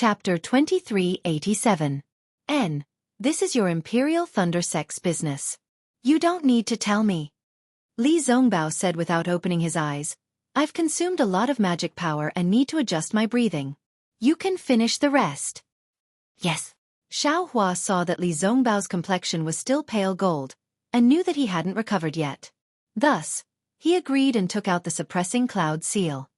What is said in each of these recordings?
Chapter 2387. N. This is your Imperial Thunder Sex business. You don't need to tell me. Li Zongbao said without opening his eyes. I've consumed a lot of magic power and need to adjust my breathing. You can finish the rest. Yes. Xiao Hua saw that Li Zongbao's complexion was still pale gold, and knew that he hadn't recovered yet. Thus, he agreed and took out the suppressing cloud seal.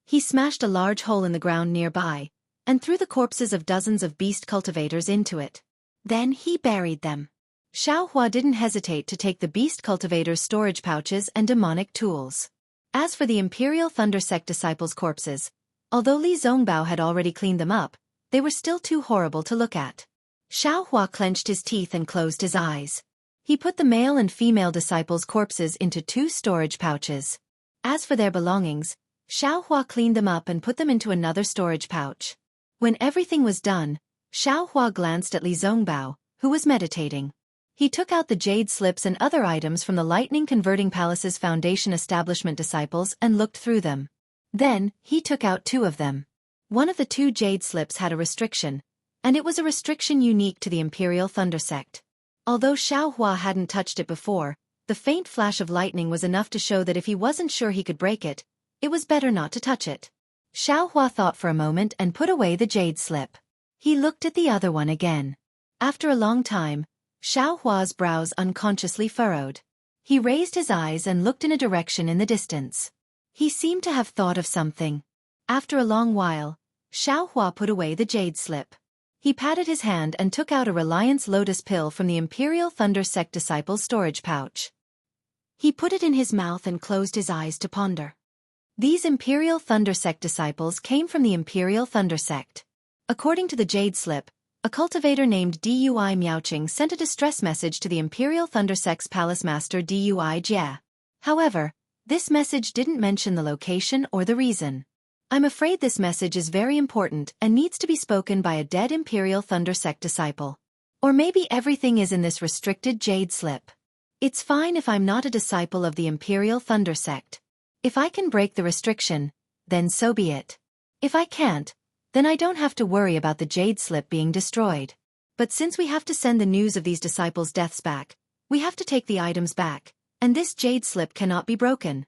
He smashed a large hole in the ground nearby, and threw the corpses of dozens of beast cultivators into it. Then he buried them. Xiao Hua didn't hesitate to take the beast cultivators' storage pouches and demonic tools. As for the Imperial Thunder Sect disciples' corpses, although Li Zongbao had already cleaned them up, they were still too horrible to look at. Xiao Hua clenched his teeth and closed his eyes. He put the male and female disciples' corpses into 2 storage pouches. As for their belongings, Xiao Hua cleaned them up and put them into another storage pouch. When everything was done, Xiao Hua glanced at Li Zongbao, who was meditating. He took out the jade slips and other items from the Lightning Converting Palace's Foundation Establishment disciples and looked through them. Then, he took out 2 of them. One of the 2 jade slips had a restriction, and it was a restriction unique to the Imperial Thunder Sect. Although Xiao Hua hadn't touched it before, the faint flash of lightning was enough to show that if he wasn't sure he could break it, it was better not to touch it. Xiao Hua thought for a moment and put away the jade slip. He looked at the other one again. After a long time, Xiao Hua's brows unconsciously furrowed. He raised his eyes and looked in a direction in the distance. He seemed to have thought of something. After a long while, Xiao Hua put away the jade slip. He patted his hand and took out a Reliance Lotus pill from the Imperial Thunder Sect disciple's storage pouch. He put it in his mouth and closed his eyes to ponder. These Imperial Thunder Sect disciples came from the Imperial Thunder Sect. According to the jade slip, a cultivator named Dui Miaoqing sent a distress message to the Imperial Thunder Sect's palace master Dui Jia. However, this message didn't mention the location or the reason. I'm afraid this message is very important and needs to be spoken by a dead Imperial Thunder Sect disciple. Or maybe everything is in this restricted jade slip. It's fine if I'm not a disciple of the Imperial Thunder Sect. If I can break the restriction, then so be it. If I can't, then I don't have to worry about the jade slip being destroyed. But since we have to send the news of these disciples' deaths back, we have to take the items back, and this jade slip cannot be broken.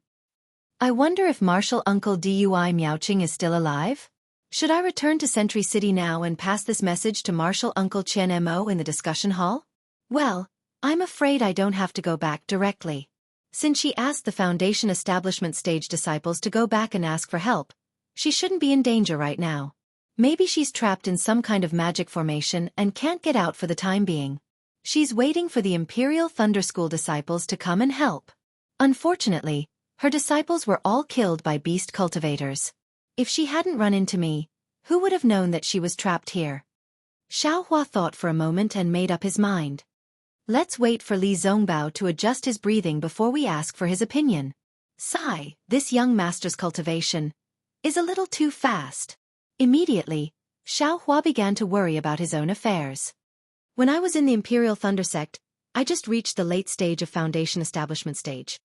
I wonder if Martial Uncle Dui Miaoqing is still alive? Should I return to Sentry City now and pass this message to Martial Uncle Qian Mo in the discussion hall? Well, I'm afraid I don't have to go back directly. Since she asked the Foundation Establishment stage disciples to go back and ask for help, she shouldn't be in danger right now. Maybe she's trapped in some kind of magic formation and can't get out for the time being. She's waiting for the Imperial Thunder School disciples to come and help. Unfortunately, her disciples were all killed by beast cultivators. If she hadn't run into me, who would have known that she was trapped here? Xiao Hua thought for a moment and made up his mind. Let's wait for Li Zongbao to adjust his breathing before we ask for his opinion. Sigh, this young master's cultivation is a little too fast. Immediately, Xiao Hua began to worry about his own affairs. When I was in the Imperial Thunder Sect, I just reached the late stage of Foundation Establishment stage.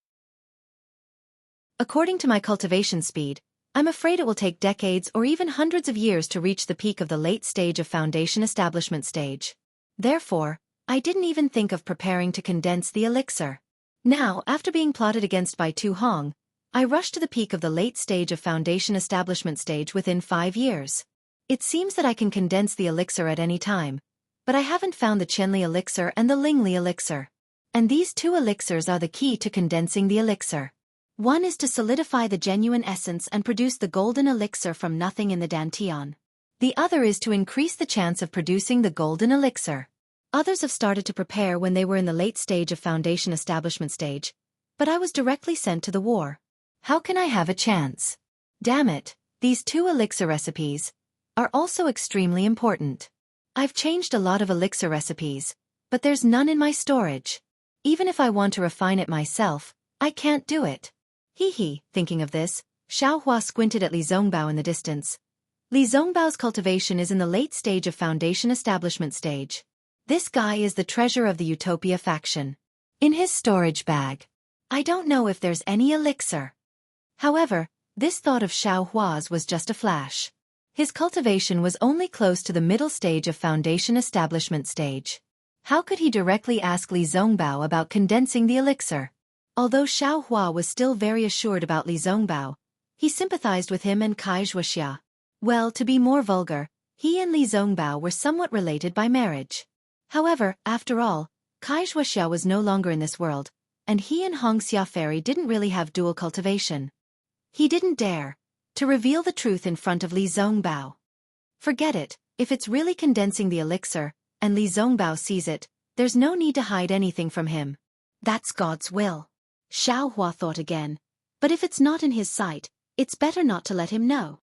According to my cultivation speed, I'm afraid it will take decades or even hundreds of years to reach the peak of the late stage of Foundation Establishment stage. Therefore, I didn't even think of preparing to condense the elixir. Now, after being plotted against by Tu Hong, I rushed to the peak of the late stage of Foundation Establishment stage within 5 years. It seems that I can condense the elixir at any time, but I haven't found the Qianli elixir and the Lingli elixir. And these 2 elixirs are the key to condensing the elixir. One is to solidify the genuine essence and produce the golden elixir from nothing in the Dantian. The other is to increase the chance of producing the golden elixir. Others have started to prepare when they were in the late stage of Foundation Establishment stage, but I was directly sent to the war. How can I have a chance? Damn it, these 2 elixir recipes are also extremely important. I've changed a lot of elixir recipes, but there's none in my storage. Even if I want to refine it myself, I can't do it. Hee. Thinking of this, Xiao Hua squinted at Li Zongbao in the distance. Li Zongbao's cultivation is in the late stage of Foundation Establishment stage. This guy is the treasure of the Utopia faction. In his storage bag. I don't know if there's any elixir. However, this thought of Xiao Hua's was just a flash. His cultivation was only close to the middle stage of foundation establishment stage. How could he directly ask Li Zongbao about condensing the elixir? Although Xiaohua was still very assured about Li Zongbao, he sympathized with him and Wuxia. Well, to be more vulgar, he and Li Zongbao were somewhat related by marriage. However, after all, Wuxia was no longer in this world, and he and Xianxia Fairy didn't really have dual cultivation. He didn't dare to reveal the truth in front of Li Zongbao. Forget it, if it's really condensing the elixir, and Li Zongbao sees it, there's no need to hide anything from him. That's God's will. Xiaohua thought again. But if it's not in his sight, it's better not to let him know.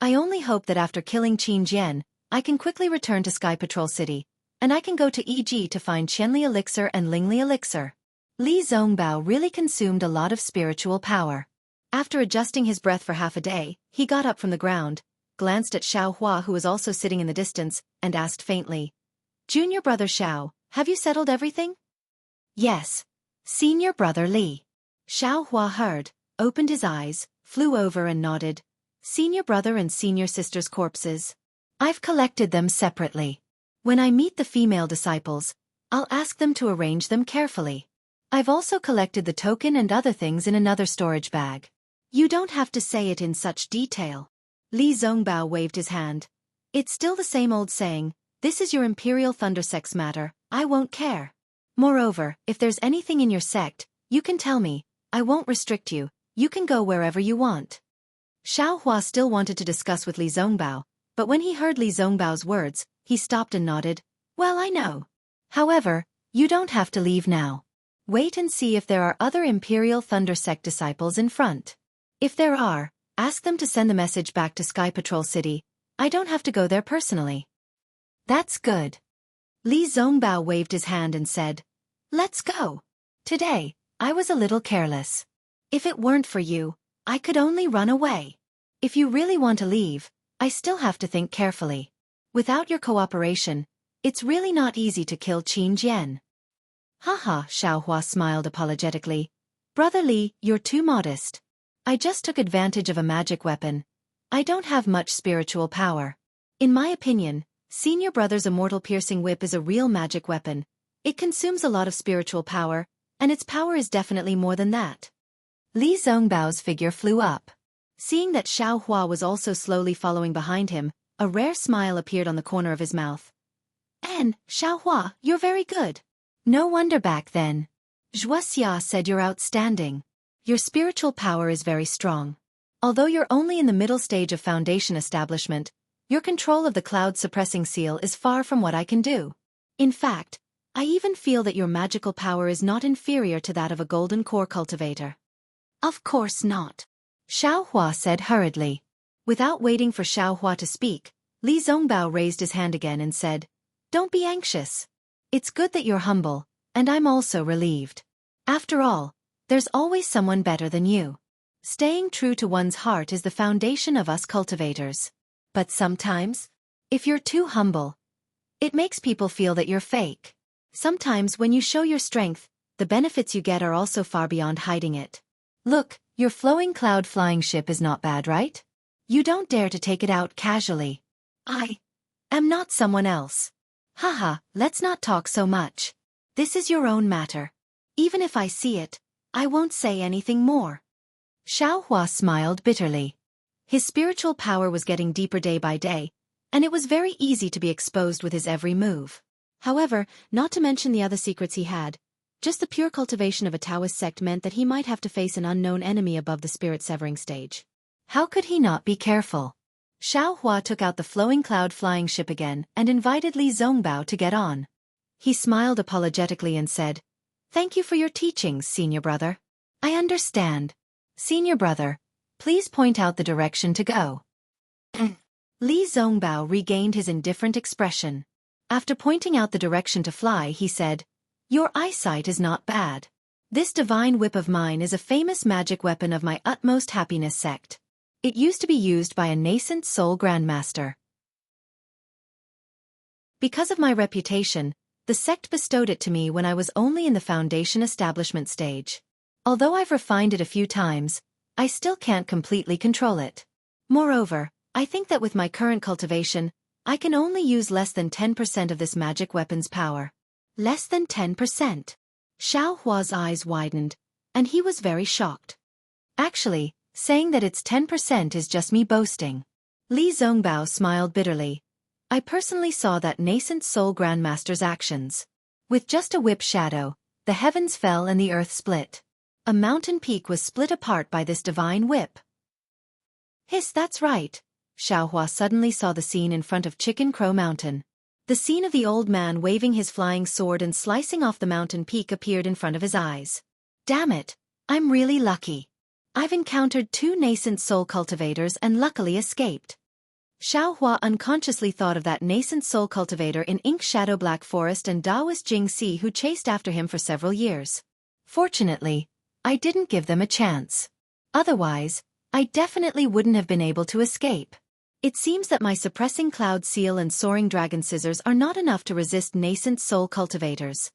I only hope that after killing Qin Jian, I can quickly return to Sky Patrol City, and I can go to EG to find Qianli Elixir and Lingli Elixir. Li Zongbao really consumed a lot of spiritual power. After adjusting his breath for half a day, he got up from the ground, glanced at Xiaohua who was also sitting in the distance, and asked faintly, "Junior brother Xiao, have you settled everything?" "Yes. Senior brother Li." Xiaohua heard, opened his eyes, flew over and nodded. "Senior brother and senior sister's corpses. I've collected them separately. When I meet the female disciples, I'll ask them to arrange them carefully. I've also collected the token and other things in another storage bag. You don't have to say it in such detail." Li Zongbao waved his hand. "It's still the same old saying, this is your Imperial Thunder Sect's matter, I won't care. Moreover, if there's anything in your sect, you can tell me, I won't restrict you, you can go wherever you want." Xiaohua still wanted to discuss with Li Zongbao, but when he heard Li Zongbao's words, he stopped and nodded. "Well, I know. However, you don't have to leave now. Wait and see if there are other Imperial Thunder Sect disciples in front. If there are, ask them to send the message back to Sky Patrol City. I don't have to go there personally." "That's good." Li Zongbao waved his hand and said, "Let's go. Today, I was a little careless. If it weren't for you, I could only run away. If you really want to leave, I still have to think carefully. Without your cooperation, it's really not easy to kill Qin Jian." "Haha," Xiaohua smiled apologetically. "Brother Li, you're too modest. I just took advantage of a magic weapon. I don't have much spiritual power. In my opinion, Senior Brother's Immortal Piercing Whip is a real magic weapon. It consumes a lot of spiritual power, and its power is definitely more than that." Li Zongbao's figure flew up. Seeing that Xiaohua was also slowly following behind him, a rare smile appeared on the corner of his mouth. "And, Xiaohua, you're very good. No wonder back then. Wuxia said you're outstanding. Your spiritual power is very strong. Although you're only in the middle stage of foundation establishment, your control of the cloud suppressing seal is far from what I can do. In fact, I even feel that your magical power is not inferior to that of a golden core cultivator." "Of course not," Xiaohua said hurriedly. Without waiting for Xiaohua to speak, Li Zongbao raised his hand again and said, "Don't be anxious. It's good that you're humble, and I'm also relieved. After all, there's always someone better than you. Staying true to one's heart is the foundation of us cultivators. But sometimes, if you're too humble, it makes people feel that you're fake. Sometimes when you show your strength, the benefits you get are also far beyond hiding it. Look, your flowing cloud flying ship is not bad, right? You don't dare to take it out casually. I am not someone else. Haha, let's not talk so much. This is your own matter. Even if I see it, I won't say anything more." Xiaohua smiled bitterly. His spiritual power was getting deeper day by day, and it was very easy to be exposed with his every move. However, not to mention the other secrets he had, just the pure cultivation of a Taoist sect meant that he might have to face an unknown enemy above the spirit-severing stage. How could he not be careful? Xiaohua took out the flowing cloud flying ship again and invited Li Zongbao to get on. He smiled apologetically and said, "Thank you for your teachings, Senior Brother. I understand. Senior Brother, please point out the direction to go." Li Zongbao regained his indifferent expression. After pointing out the direction to fly, he said, "Your eyesight is not bad. This divine whip of mine is a famous magic weapon of my utmost happiness sect. It used to be used by a nascent soul grandmaster. Because of my reputation, the sect bestowed it to me when I was only in the foundation establishment stage. Although I've refined it a few times, I still can't completely control it. Moreover, I think that with my current cultivation, I can only use less than 10% of this magic weapon's power. Less than 10%. Xiao Hua's eyes widened, and he was very shocked. Actually, saying that it's 10% is just me boasting. Li Zongbao smiled bitterly. I personally saw that nascent soul grandmaster's actions. With just a whip shadow, the heavens fell and the earth split. A mountain peak was split apart by this divine whip. Hiss, that's right. Xiaohua suddenly saw the scene in front of Chicken Crow Mountain. The scene of the old man waving his flying sword and slicing off the mountain peak appeared in front of his eyes. Damn it, I'm really lucky. I've encountered 2 nascent soul cultivators and luckily escaped. Xiaohua unconsciously thought of that nascent soul cultivator in Ink Shadow Black Forest and Taoist Jingxi who chased after him for several years. Fortunately, I didn't give them a chance. Otherwise, I definitely wouldn't have been able to escape. It seems that my suppressing cloud seal and soaring dragon scissors are not enough to resist nascent soul cultivators.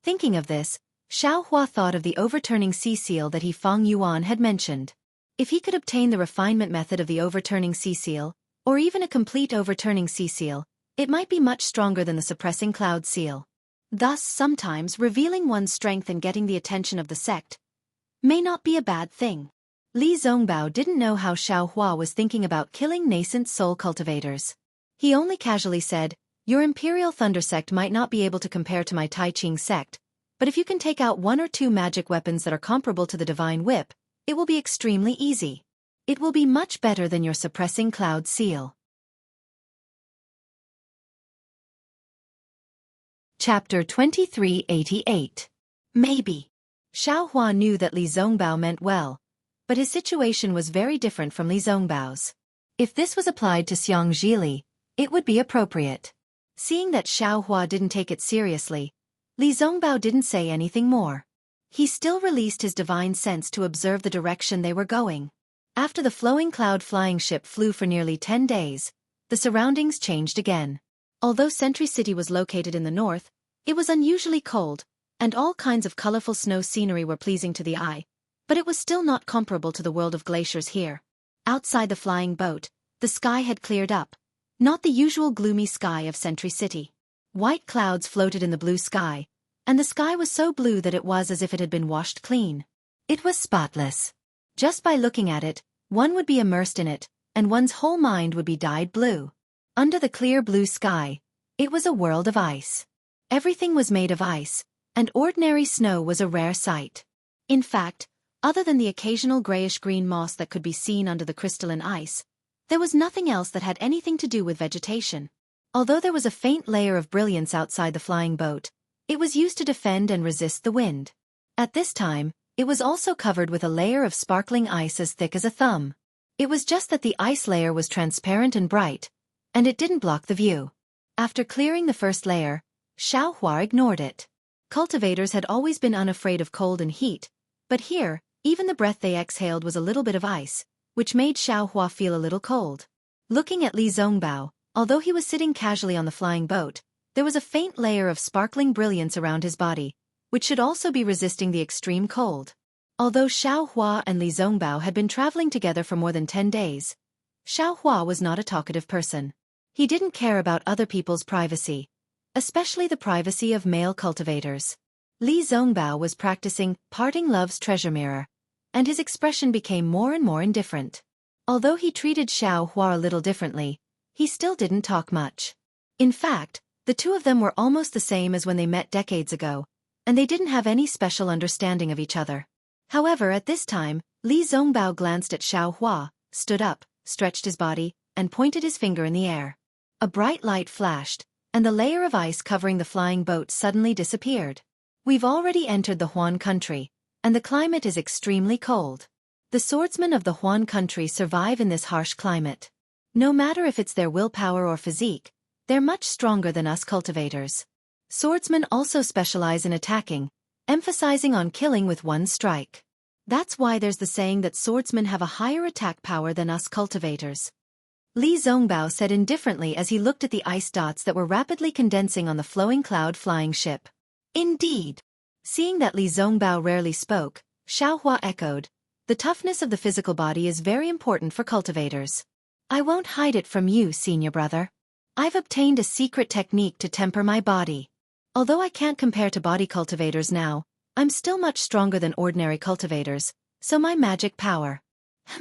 Thinking of this, Xiaohua thought of the overturning sea seal that Feng Yuan had mentioned. If he could obtain the refinement method of the overturning sea seal, or even a complete overturning sea seal, it might be much stronger than the suppressing cloud seal. Thus, sometimes revealing one's strength and getting the attention of the sect may not be a bad thing. Li Zongbao didn't know how Xiaohua was thinking about killing nascent soul cultivators. He only casually said, "Your Imperial Thunder sect might not be able to compare to my Tai Ching sect, but if you can take out 1 or 2 magic weapons that are comparable to the Divine Whip, it will be extremely easy. It will be much better than your suppressing cloud seal." Chapter 2388. Maybe. Xiaohua knew that Li Zongbao meant well, but his situation was very different from Li Zongbao's. If this was applied to Xianxia, it would be appropriate. Seeing that Xiaohua didn't take it seriously, Li Zongbao didn't say anything more. He still released his divine sense to observe the direction they were going. After the flowing cloud flying ship flew for nearly 10 days, the surroundings changed again. Although Sentry City was located in the north, it was unusually cold, and all kinds of colorful snow scenery were pleasing to the eye, but it was still not comparable to the world of glaciers here. Outside the flying boat, the sky had cleared up, not the usual gloomy sky of Sentry City. White clouds floated in the blue sky, and the sky was so blue that it was as if it had been washed clean. It was spotless. Just by looking at it, one would be immersed in it, and one's whole mind would be dyed blue. Under the clear blue sky, it was a world of ice. Everything was made of ice, and ordinary snow was a rare sight. In fact, other than the occasional grayish-green moss that could be seen under the crystalline ice, there was nothing else that had anything to do with vegetation. Although there was a faint layer of brilliance outside the flying boat, it was used to defend and resist the wind. At this time, it was also covered with a layer of sparkling ice as thick as a thumb. It was just that the ice layer was transparent and bright, and it didn't block the view. After clearing the first layer, Xiaohua ignored it. Cultivators had always been unafraid of cold and heat, but here, even the breath they exhaled was a little bit of ice, which made Xiaohua feel a little cold. Looking at Li Zongbao, although he was sitting casually on the flying boat, there was a faint layer of sparkling brilliance around his body, which should also be resisting the extreme cold. Although Xiaohua and Li Zongbao had been traveling together for more than 10 days, Xiaohua was not a talkative person. He didn't care about other people's privacy, especially the privacy of male cultivators. Li Zongbao was practicing Parting Love's treasure mirror, and his expression became more and more indifferent. Although he treated Xiaohua a little differently, he still didn't talk much. In fact, the two of them were almost the same as when they met decades ago, and they didn't have any special understanding of each other. However, at this time, Li Zongbao glanced at Xiaohua, stood up, stretched his body, and pointed his finger in the air. A bright light flashed, and the layer of ice covering the flying boat suddenly disappeared. We've already entered the Huan country, and the climate is extremely cold. The swordsmen of the Huan country survive in this harsh climate. No matter if it's their willpower or physique, they're much stronger than us cultivators. Swordsmen also specialize in attacking, emphasizing on killing with one strike. That's why there's the saying that swordsmen have a higher attack power than us cultivators. Li Zongbao said indifferently as he looked at the ice dots that were rapidly condensing on the flowing cloud flying ship. Indeed. Seeing that Li Zongbao rarely spoke, Xiaohua echoed, The toughness of the physical body is very important for cultivators. I won't hide it from you, senior brother. I've obtained a secret technique to temper my body. Although I can't compare to body cultivators now, I'm still much stronger than ordinary cultivators, so my magic power.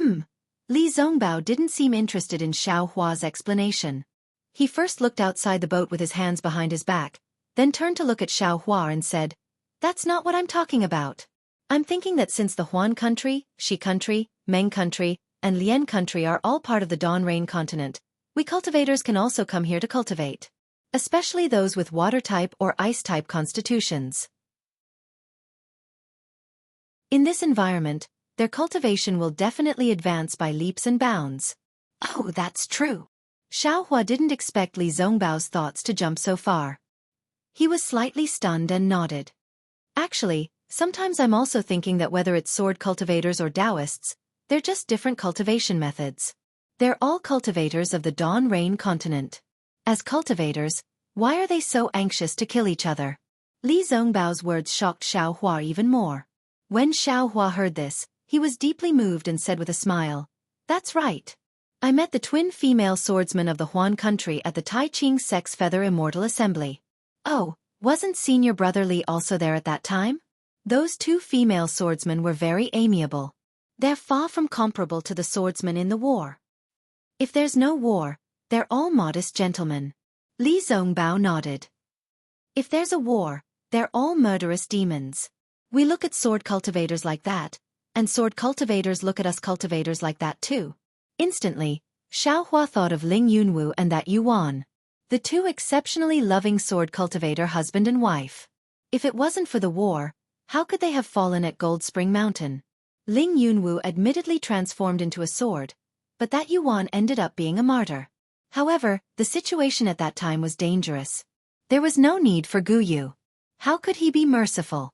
Li Zongbao didn't seem interested in Xiao Hua's explanation. He first looked outside the boat with his hands behind his back, then turned to look at Xiao Hua and said, "That's not what I'm talking about. I'm thinking that since the Huan country, Shi country, Meng country, and Lian country are all part of the Dawn Rain continent, we cultivators can also come here to cultivate. Especially those with water-type or ice-type constitutions. In this environment, their cultivation will definitely advance by leaps and bounds." Oh, that's true. Xiao Hua didn't expect Li Zongbao's thoughts to jump so far. He was slightly stunned and nodded. Actually, sometimes I'm also thinking that whether it's sword cultivators or Taoists, they're just different cultivation methods. They're all cultivators of the Dawn Rain continent. As cultivators, why are they so anxious to kill each other? Li Zongbao's words shocked Xiao Hua even more. When Xiao Hua heard this, he was deeply moved and said with a smile, "That's right. I met the twin female swordsmen of the Huan country at the Tai Ching Sex Feather Immortal Assembly." Oh, wasn't senior brother Li also there at that time? Those two female swordsmen were very amiable. They're far from comparable to the swordsmen in the war. If there's no war, they're all modest gentlemen. Li Zongbao nodded. If there's a war, they're all murderous demons. We look at sword cultivators like that, and sword cultivators look at us cultivators like that too. Instantly, Xiao Hua thought of Ling Yunwu and that Yuan. The two exceptionally loving sword cultivator husband and wife. If it wasn't for the war, how could they have fallen at Gold Spring Mountain? Ling Yunwu admittedly transformed into a sword, but that Yuan ended up being a martyr. However, the situation at that time was dangerous. There was no need for Guyu. How could he be merciful?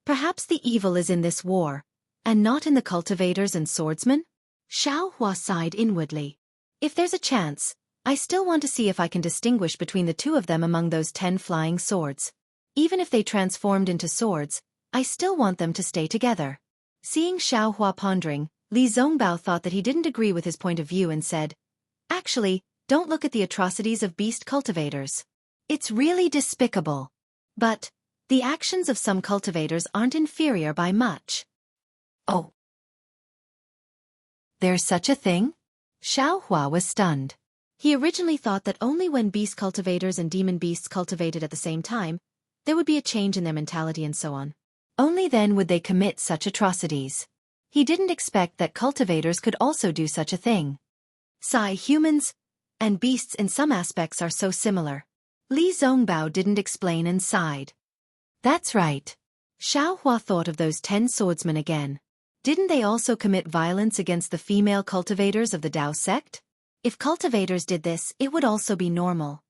Perhaps the evil is in this war, and not in the cultivators and swordsmen? Xiao Hua sighed inwardly. If there's a chance, I still want to see if I can distinguish between the two of them among those 10 flying swords. Even if they transformed into swords, I still want them to stay together. Seeing Xiao Hua pondering, Li Zongbao thought that he didn't agree with his point of view and said, "Actually, don't look at the atrocities of beast cultivators. It's really despicable. But the actions of some cultivators aren't inferior by much." Oh. There's such a thing? Xiao Hua was stunned. He originally thought that only when beast cultivators and demon beasts cultivated at the same time, there would be a change in their mentality and so on. Only then would they commit such atrocities. He didn't expect that cultivators could also do such a thing. Humans and beasts in some aspects are so similar. Li Zongbao didn't explain and sighed. That's right. Xiao Hua thought of those 10 swordsmen again. Didn't they also commit violence against the female cultivators of the Dao sect? If cultivators did this, it would also be normal.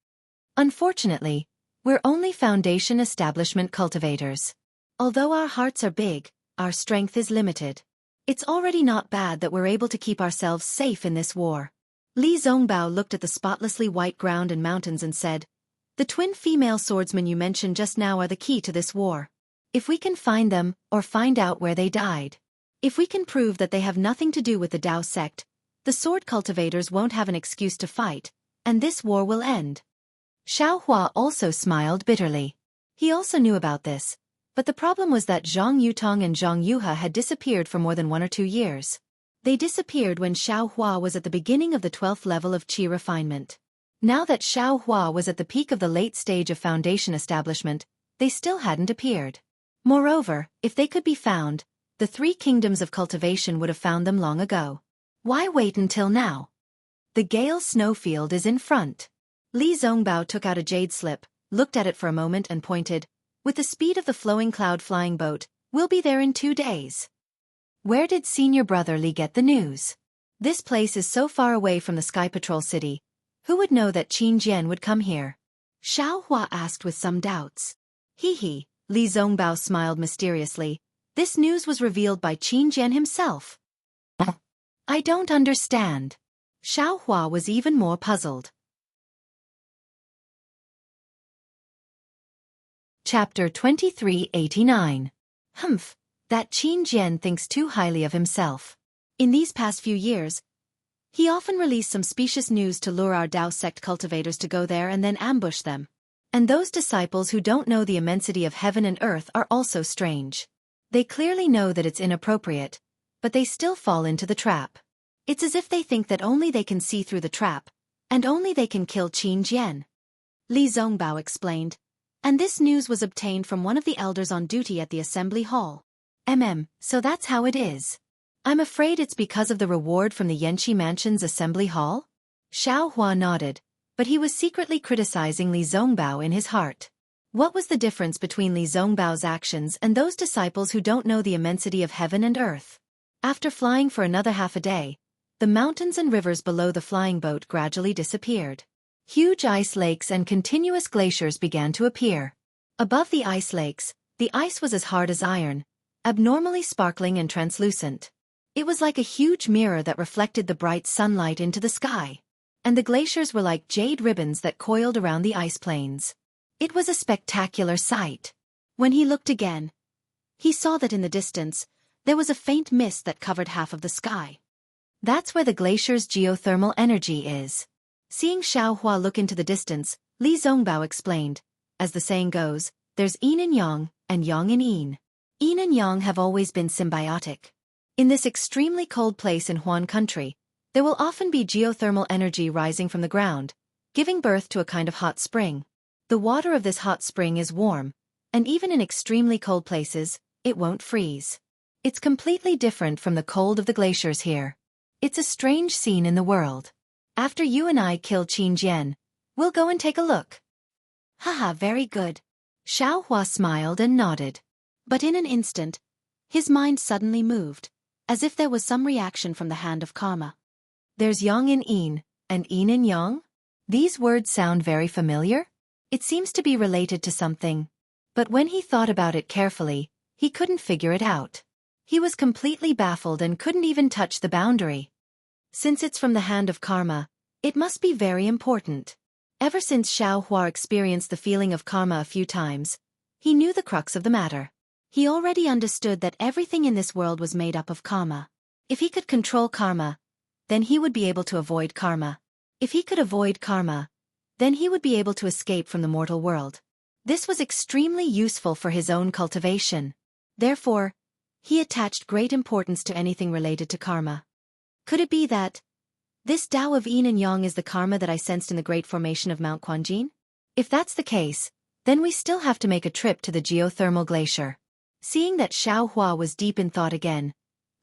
Unfortunately, we're only foundation establishment cultivators. Although our hearts are big, our strength is limited. It's already not bad that we're able to keep ourselves safe in this war. Li Zongbao looked at the spotlessly white ground and mountains and said, "The twin female swordsmen you mentioned just now are the key to this war. If we can find them, or find out where they died. If we can prove that they have nothing to do with the Dao sect, the sword cultivators won't have an excuse to fight, and this war will end." Xiao Hua also smiled bitterly. He also knew about this, but the problem was that Zhang Yutong and Zhang Yuhe had disappeared for more than 1 or 2 years. They disappeared when Xiao Hua was at the beginning of the 12th level of Qi refinement. Now that Xiao Hua was at the peak of the late stage of foundation establishment, they still hadn't appeared. Moreover, if they could be found, the 3 kingdoms of cultivation would have found them long ago. Why wait until now? The Gale snowfield is in front. Li Zongbao took out a jade slip, looked at it for a moment and pointed, "With the speed of the flowing cloud flying boat, we'll be there in 2 days." Where did senior brother Li get the news? This place is so far away from the Sky Patrol City. Who would know that Qin Jian would come here? Xiao Hua asked with some doubts. He, Li Zongbao smiled mysteriously. This news was revealed by Qin Jian himself. I don't understand. Xiao Hua was even more puzzled. Chapter 2389. that Qin Jian thinks too highly of himself. In these past few years, he often released some specious news to lure our Tao sect cultivators to go there and then ambush them. And those disciples who don't know the immensity of heaven and earth are also strange. They clearly know that it's inappropriate, but they still fall into the trap. It's as if they think that only they can see through the trap, and only they can kill Qin Jian. Li Zongbao explained, and this news was obtained from one of the elders on duty at the assembly hall. So that's how it is. I'm afraid it's because of the reward from the Yanxi Mansion's assembly hall? Xiao Hua nodded, but he was secretly criticizing Li Zongbao in his heart. What was the difference between Li Zongbao's actions and those disciples who don't know the immensity of heaven and earth? After flying for another half a day, the mountains and rivers below the flying boat gradually disappeared. Huge ice lakes and continuous glaciers began to appear. Above the ice lakes, the ice was as hard as iron, abnormally sparkling and translucent. It was like a huge mirror that reflected the bright sunlight into the sky. And the glaciers were like jade ribbons that coiled around the ice plains. It was a spectacular sight. When he looked again, he saw that in the distance, there was a faint mist that covered half of the sky. That's where the glacier's geothermal energy is. Seeing Xiao Hua look into the distance, Li Zongbao explained, as the saying goes, there's yin in yang, and yang in yin. Yin and yang have always been symbiotic. In this extremely cold place in Huan country, there will often be geothermal energy rising from the ground, giving birth to a kind of hot spring. The water of this hot spring is warm, and even in extremely cold places, it won't freeze. It's completely different from the cold of the glaciers here. It's a strange scene in the world. After you and I kill Qin Jian, we'll go and take a look. Haha, very good. Xiao Hua smiled and nodded. But in an instant, his mind suddenly moved, as if there was some reaction from the hand of karma. There's yang in yin, and yin in yang? These words sound very familiar? It seems to be related to something. But when he thought about it carefully, he couldn't figure it out. He was completely baffled and couldn't even touch the boundary. Since it's from the hand of karma, it must be very important. Ever since Xiao Hua experienced the feeling of karma a few times, he knew the crux of the matter. He already understood that everything in this world was made up of karma. If he could control karma, then he would be able to avoid karma. If he could avoid karma, then he would be able to escape from the mortal world. This was extremely useful for his own cultivation. Therefore, he attached great importance to anything related to karma. Could it be that this Tao of yin and yang is the karma that I sensed in the great formation of Mount Quanjin? If that's the case, then we still have to make a trip to the geothermal glacier. Seeing that Xiao Hua was deep in thought again,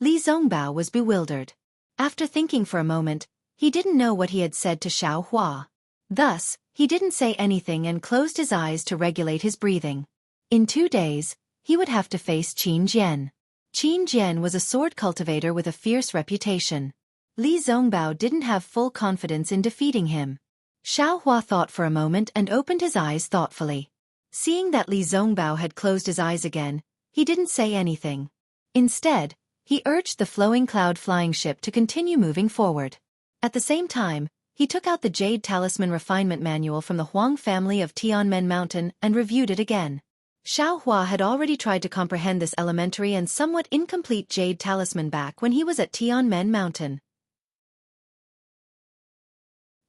Li Zongbao was bewildered. After thinking for a moment, he didn't know what he had said to Xiao Hua. Thus, he didn't say anything and closed his eyes to regulate his breathing. In 2 days, he would have to face Qin Jian. Qin Jian was a sword cultivator with a fierce reputation. Li Zongbao didn't have full confidence in defeating him. Xiao Hua thought for a moment and opened his eyes thoughtfully. Seeing that Li Zongbao had closed his eyes again, he didn't say anything. Instead, he urged the flowing cloud flying ship to continue moving forward. At the same time, he took out the Jade Talisman Refinement Manual from the Huang family of Tianmen Mountain and reviewed it again. Xiao Hua had already tried to comprehend this elementary and somewhat incomplete Jade Talisman back when he was at Tianmen Mountain.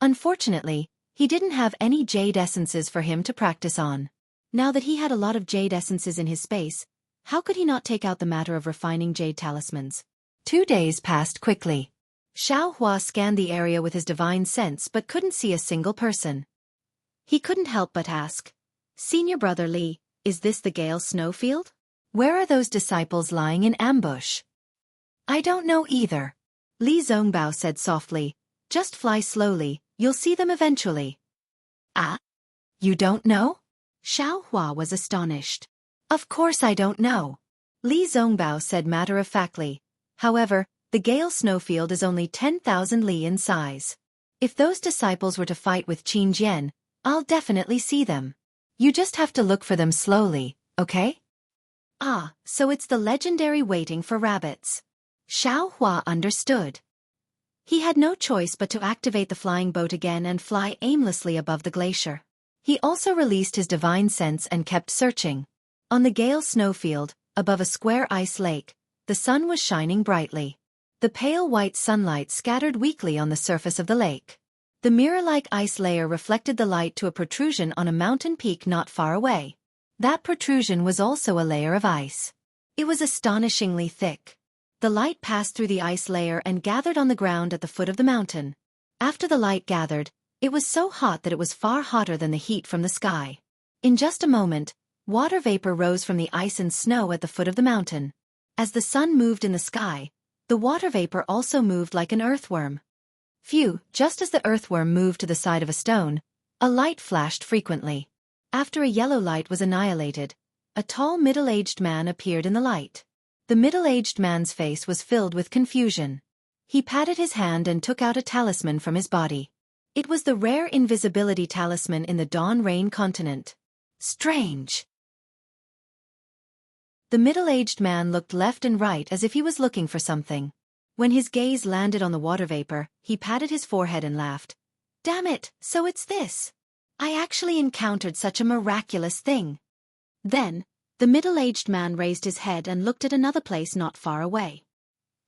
Unfortunately, he didn't have any jade essences for him to practice on. Now that he had a lot of jade essences in his space, how could he not take out the matter of refining jade talismans? 2 days passed quickly. Xiao Hua scanned the area with his divine sense but couldn't see a single person. He couldn't help but ask, "Senior brother Li, is this the Gale snowfield? Where are those disciples lying in ambush?" "I don't know either," Li Zongbao said softly. "Just fly slowly, you'll see them eventually." "Ah? You don't know?" Xiao Hua was astonished. "Of course I don't know," Li Zongbao said matter-of-factly. "However, the Gale snowfield is only 10,000 li in size. If those disciples were to fight with Qin Jian, I'll definitely see them. You just have to look for them slowly, okay?" "Ah, so it's the legendary waiting for rabbits." Xiao Hua understood. He had no choice but to activate the flying boat again and fly aimlessly above the glacier. He also released his divine sense and kept searching. On the Gale snowfield, above a square ice lake, the sun was shining brightly. The pale white sunlight scattered weakly on the surface of the lake. The mirror-like ice layer reflected the light to a protrusion on a mountain peak not far away. That protrusion was also a layer of ice. It was astonishingly thick. The light passed through the ice layer and gathered on the ground at the foot of the mountain. After the light gathered, it was so hot that it was far hotter than the heat from the sky. In just a moment, water vapor rose from the ice and snow at the foot of the mountain. As the sun moved in the sky, the water vapor also moved like an earthworm. Phew, just as the earthworm moved to the side of a stone, a light flashed frequently. After a yellow light was annihilated, a tall middle-aged man appeared in the light. The middle-aged man's face was filled with confusion. He patted his hand and took out a talisman from his body. It was the rare invisibility talisman in the Dawn Rain continent. Strange. The middle-aged man looked left and right as if he was looking for something. When his gaze landed on the water vapor, he patted his forehead and laughed. Damn it, so it's this. I actually encountered such a miraculous thing. Then, the middle-aged man raised his head and looked at another place not far away.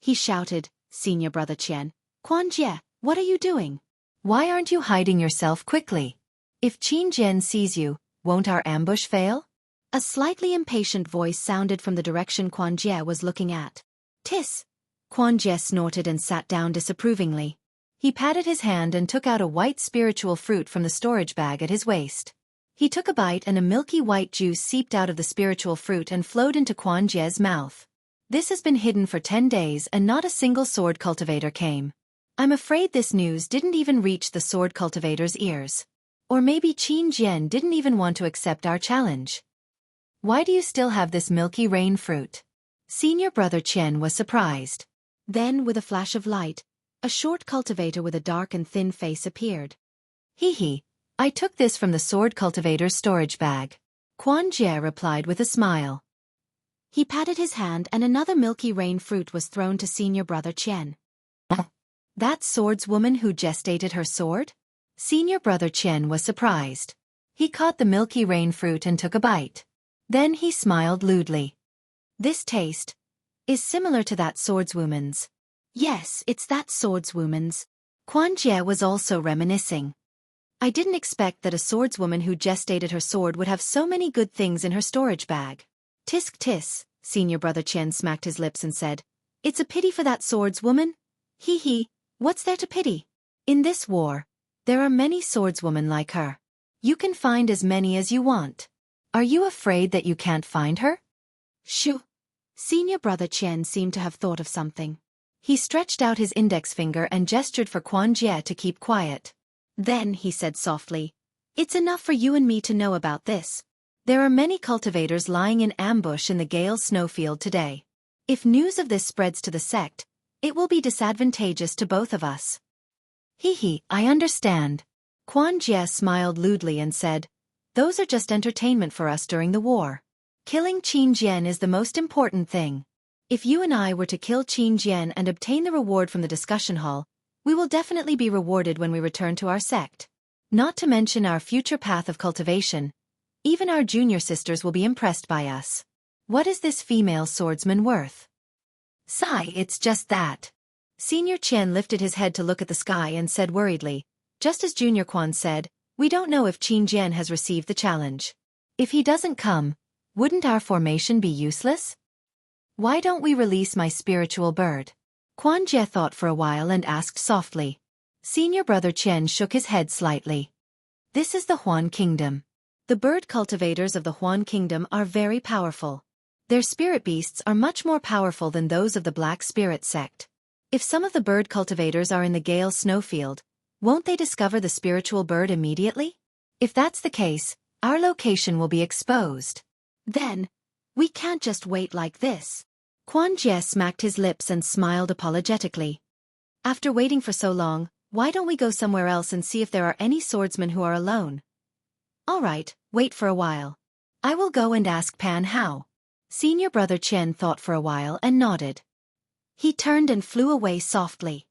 He shouted, Senior Brother Qian, Quanjie, what are you doing? Why aren't you hiding yourself quickly? If Qin Jian sees you, won't our ambush fail? A slightly impatient voice sounded from the direction Quanjie was looking at. Tis. Quanjie snorted and sat down disapprovingly. He patted his hand and took out a white spiritual fruit from the storage bag at his waist. He took a bite and a milky white juice seeped out of the spiritual fruit and flowed into Quanjie's mouth. This has been hidden for 10 days and not a single sword cultivator came. I'm afraid this news didn't even reach the sword cultivator's ears. Or maybe Qin Jian didn't even want to accept our challenge. Why do you still have this milky rain fruit? Senior Brother Qian was surprised. Then, with a flash of light, a short cultivator with a dark and thin face appeared. Hee, I took this from the sword cultivator's storage bag. Quanjie replied with a smile. He patted his hand and another milky rain fruit was thrown to Senior Brother Qian. That swordswoman who gestated her sword? Senior Brother Qian was surprised. He caught the milky rain fruit and took a bite. Then he smiled lewdly. This taste is similar to that swordswoman's. Yes, it's that swordswoman's. Quanjie was also reminiscing. I didn't expect that a swordswoman who gestated her sword would have so many good things in her storage bag. Tisk tis, Senior Brother Qian smacked his lips and said, It's a pity for that swordswoman. Hee, what's there to pity? In this war, there are many swordswomen like her. You can find as many as you want. Are you afraid that you can't find her? Shoo. Senior Brother Qian seemed to have thought of something. He stretched out his index finger and gestured for Quanjie to keep quiet. Then he said softly, It's enough for you and me to know about this. There are many cultivators lying in ambush in the Gale snowfield today. If news of this spreads to the sect, it will be disadvantageous to both of us. Hee, I understand. Quanjie smiled lewdly and said, Those are just entertainment for us during the war. Killing Qin Jian is the most important thing. If you and I were to kill Qin Jian and obtain the reward from the discussion hall, we will definitely be rewarded when we return to our sect. Not to mention our future path of cultivation. Even our junior sisters will be impressed by us. What is this female swordsman worth? Sigh, it's just that. Senior Qian lifted his head to look at the sky and said worriedly, just as Junior Quan said, we don't know if Qin Jian has received the challenge. If he doesn't come, wouldn't our formation be useless? Why don't we release my spiritual bird? Quanjie thought for a while and asked softly. Senior Brother Qian shook his head slightly. This is the Huan Kingdom. The bird cultivators of the Huan Kingdom are very powerful. Their spirit beasts are much more powerful than those of the Black Spirit sect. If some of the bird cultivators are in the Gale snowfield, won't they discover the spiritual bird immediately? If that's the case, our location will be exposed. Then, we can't just wait like this. Quanjie smacked his lips and smiled apologetically. After waiting for so long, why don't we go somewhere else and see if there are any swordsmen who are alone? All right, wait for a while. I will go and ask Pan how. Senior Brother Qian thought for a while and nodded. He turned and flew away softly.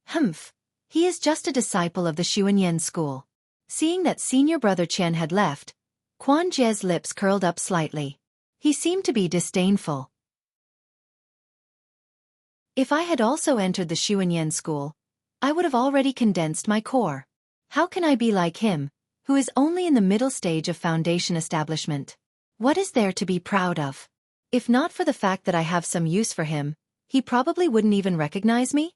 Humph, he is just a disciple of the Xuanyan school. Seeing that Senior Brother Qian had left, Quanjie's lips curled up slightly. He seemed to be disdainful. If I had also entered the Xuanyan school, I would have already condensed my core. How can I be like him, who is only in the middle stage of foundation establishment? What is there to be proud of? If not for the fact that I have some use for him, he probably wouldn't even recognize me?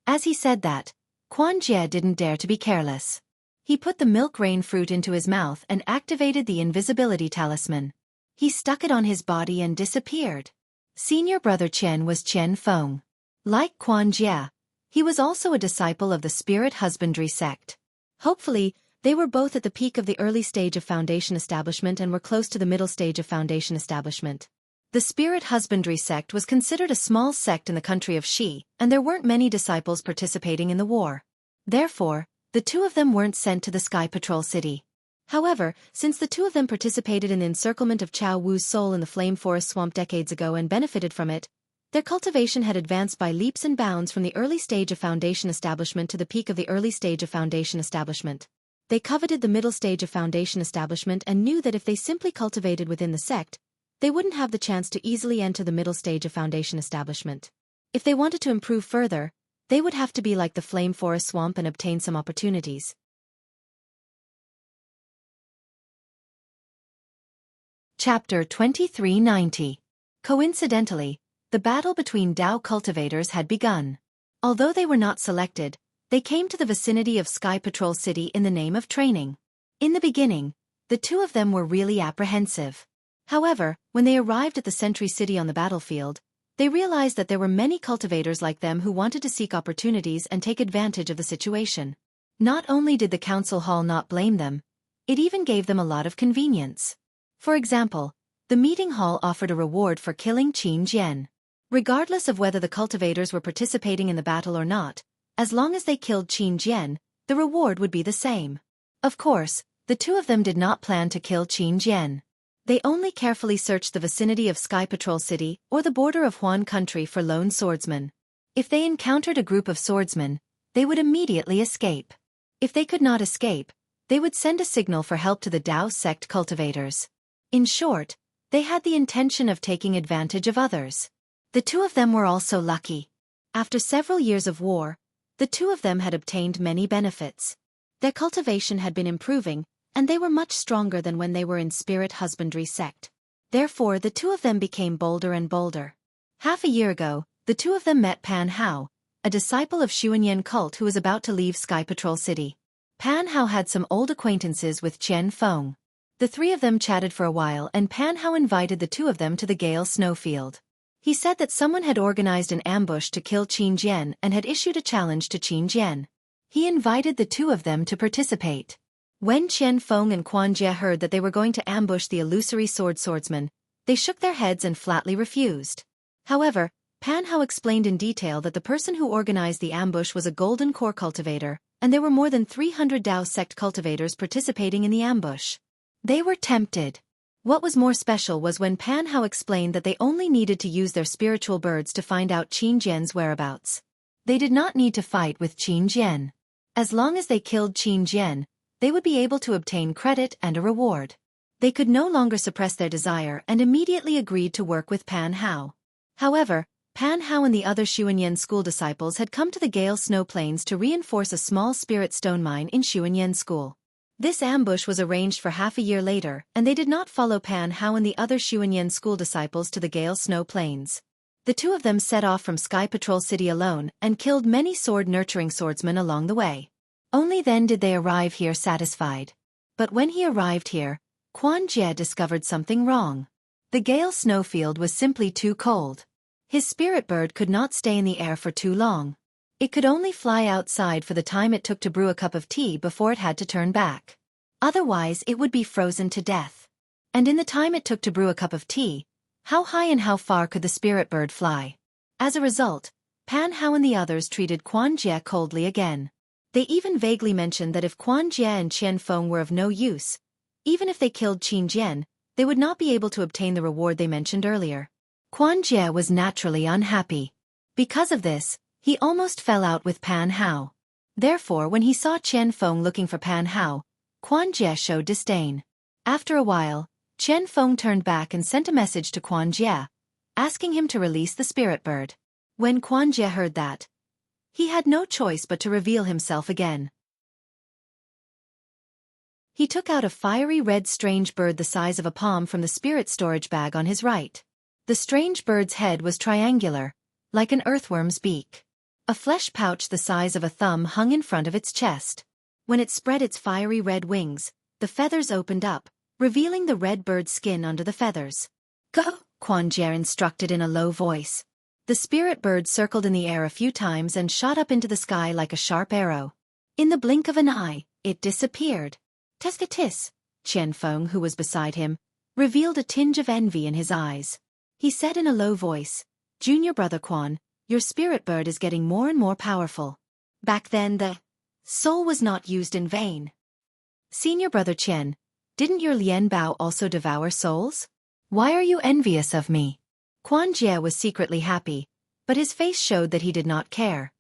As he said that, Quan Jie didn't dare to be careless. He put the milk rain fruit into his mouth and activated the invisibility talisman. He stuck it on his body and disappeared. Senior brother Qian was Qian Feng. Like Quan Jie, he was also a disciple of the spirit husbandry sect. Hopefully, they were both at the peak of the early stage of foundation establishment and were close to the middle stage of foundation establishment. The spirit husbandry sect was considered a small sect in the country of Xi, and there weren't many disciples participating in the war. Therefore, the two of them weren't sent to the Sky Patrol City. However, since the two of them participated in the encirclement of Chao Wu's soul in the Flame Forest Swamp decades ago and benefited from it, their cultivation had advanced by leaps and bounds from the early stage of foundation establishment to the peak of the early stage of foundation establishment. They coveted the middle stage of foundation establishment and knew that if they simply cultivated within the sect, they wouldn't have the chance to easily enter the middle stage of foundation establishment. If they wanted to improve further, they would have to be like the Flame Forest Swamp and obtain some opportunities. Chapter 2390. Coincidentally, the battle between Dao cultivators had begun. Although they were not selected, they came to the vicinity of Sky Patrol City in the name of training. In the beginning, the two of them were really apprehensive. However, when they arrived at the Sentry City on the battlefield, they realized that there were many cultivators like them who wanted to seek opportunities and take advantage of the situation. Not only did the council hall not blame them, it even gave them a lot of convenience. For example, the meeting hall offered a reward for killing Qin Jian. Regardless of whether the cultivators were participating in the battle or not, as long as they killed Qin Jian, the reward would be the same. Of course, the two of them did not plan to kill Qin Jian. They only carefully searched the vicinity of Sky Patrol City or the border of Huan country for lone swordsmen. If they encountered a group of swordsmen, they would immediately escape. If they could not escape, they would send a signal for help to the Dao sect cultivators. In short, they had the intention of taking advantage of others. The two of them were also lucky. After several years of war, the two of them had obtained many benefits. Their cultivation had been improving, and they were much stronger than when they were in spirit husbandry sect. Therefore, the two of them became bolder and bolder. Half a year ago, the two of them met Pan Hao, a disciple of Xuanyan cult who was about to leave Sky Patrol City. Pan Hao had some old acquaintances with Qian Feng. The three of them chatted for a while and Pan Hao invited the two of them to the Gale snowfield. He said that someone had organized an ambush to kill Qin Jian and had issued a challenge to Qin Jian. He invited the two of them to participate. When Qian Feng and Quan Jie heard that they were going to ambush the illusory swordsmen, they shook their heads and flatly refused. However, Pan Hao explained in detail that the person who organized the ambush was a golden core cultivator, and there were more than 300 Dao sect cultivators participating in the ambush. They were tempted. What was more special was when Pan Hao explained that they only needed to use their spiritual birds to find out Qin Jian's whereabouts. They did not need to fight with Qin Jian. As long as they killed Qin Jian, they would be able to obtain credit and a reward. They could no longer suppress their desire and immediately agreed to work with Pan Hao. However, Pan Hao and the other Xuanyan school disciples had come to the Gale Snow Plains to reinforce a small spirit stone mine in Xuanyan school. This ambush was arranged for half a year later, and they did not follow Pan Hao and the other Xuanyan school disciples to the Gale Snow Plains. The two of them set off from Sky Patrol City alone and killed many sword-nurturing swordsmen along the way. Only then did they arrive here satisfied. But when he arrived here, Quan Jie discovered something wrong. The Gale snowfield was simply too cold. His spirit bird could not stay in the air for too long. It could only fly outside for the time it took to brew a cup of tea before it had to turn back. Otherwise it would be frozen to death. And in the time it took to brew a cup of tea, how high and how far could the spirit bird fly? As a result, Pan Hao and the others treated Quan Jie coldly again. They even vaguely mentioned that if Quan Jie and Qian Feng were of no use, even if they killed Qin Jian, they would not be able to obtain the reward they mentioned earlier. Quan Jie was naturally unhappy. Because of this, he almost fell out with Pan Hao. Therefore, when he saw Qian Feng looking for Pan Hao, Quan Jie showed disdain. After a while, Chen Feng turned back and sent a message to Quan Jie, asking him to release the spirit bird. When Quan Jie heard that, he had no choice but to reveal himself again. He took out a fiery red strange bird the size of a palm from the spirit storage bag on his right. The strange bird's head was triangular, like an earthworm's beak. A flesh pouch the size of a thumb hung in front of its chest. When it spread its fiery red wings, the feathers opened up, revealing the red bird's skin under the feathers. Go, Quan Jie instructed in a low voice. The spirit bird circled in the air a few times and shot up into the sky like a sharp arrow. In the blink of an eye, it disappeared. Tis, Chen Feng, who was beside him, revealed a tinge of envy in his eyes. He said in a low voice, Junior brother Quan, your spirit bird is getting more and more powerful. Back then the soul was not used in vain. Senior brother Chen, didn't your Lian Bao also devour souls? Why are you envious of me? Quan Jie was secretly happy, but his face showed that he did not care.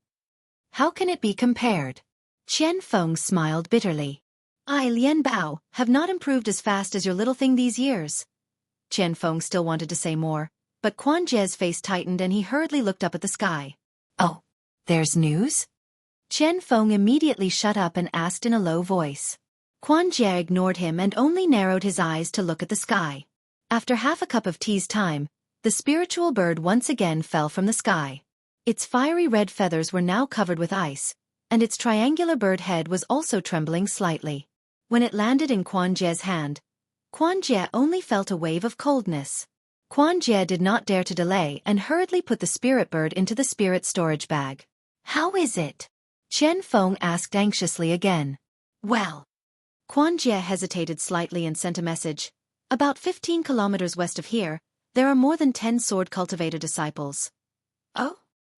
How can it be compared? Chen Feng smiled bitterly. I, Lian Bao, have not improved as fast as your little thing these years. Chen Feng still wanted to say more, but Quan Jie's face tightened and he hurriedly looked up at the sky. Oh, there's news? Chen Feng immediately shut up and asked in a low voice. Quan Jie ignored him and only narrowed his eyes to look at the sky. After half a cup of tea's time, the spiritual bird once again fell from the sky. Its fiery red feathers were now covered with ice, and its triangular bird head was also trembling slightly. When it landed in Quan Jie's hand, Quan Jie only felt a wave of coldness. Quan Jie did not dare to delay and hurriedly put the spirit bird into the spirit storage bag. How is it? Chen Feng asked anxiously again. Well. Quan Jie hesitated slightly and sent a message. About 15 kilometers west of here, there are more than 10 sword cultivator disciples. Oh?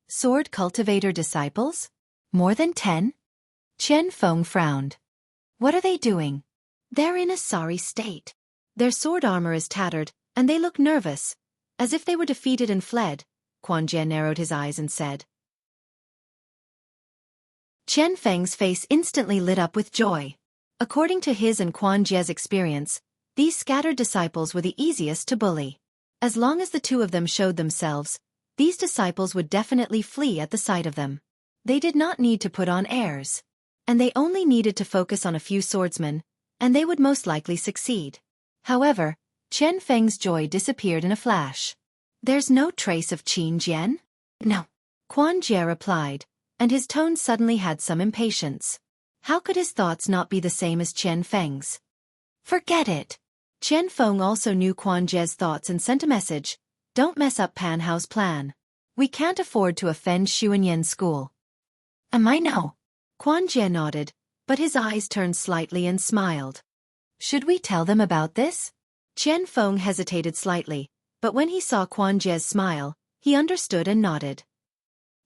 Sword cultivator disciples? More than 10? Chen Feng frowned. What are they doing? They're in a sorry state. Their sword armor is tattered, and they look nervous, as if they were defeated and fled. Quan Jie narrowed his eyes and said. Chen Feng's face instantly lit up with joy. According to his and Quan Jie's experience, these scattered disciples were the easiest to bully. As long as the two of them showed themselves, these disciples would definitely flee at the sight of them. They did not need to put on airs. And they only needed to focus on a few swordsmen, and they would most likely succeed. However, Chen Feng's joy disappeared in a flash. There's no trace of Qin Jian? No. Quan Jie replied, and his tone suddenly had some impatience. How could his thoughts not be the same as Chen Feng's? Forget it. Chen Feng also knew Quan Jie's thoughts and sent a message. Don't mess up Pan Hao's plan. We can't afford to offend Xuanyan School. I know. Quan Jie nodded, but his eyes turned slightly and smiled. Should we tell them about this? Chen Feng hesitated slightly, but when he saw Quan Jie's smile, he understood and nodded.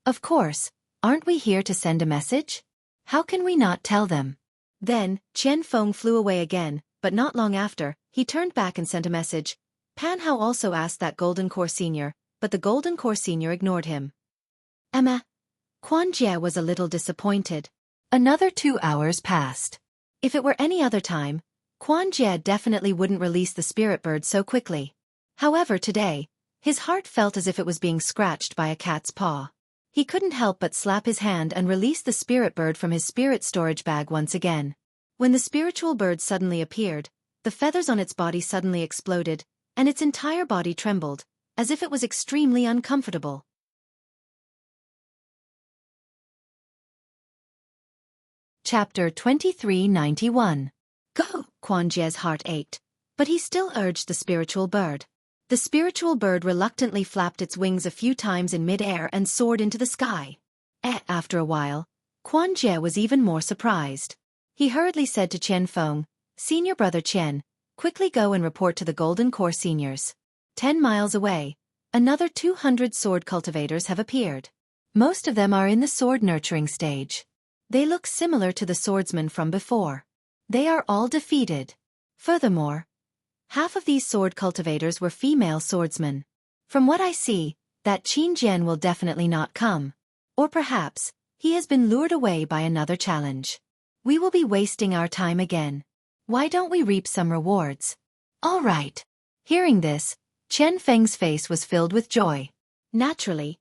Of course, aren't we here to send a message? How can we not tell them? Then, Chen Feng flew away again, but not long after, he turned back and sent a message. Pan Hao also asked that Golden Core Senior, but the Golden Core Senior ignored him. Emma. Quan Jie was a little disappointed. Another 2 hours passed. If it were any other time, Quan Jie definitely wouldn't release the spirit bird so quickly. However, today, his heart felt as if it was being scratched by a cat's paw. He couldn't help but slap his hand and release the spirit bird from his spirit storage bag once again. When the spiritual bird suddenly appeared, the feathers on its body suddenly exploded, and its entire body trembled, as if it was extremely uncomfortable. Chapter 2391. Go! Quan Jie's heart ached, but he still urged the spiritual bird. The spiritual bird reluctantly flapped its wings a few times in mid-air and soared into the sky. After a while, Quan Jie was even more surprised. He hurriedly said to Chen Feng, Senior brother Chen, quickly go and report to the Golden Core Seniors. 10 miles away, another 200 sword cultivators have appeared. Most of them are in the sword nurturing stage. They look similar to the swordsmen from before. They are all defeated. Furthermore, half of these sword cultivators were female swordsmen. From what I see, that Qin Jian will definitely not come. Or perhaps, he has been lured away by another challenge. We will be wasting our time again. Why don't we reap some rewards? All right. Hearing this, Chen Feng's face was filled with joy. Naturally,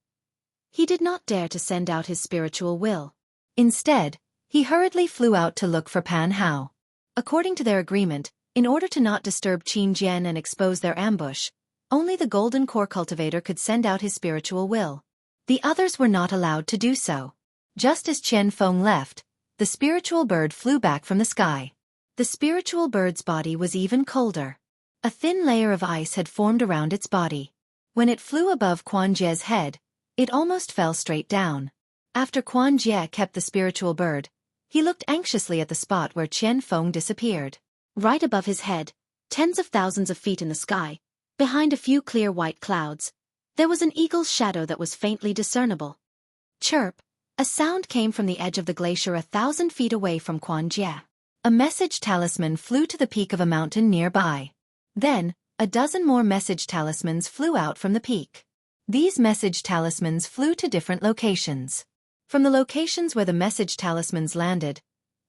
he did not dare to send out his spiritual will. Instead, he hurriedly flew out to look for Pan Hao. According to their agreement, in order to not disturb Qin Jian and expose their ambush, only the Golden Core Cultivator could send out his spiritual will. The others were not allowed to do so. Just as Chen Feng left, the spiritual bird flew back from the sky. The spiritual bird's body was even colder. A thin layer of ice had formed around its body. When it flew above Quan Jie's head, it almost fell straight down. After Quan Jie kept the spiritual bird, he looked anxiously at the spot where Chen Feng disappeared. Right above his head, tens of thousands of feet in the sky, behind a few clear white clouds, there was an eagle's shadow that was faintly discernible. Chirp! A sound came from the edge of the glacier 1,000 feet away from Quan Jie. A message talisman flew to the peak of a mountain nearby. Then, a dozen more message talismans flew out from the peak. These message talismans flew to different locations. From the locations where the message talismans landed,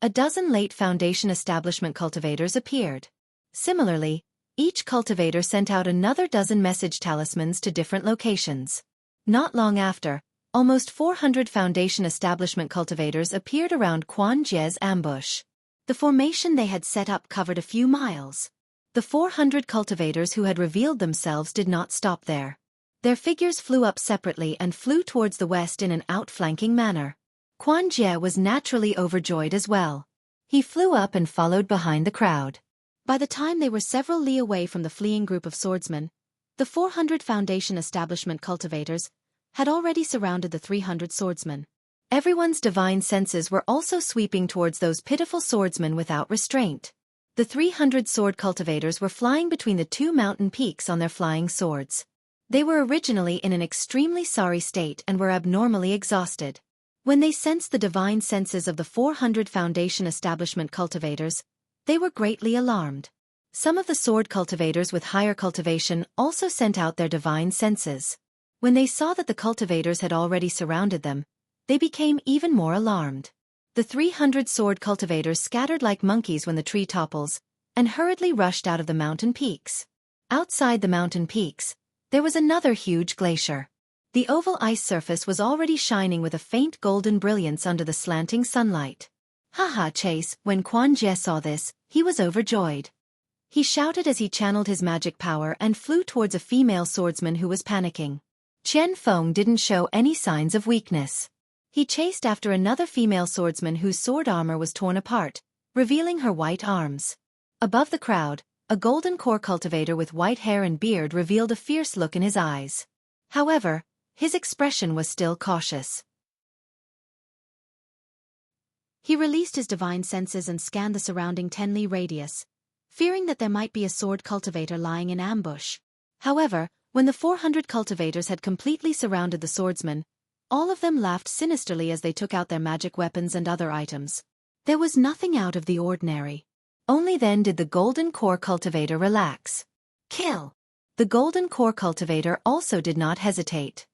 a dozen late Foundation establishment cultivators appeared. Similarly, each cultivator sent out another dozen message talismans to different locations. Not long after, almost 400 Foundation establishment cultivators appeared around Quan Jie's ambush. The formation they had set up covered a few miles. The 400 cultivators who had revealed themselves did not stop there. Their figures flew up separately and flew towards the west in an outflanking manner. Quan Jie was naturally overjoyed as well. He flew up and followed behind the crowd. By the time they were several li away from the fleeing group of swordsmen, the 400 Foundation establishment cultivators had already surrounded the 300 swordsmen. Everyone's divine senses were also sweeping towards those pitiful swordsmen without restraint. The 300 sword cultivators were flying between the two mountain peaks on their flying swords. They were originally in an extremely sorry state and were abnormally exhausted. When they sensed the divine senses of the 400 Foundation establishment cultivators, they were greatly alarmed. Some of the sword cultivators with higher cultivation also sent out their divine senses. When they saw that the cultivators had already surrounded them, they became even more alarmed. The 300 sword cultivators scattered like monkeys when the tree topples, and hurriedly rushed out of the mountain peaks. Outside the mountain peaks, there was another huge glacier. The oval ice surface was already shining with a faint golden brilliance under the slanting sunlight. Haha, Chase! When Quan Jie saw this, he was overjoyed. He shouted as he channeled his magic power and flew towards a female swordsman who was panicking. Chen Feng didn't show any signs of weakness. He chased after another female swordsman whose sword armor was torn apart, revealing her white arms. Above the crowd, a golden core cultivator with white hair and beard revealed a fierce look in his eyes. However, his expression was still cautious. He released his divine senses and scanned the surrounding 10 li radius, fearing that there might be a sword cultivator lying in ambush. However, when the 400 cultivators had completely surrounded the swordsmen, all of them laughed sinisterly as they took out their magic weapons and other items. There was nothing out of the ordinary. Only then did the Golden Core Cultivator relax. Kill! The Golden Core Cultivator also did not hesitate.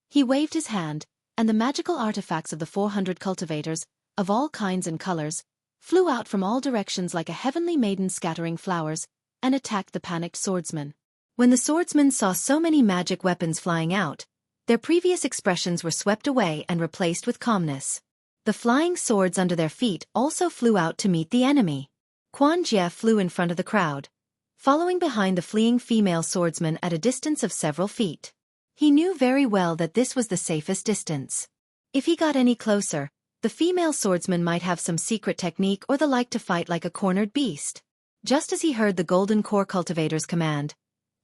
He waved his hand, and the magical artifacts of the 400 cultivators, of all kinds and colors, flew out from all directions like a heavenly maiden scattering flowers, and attacked the panicked swordsmen. When the swordsmen saw so many magic weapons flying out, their previous expressions were swept away and replaced with calmness. The flying swords under their feet also flew out to meet the enemy. Quan Jie flew in front of the crowd, following behind the fleeing female swordsman at a distance of several feet. He knew very well that this was the safest distance. If he got any closer, the female swordsman might have some secret technique or the like to fight like a cornered beast. Just as he heard the Golden Core Cultivator's command,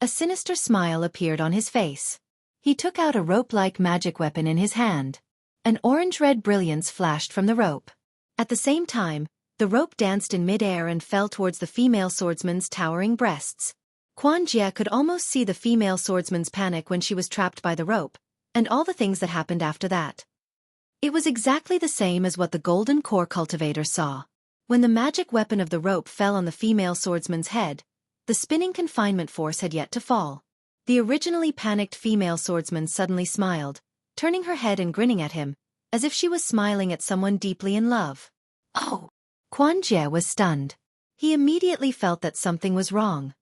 a sinister smile appeared on his face. He took out a rope-like magic weapon in his hand. An orange-red brilliance flashed from the rope. At the same time, the rope danced in mid-air and fell towards the female swordsman's towering breasts. Quan Jie could almost see the female swordsman's panic when she was trapped by the rope, and all the things that happened after that. It was exactly the same as what the Golden Core Cultivator saw. When the magic weapon of the rope fell on the female swordsman's head, the spinning confinement force had yet to fall. The originally panicked female swordsman suddenly smiled, turning her head and grinning at him, as if she was smiling at someone deeply in love. Oh! Quan Jie was stunned. He immediately felt that something was wrong.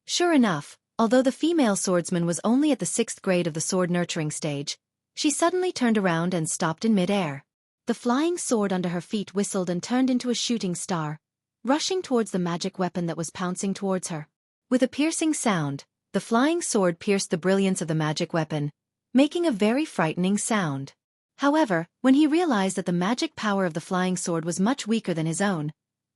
Sure enough, although the female swordsman was only at the 6th grade of the sword nurturing stage, she suddenly turned around and stopped in mid-air. The flying sword under her feet whistled and turned into a shooting star, rushing towards the magic weapon that was pouncing towards her. With a piercing sound, the flying sword pierced the brilliance of the magic weapon, making a very frightening sound. However, when he realized that the magic power of the flying sword was much weaker than his own,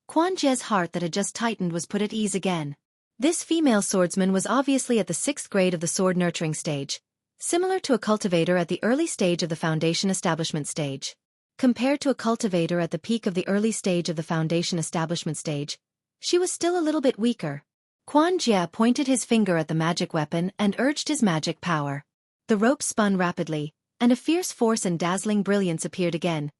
Quan Jie's heart that had just tightened was put at ease again. This female swordsman was obviously at the 6th grade of the sword nurturing stage, similar to a cultivator at the early stage of the foundation establishment stage. Compared to a cultivator at the peak of the early stage of the foundation establishment stage, she was still a little bit weaker. Quan Jie pointed his finger at the magic weapon and urged his magic power. The rope spun rapidly, and a fierce force and dazzling brilliance appeared again,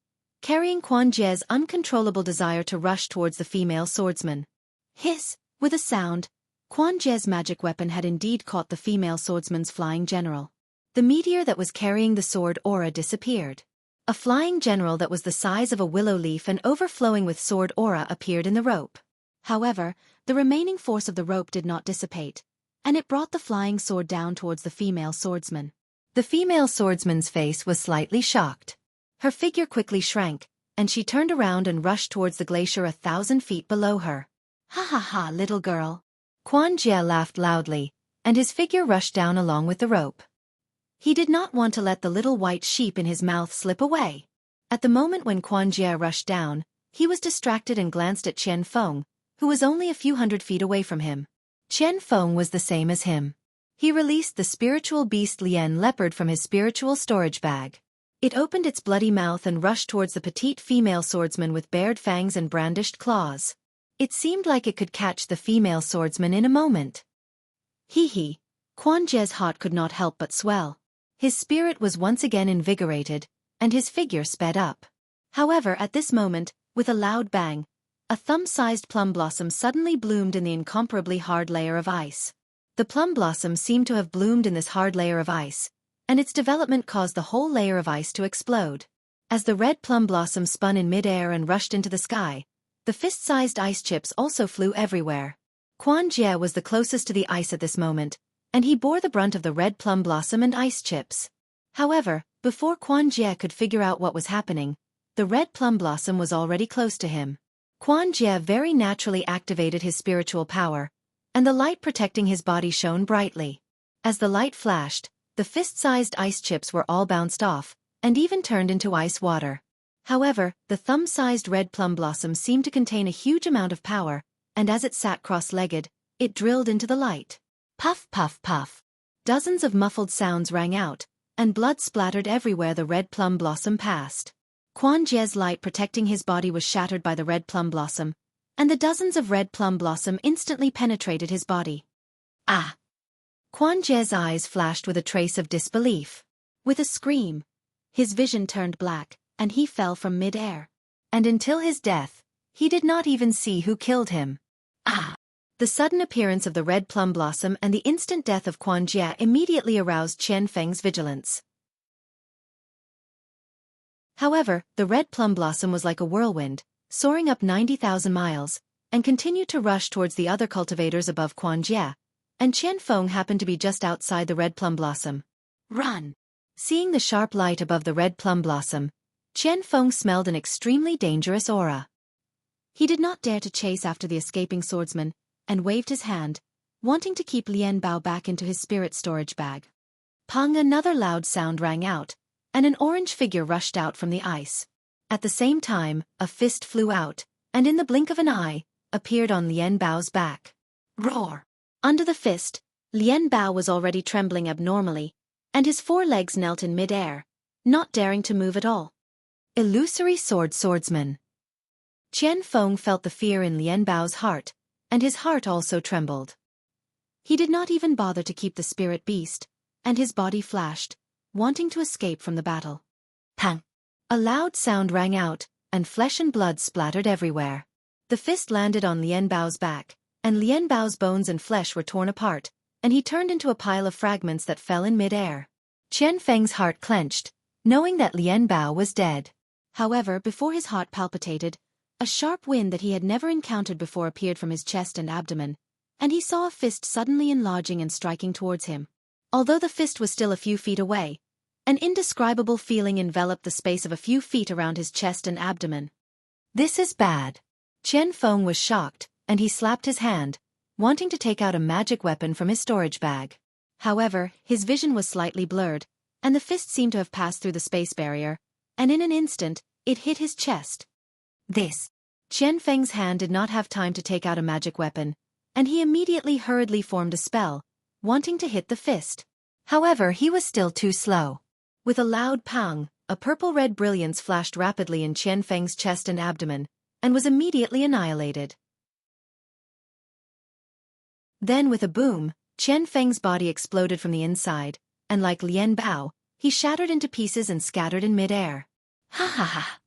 carrying Quan Jie's uncontrollable desire to rush towards the female swordsman. Hiss! With a sound, Quan Jie's magic weapon had indeed caught the female swordsman's flying general. The meteor that was carrying the sword aura disappeared. A flying general that was the size of a willow leaf and overflowing with sword aura appeared in the rope. However, the remaining force of the rope did not dissipate, and it brought the flying sword down towards the female swordsman. The female swordsman's face was slightly shocked. Her figure quickly shrank, and she turned around and rushed towards the glacier 1,000 feet below her. Ha ha ha, little girl. Quan Jie laughed loudly, and his figure rushed down along with the rope. He did not want to let the little white sheep in his mouth slip away. At the moment when Quan Jie rushed down, he was distracted and glanced at Qian Feng, who was only a few hundred feet away from him. Qian Feng was the same as him. He released the spiritual beast Lien Leopard from his spiritual storage bag. It opened its bloody mouth and rushed towards the petite female swordsman with bared fangs and brandished claws. It seemed like it could catch the female swordsman in a moment. Hee. Quan Jie's heart could not help but swell. His spirit was once again invigorated, and his figure sped up. However, at this moment, with a loud bang, a thumb-sized plum blossom suddenly bloomed in the incomparably hard layer of ice. The plum blossom seemed to have bloomed in this hard layer of ice, and its development caused the whole layer of ice to explode. As the red plum blossom spun in mid-air and rushed into the sky, the fist-sized ice chips also flew everywhere. Quan Jie was the closest to the ice at this moment, and he bore the brunt of the red plum blossom and ice chips. However, before Quan Jie could figure out what was happening, the red plum blossom was already close to him. Quan Jie very naturally activated his spiritual power, and the light protecting his body shone brightly. As the light flashed, the fist-sized ice chips were all bounced off, and even turned into ice water. However, the thumb-sized red plum blossom seemed to contain a huge amount of power, and as it sat cross-legged, it drilled into the light. Puff, puff, puff. Dozens of muffled sounds rang out, and blood splattered everywhere the red plum blossom passed. Quan Jie's light protecting his body was shattered by the red plum blossom, and the dozens of red plum blossom instantly penetrated his body. Ah! Quan Jie's eyes flashed with a trace of disbelief. With a scream, his vision turned black, and he fell from mid-air. And until his death, he did not even see who killed him. Ah! The sudden appearance of the red plum blossom and the instant death of Quan Jie immediately aroused Qian Feng's vigilance. However, the red plum blossom was like a whirlwind, soaring up 90,000 miles, and continued to rush towards the other cultivators above Quan Jie, and Qian Feng happened to be just outside the red plum blossom. Run! Seeing the sharp light above the red plum blossom, Qian Feng smelled an extremely dangerous aura. He did not dare to chase after the escaping swordsman, and waved his hand, wanting to keep Lien Bao back into his spirit storage bag. Pang! Another loud sound rang out, and an orange figure rushed out from the ice. At the same time, a fist flew out, and in the blink of an eye, appeared on Lien Bao's back. Roar! Under the fist, Lien Bao was already trembling abnormally, and his forelegs knelt in mid-air, not daring to move at all. Illusory swordsman. Qian Feng felt the fear in Lien Bao's heart, and his heart also trembled. He did not even bother to keep the spirit beast, and his body flashed, wanting to escape from the battle. Pang! A loud sound rang out, and flesh and blood splattered everywhere. The fist landed on Lien Bao's back, and Lien Bao's bones and flesh were torn apart, and he turned into a pile of fragments that fell in mid-air. Qian Feng's heart clenched, knowing that Lien Bao was dead. However, before his heart palpitated, a sharp wind that he had never encountered before appeared from his chest and abdomen, and he saw a fist suddenly enlarging and striking towards him. Although the fist was still a few feet away, an indescribable feeling enveloped the space of a few feet around his chest and abdomen. This is bad. Qian Feng was shocked, and he slapped his hand, wanting to take out a magic weapon from his storage bag. However, his vision was slightly blurred, and the fist seemed to have passed through the space barrier, and in an instant, it hit his chest. Qian Feng's hand did not have time to take out a magic weapon, and he immediately hurriedly formed a spell, wanting to hit the fist. However, he was still too slow. With a loud pang, a purple-red brilliance flashed rapidly in Qian Feng's chest and abdomen, and was immediately annihilated. Then with a boom, Qian Feng's body exploded from the inside, and like Lian Bao, he shattered into pieces and scattered in mid-air. Ha ha ha!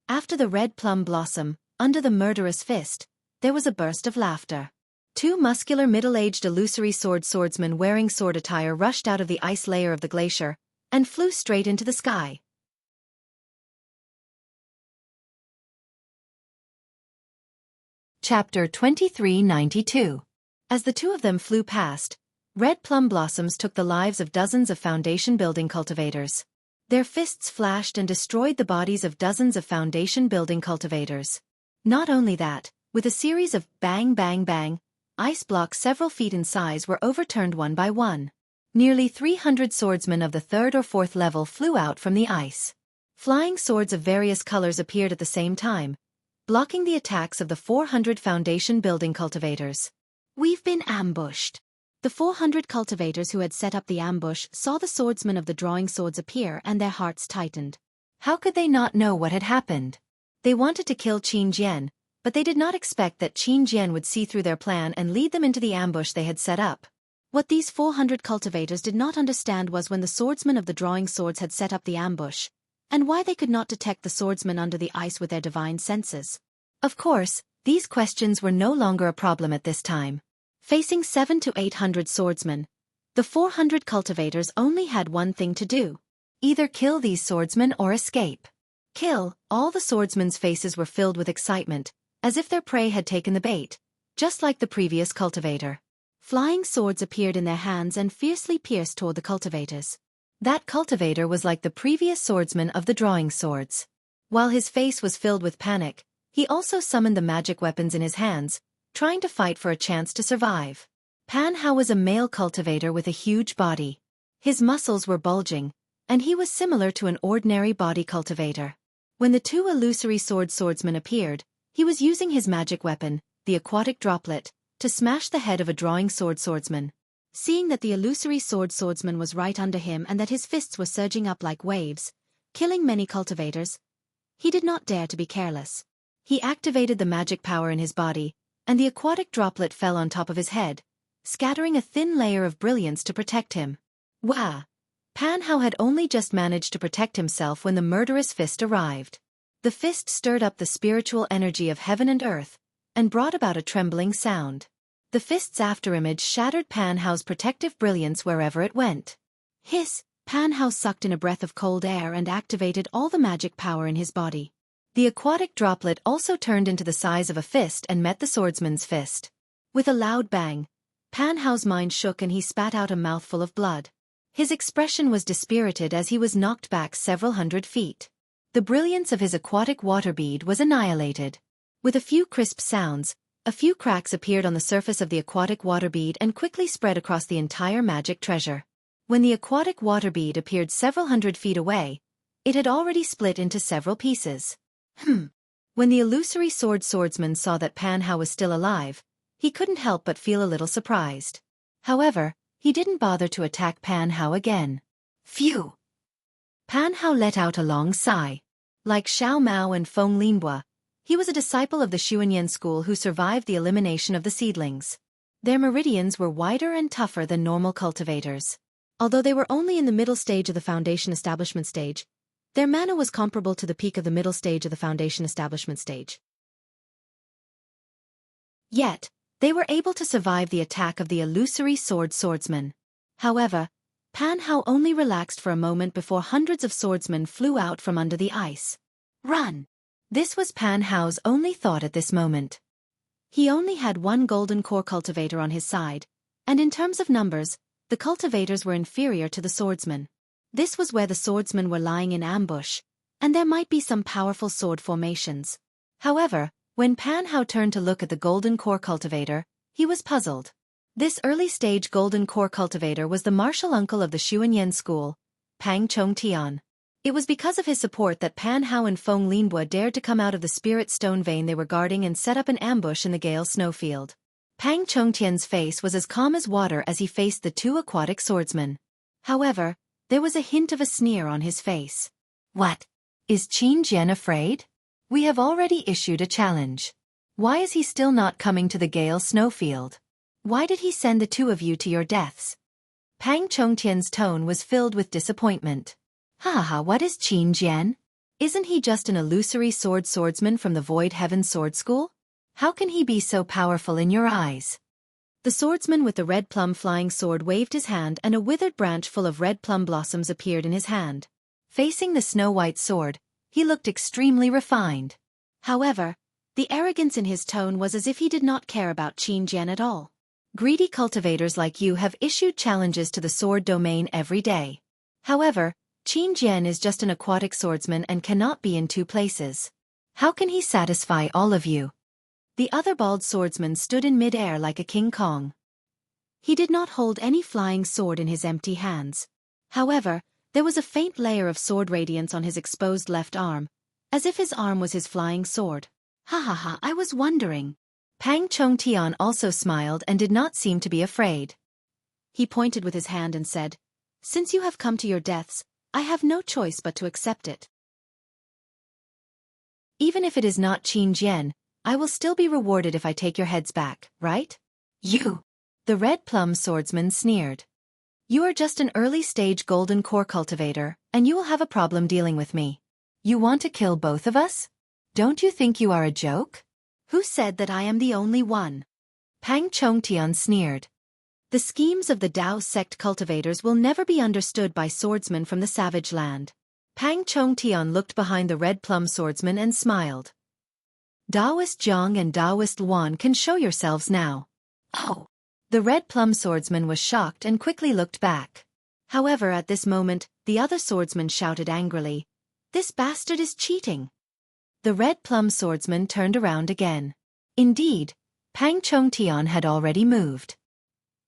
After the red plum blossom, under the murderous fist, there was a burst of laughter. Two muscular middle-aged illusory swordsmen wearing sword attire rushed out of the ice layer of the glacier, and flew straight into the sky. Chapter 2392. As the two of them flew past, red plum blossoms took the lives of dozens of foundation building cultivators. Their fists flashed and destroyed the bodies of dozens of foundation building cultivators. Not only that, with a series of bang bang bang, ice blocks several feet in size were overturned one by one. Nearly 300 swordsmen of the 3rd or 4th level flew out from the ice. Flying swords of various colors appeared at the same time, blocking the attacks of the 400 foundation building cultivators. We've been ambushed. The 400 cultivators who had set up the ambush saw the swordsmen of the drawing swords appear and their hearts tightened. How could they not know what had happened? They wanted to kill Qin Jian, but they did not expect that Qin Jian would see through their plan and lead them into the ambush they had set up. What these 400 cultivators did not understand was when the swordsmen of the drawing swords had set up the ambush, and why they could not detect the swordsmen under the ice with their divine senses. Of course, these questions were no longer a problem at this time. Facing 700 to 800 swordsmen, the 400 cultivators only had one thing to do. Either kill these swordsmen or escape. Kill. All the swordsmen's faces were filled with excitement, as if their prey had taken the bait, just like the previous cultivator. Flying swords appeared in their hands and fiercely pierced toward the cultivators. That cultivator was like the previous swordsman of the drawing swords. While his face was filled with panic, he also summoned the magic weapons in his hands, trying to fight for a chance to survive. Pan Hao was a male cultivator with a huge body. His muscles were bulging, and he was similar to an ordinary body cultivator. When the two illusory swordsmen appeared, he was using his magic weapon, the aquatic droplet, to smash the head of a drawing swordsman. Seeing that the illusory swordsman was right under him and that his fists were surging up like waves, killing many cultivators, he did not dare to be careless. He activated the magic power in his body, and the aquatic droplet fell on top of his head, scattering a thin layer of brilliance to protect him. Wah! Pan Hao had only just managed to protect himself when the murderous fist arrived. The fist stirred up the spiritual energy of heaven and earth, and brought about a trembling sound. The fist's afterimage shattered Pan Hao's protective brilliance wherever it went. Hiss! Pan Hao sucked in a breath of cold air and activated all the magic power in his body. The aquatic droplet also turned into the size of a fist and met the swordsman's fist. With a loud bang, Pan Hao's mind shook and he spat out a mouthful of blood. His expression was dispirited as he was knocked back several hundred feet. The brilliance of his aquatic water bead was annihilated. With a few crisp sounds, a few cracks appeared on the surface of the aquatic water bead and quickly spread across the entire magic treasure. When the aquatic water bead appeared several hundred feet away, it had already split into several pieces. When the illusory swordsman saw that Pan Hao was still alive, he couldn't help but feel a little surprised. However, he didn't bother to attack Pan Hao again. Phew! Pan Hao let out a long sigh. Like Xiao Mao and Feng Linbua, he was a disciple of the Xuanyan school who survived the elimination of the seedlings. Their meridians were wider and tougher than normal cultivators. Although they were only in the middle stage of the foundation establishment stage, their mana was comparable to the peak of the middle stage of the foundation establishment stage. Yet, they were able to survive the attack of the illusory swordsman. However, Pan Hao only relaxed for a moment before hundreds of swordsmen flew out from under the ice. Run! This was Pan Hao's only thought at this moment. He only had one golden core cultivator on his side, and in terms of numbers, the cultivators were inferior to the swordsmen. This was where the swordsmen were lying in ambush, and there might be some powerful sword formations. However, when Pan Hao turned to look at the golden core cultivator, he was puzzled. This early-stage golden core cultivator was the martial uncle of the Xuanyan school, Pang Chongtian. It was because of his support that Pan Hao and Feng Linbua dared to come out of the spirit stone vein they were guarding and set up an ambush in the Gale snowfield. Pang Chongtian's face was as calm as water as he faced the two aquatic swordsmen. However, there was a hint of a sneer on his face. What? Is Qin Jian afraid? We have already issued a challenge. Why is he still not coming to the Gale snowfield? Why did he send the two of you to your deaths? Pang Chongtian's tone was filled with disappointment. Ha, what is Qin Jian? Isn't he just an illusory swordsman from the Void Heaven Sword School? How can he be so powerful in your eyes? The swordsman with the red plum flying sword waved his hand and a withered branch full of red plum blossoms appeared in his hand. Facing the snow-white sword, he looked extremely refined. However, the arrogance in his tone was as if he did not care about Qin Jian at all. Greedy cultivators like you have issued challenges to the sword domain every day. However, Qin Jian is just an aquatic swordsman and cannot be in two places. How can he satisfy all of you? The other bald swordsman stood in mid-air like a King Kong. He did not hold any flying sword in his empty hands. However, there was a faint layer of sword radiance on his exposed left arm, as if his arm was his flying sword. Ha, I was wondering. Pang Chongtian also smiled and did not seem to be afraid. He pointed with his hand and said, "Since you have come to your deaths, I have no choice but to accept it. Even if it is not Qin Jian, I will still be rewarded if I take your heads back, right?" "You!" The red plum swordsman sneered. "You are just an early-stage golden core cultivator, and you will have a problem dealing with me. You want to kill both of us? Don't you think you are a joke? Who said that I am the only one?" Pang Chongtian sneered. The schemes of the Dao sect cultivators will never be understood by swordsmen from the savage land. Pang Chongtian looked behind the red plum swordsman and smiled. "Daoist Zhang and Daoist Luan can show yourselves now." "Oh!" The red plum swordsman was shocked and quickly looked back. However, at this moment, the other swordsman shouted angrily, "This bastard is cheating!" The red plum swordsman turned around again. Indeed, Pang Chongtian had already moved.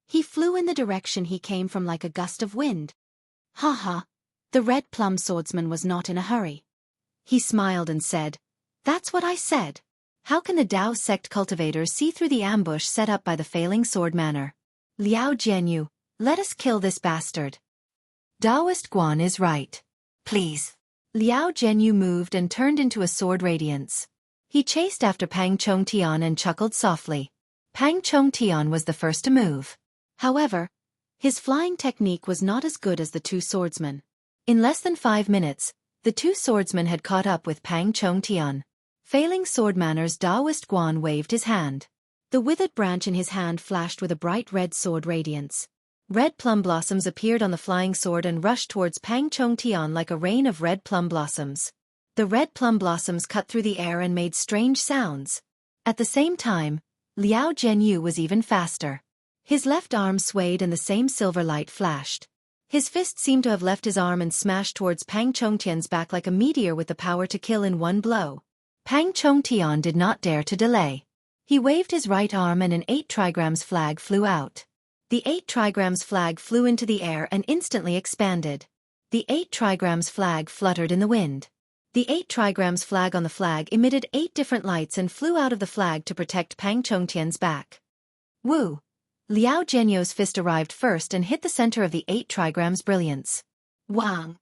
He flew in the direction he came from like a gust of wind. Ha, the red plum swordsman was not in a hurry. He smiled and said, "That's what I said. How can the Dao sect cultivators see through the ambush set up by the failing sword manor? Liao Jianyu, let us kill this bastard." Daoist Guan is right. "Please." Liao Jianyu moved and turned into a sword radiance. He chased after Pang Chongtian and chuckled softly. Pang Chongtian was the first to move. However, his flying technique was not as good as the two swordsmen. In less than 5 minutes, the two swordsmen had caught up with Pang Chongtian. Failing sword manners, Daoist Guan waved his hand. The withered branch in his hand flashed with a bright red sword radiance. Red plum blossoms appeared on the flying sword and rushed towards Pang Chongtian like a rain of red plum blossoms. The red plum blossoms cut through the air and made strange sounds. At the same time, Liao Jianyu was even faster. His left arm swayed and the same silver light flashed. His fist seemed to have left his arm and smashed towards Pang Chongtian's back like a meteor with the power to kill in one blow. Pang Chongtian did not dare to delay. He waved his right arm and an 8 trigrams flag flew out. The 8 trigrams flag flew into the air and instantly expanded. The 8 trigrams flag fluttered in the wind. The 8 trigrams flag on the flag emitted 8 different lights and flew out of the flag to protect Pang Chongtian's back. Woo! Liao Jianyu's fist arrived first and hit the center of the 8 trigrams brilliance. Wang!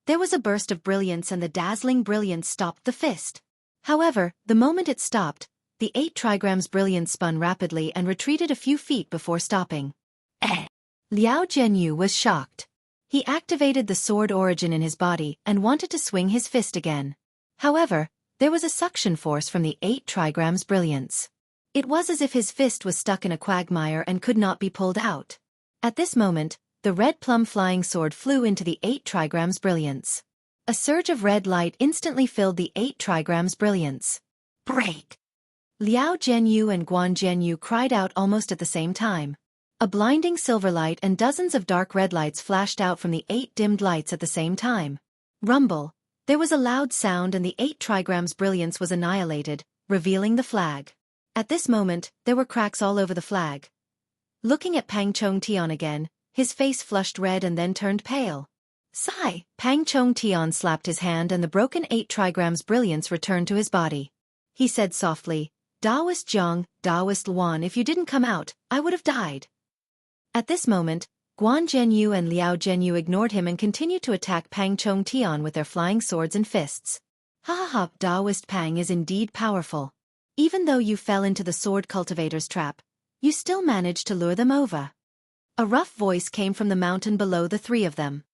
There was a burst of brilliance and the dazzling brilliance stopped the fist. However, the moment it stopped, the 8 trigrams brilliance spun rapidly and retreated a few feet before stopping. Liao Jianyu was shocked. He activated the sword origin in his body and wanted to swing his fist again. However, there was a suction force from the 8 trigrams brilliance. It was as if his fist was stuck in a quagmire and could not be pulled out. At this moment, the red plum flying sword flew into the 8 trigrams brilliance. A surge of red light instantly filled the 8 trigrams brilliance. Break! Liao Jianyu and Guan Jianyu cried out almost at the same time. A blinding silver light and dozens of dark red lights flashed out from the 8 dimmed lights at the same time. Rumble. There was a loud sound and the 8 trigrams brilliance was annihilated, revealing the flag. At this moment, there were cracks all over the flag. Looking at Pang Chong Tian again, his face flushed red and then turned pale. Sigh! Pang Chong Tian slapped his hand and the broken 8 trigrams brilliance returned to his body. He said softly, Daoist Jiang, Daoist Luan, if you didn't come out, I would have died. At this moment, Guan Jianyu and Liao Jianyu ignored him and continued to attack Pang Chong Tian with their flying swords and fists. Ha ha ha, Daoist Pang is indeed powerful. Even though you fell into the sword cultivator's trap, you still managed to lure them over. A rough voice came from the mountain below the 3 of them.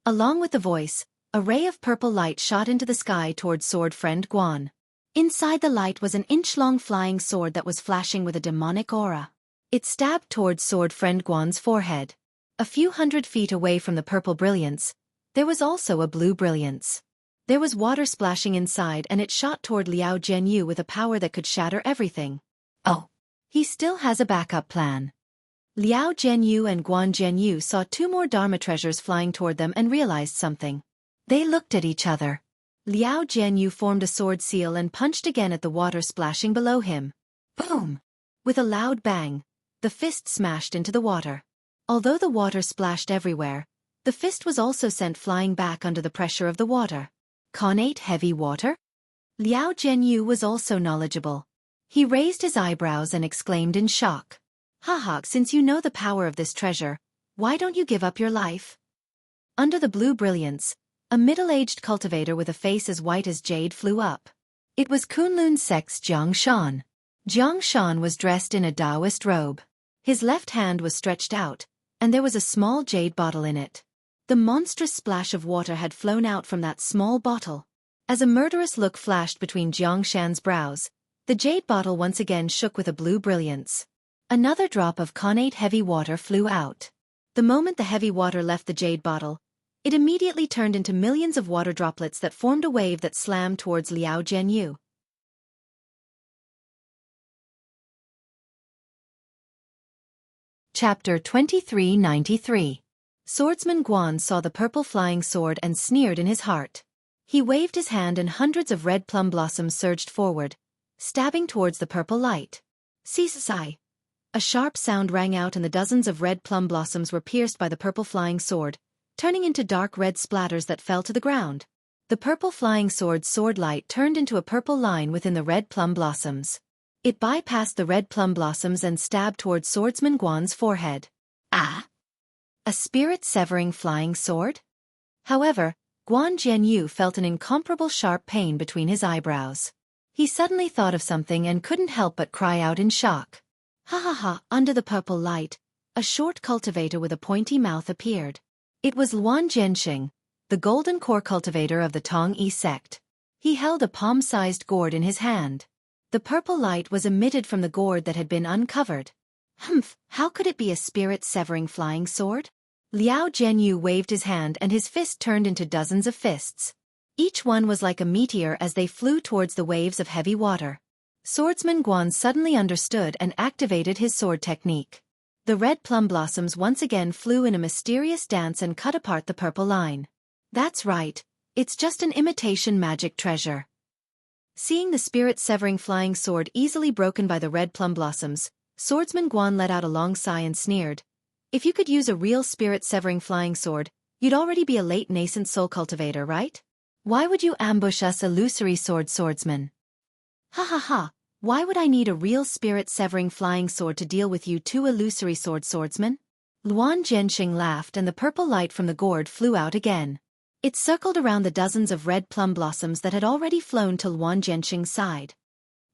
Along with the voice, a ray of purple light shot into the sky towards sword friend Guan. Inside the light was an inch-long flying sword that was flashing with a demonic aura. It stabbed towards sword friend Guan's forehead. A few hundred feet away from the purple brilliance, there was also a blue brilliance. There was water splashing inside and it shot toward Liao Jianyu with a power that could shatter everything. Oh! He still has a backup plan. Liao Jianyu and Guan Jianyu saw 2 more Dharma treasures flying toward them and realized something. They looked at each other. Liao Jianyu formed a sword seal and punched again at the water splashing below him. Boom! With a loud bang, the fist smashed into the water. Although the water splashed everywhere, the fist was also sent flying back under the pressure of the water. Connate heavy water? Liao Jianyu was also knowledgeable. He raised his eyebrows and exclaimed in shock. Haha, since you know the power of this treasure, why don't you give up your life? Under the blue brilliance, a middle-aged cultivator with a face as white as jade flew up. It was Kunlun's sex Jiangshan. Jiangshan was dressed in a Taoist robe. His left hand was stretched out, and there was a small jade bottle in it. The monstrous splash of water had flown out from that small bottle. As a murderous look flashed between Jiangshan's brows, the jade bottle once again shook with a blue brilliance. Another drop of connate heavy water flew out. The moment the heavy water left the jade bottle, it immediately turned into millions of water droplets that formed a wave that slammed towards Liao Jianyu. Chapter 2393. Swordsman Guan saw the purple flying sword and sneered in his heart. He waved his hand and hundreds of red plum blossoms surged forward, stabbing towards the purple light. Sigh! A sharp sound rang out and the dozens of red plum blossoms were pierced by the purple flying sword, turning into dark red splatters that fell to the ground. The purple flying sword's sword light turned into a purple line within the red plum blossoms. It bypassed the red plum blossoms and stabbed towards Swordsman Guan's forehead. Ah! A spirit-severing flying sword? However, Guan Jianyu felt an incomparable sharp pain between his eyebrows. He suddenly thought of something and couldn't help but cry out in shock. Ha ha ha! Under the purple light, a short cultivator with a pointy mouth appeared. It was Luan Zhenxing, the golden core cultivator of the Tongyi sect. He held a palm-sized gourd in his hand. The purple light was emitted from the gourd that had been uncovered. Humph, how could it be a spirit-severing flying sword? Liao Jianyu waved his hand and his fist turned into dozens of fists. Each one was like a meteor as they flew towards the waves of heavy water. Swordsman Guan suddenly understood and activated his sword technique. The red plum blossoms once again flew in a mysterious dance and cut apart the purple line. That's right, it's just an imitation magic treasure. Seeing the spirit-severing flying sword easily broken by the red plum blossoms, Swordsman Guan let out a long sigh and sneered. If you could use a real spirit-severing flying sword, you'd already be a late nascent soul cultivator, right? Why would you ambush us illusory swordsman? Ha ha ha, why would I need a real spirit-severing flying sword to deal with you two illusory swordsmen? Luan Zhenxing laughed and the purple light from the gourd flew out again. It circled around the dozens of red plum blossoms that had already flown to Luan Zhenxing's side.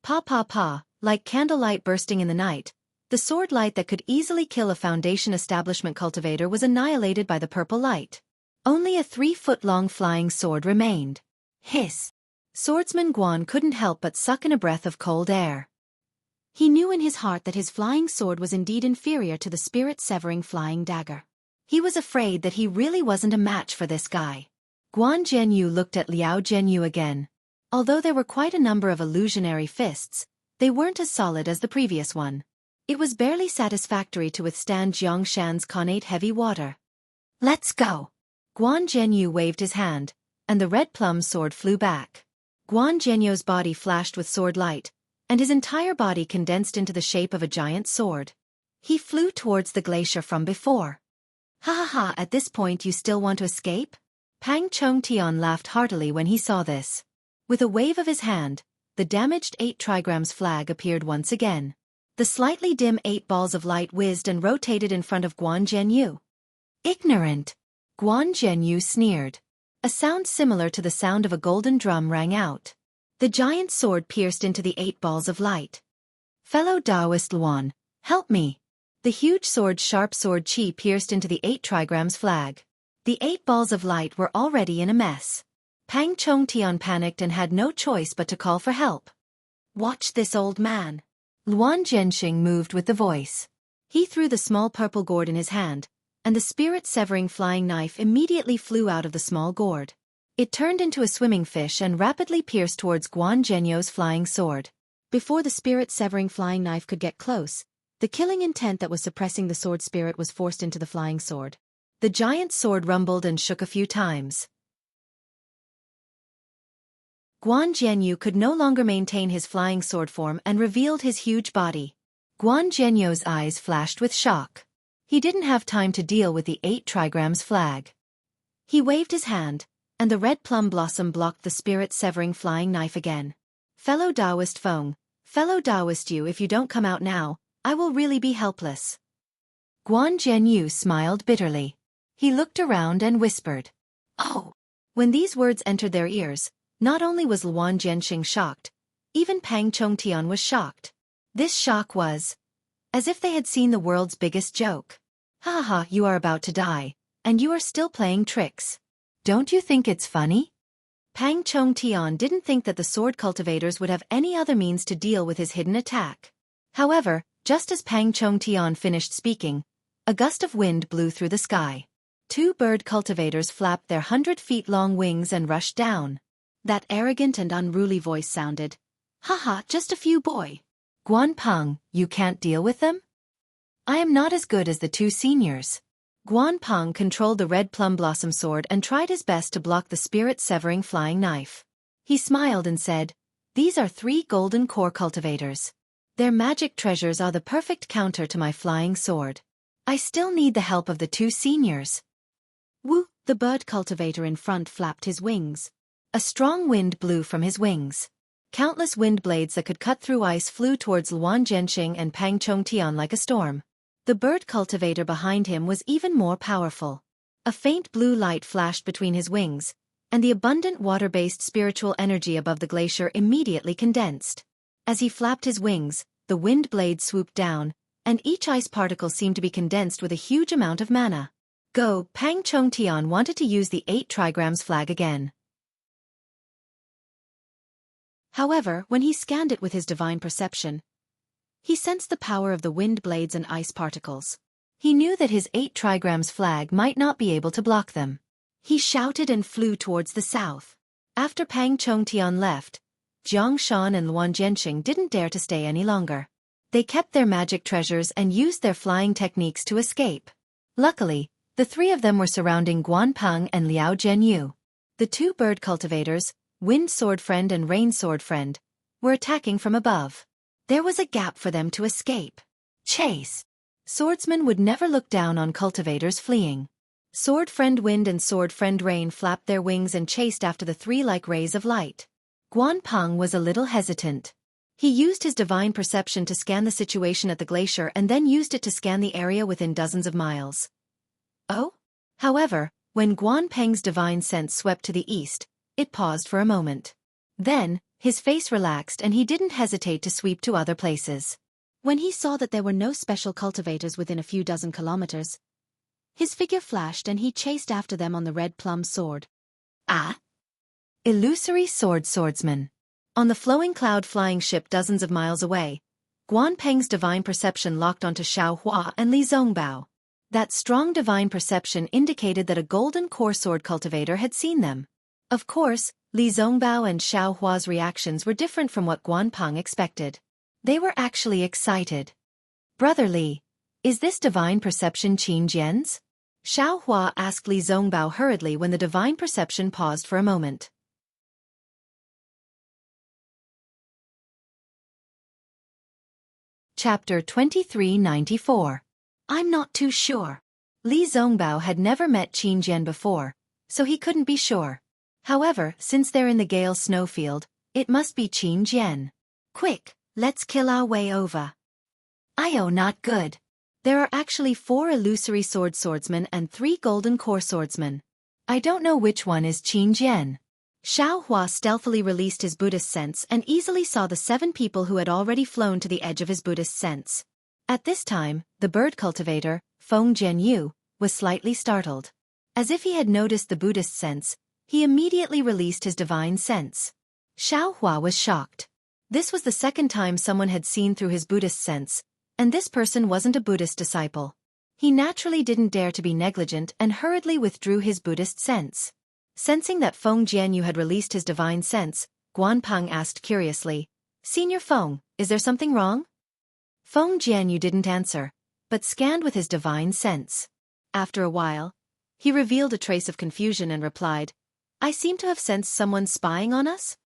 Pa pa pa, like candlelight bursting in the night, the sword light that could easily kill a foundation establishment cultivator was annihilated by the purple light. Only a 3-foot-long flying sword remained. Hiss! Swordsman Guan couldn't help but suck in a breath of cold air. He knew in his heart that his flying sword was indeed inferior to the spirit-severing flying dagger. He was afraid that he really wasn't a match for this guy. Guan Jianyu looked at Liao Jianyu again. Although there were quite a number of illusionary fists, they weren't as solid as the previous one. It was barely satisfactory to withstand Xianxia's connate heavy water. "Let's go!" Guan Zhenyu waved his hand, and the red plum sword flew back. Guan Zhenyu's body flashed with sword light, and his entire body condensed into the shape of a giant sword. He flew towards the glacier from before. "Ha ha ha, at this point you still want to escape?" Pang Chongtian laughed heartily when he saw this. With a wave of his hand, the damaged 8 trigrams flag appeared once again. The slightly dim 8 balls of light whizzed and rotated in front of Guan Zhenyu. "Ignorant!" Guan Zhenyu sneered. A sound similar to the sound of a golden drum rang out. The giant sword pierced into the 8 balls of light. "Fellow Taoist Luan, help me!" The huge sword's sharp sword chi pierced into the 8 trigrams flag. The 8 balls of light were already in a mess. Pang Chongtian panicked and had no choice but to call for help. "Watch this, old man." Luan Zhenxing moved with the voice. He threw the small purple gourd in his hand, and the spirit-severing flying knife immediately flew out of the small gourd. It turned into a swimming fish and rapidly pierced towards Guan Zhenyu's flying sword. Before the spirit-severing flying knife could get close, the killing intent that was suppressing the sword spirit was forced into the flying sword. The giant sword rumbled and shook a few times. Guan Zhenyu could no longer maintain his flying sword form and revealed his huge body. Guan Zhenyu's eyes flashed with shock. He didn't have time to deal with the 8 trigrams flag. He waved his hand, and the red plum blossom blocked the spirit-severing flying knife again. "Fellow Taoist Feng, fellow Taoist Yu, if you don't come out now, I will really be helpless." Guan Zhenyu smiled bitterly. He looked around and whispered, "Oh!" When these words entered their ears, not only was Luan Zhenxing shocked, even Pang Chongtian was shocked. This shock was as if they had seen the world's biggest joke. "Ha ha ha, you are about to die, and you are still playing tricks. Don't you think it's funny?" Pang Chongtian didn't think that the sword cultivators would have any other means to deal with his hidden attack. However, just as Pang Chongtian finished speaking, a gust of wind blew through the sky. 2 bird cultivators flapped their 100-feet-long wings and rushed down. That arrogant and unruly voice sounded, "Haha, just a few boy. Guan Peng, you can't deal with them? I am not as good as the 2 seniors." Guan Peng controlled the red plum blossom sword and tried his best to block the spirit-severing flying knife. He smiled and said, "These are 3 golden core cultivators. Their magic treasures are the perfect counter to my flying sword. I still need the help of the 2 seniors." Wu, the bird cultivator in front, flapped his wings. A strong wind blew from his wings. Countless wind blades that could cut through ice flew towards Luan Zhenxing and Pang Chongtian like a storm. The bird cultivator behind him was even more powerful. A faint blue light flashed between his wings, and the abundant water-based spiritual energy above the glacier immediately condensed. As he flapped his wings, the wind blades swooped down, and each ice particle seemed to be condensed with a huge amount of mana. Go! Pang Chongtian wanted to use the 8 trigrams flag again. However, when he scanned it with his divine perception, he sensed the power of the wind blades and ice particles. He knew that his 8 trigrams flag might not be able to block them. He shouted and flew towards the south. After Pang Chongtian left, Jianghu and Luan Zhenxing didn't dare to stay any longer. They kept their magic treasures and used their flying techniques to escape. Luckily, the 3 of them were surrounding Guan Peng and Liao Zhenyu. The 2 bird cultivators, Wind Sword Friend and Rain Sword Friend, were attacking from above. There was a gap for them to escape. Chase! Swordsmen would never look down on cultivators fleeing. Sword Friend Wind and Sword Friend Rain flapped their wings and chased after the 3 like rays of light. Guan Peng was a little hesitant. He used his divine perception to scan the situation at the glacier and then used it to scan the area within dozens of miles. Oh? However, when Guan Peng's divine sense swept to the east, it paused for a moment. Then, his face relaxed and he didn't hesitate to sweep to other places. When he saw that there were no special cultivators within a few dozen kilometers, his figure flashed and he chased after them on the red plum sword. Ah! Illusory swordsman. On the flowing cloud flying ship dozens of miles away, Guan Peng's divine perception locked onto Xiao Hua and Li Zongbao. That strong divine perception indicated that a golden core sword cultivator had seen them. Of course, Li Zongbao and Xiao Hua's reactions were different from what Guan Peng expected. They were actually excited. Brother Li, is this divine perception Qin Jian's? Xiao Hua asked Li Zongbao hurriedly when the divine perception paused for a moment. Chapter 2394. I'm not too sure. Li Zongbao had never met Qin Jian before, so he couldn't be sure. However, since they're in the Gale snowfield, it must be Qin Jian. Quick, let's kill our way over. Not good. There are actually 4 illusory swordsmen and 3 golden core swordsmen. I don't know which one is Qin Jian. Xiao Hua stealthily released his Buddhist sense and easily saw the 7 people who had already flown to the edge of his Buddhist sense. At this time, the bird cultivator, Feng Jianyu, was slightly startled. As if he had noticed the Buddhist sense, he immediately released his divine sense. Xiao Hua was shocked. This was the second time someone had seen through his Buddhist sense, and this person wasn't a Buddhist disciple. He naturally didn't dare to be negligent and hurriedly withdrew his Buddhist sense. Sensing that Feng Jianyu had released his divine sense, Guan Peng asked curiously, "Senior Feng, is there something wrong?" Feng Jianyu didn't answer, but scanned with his divine sense. After a while, he revealed a trace of confusion and replied, "I seem to have sensed someone spying on us?"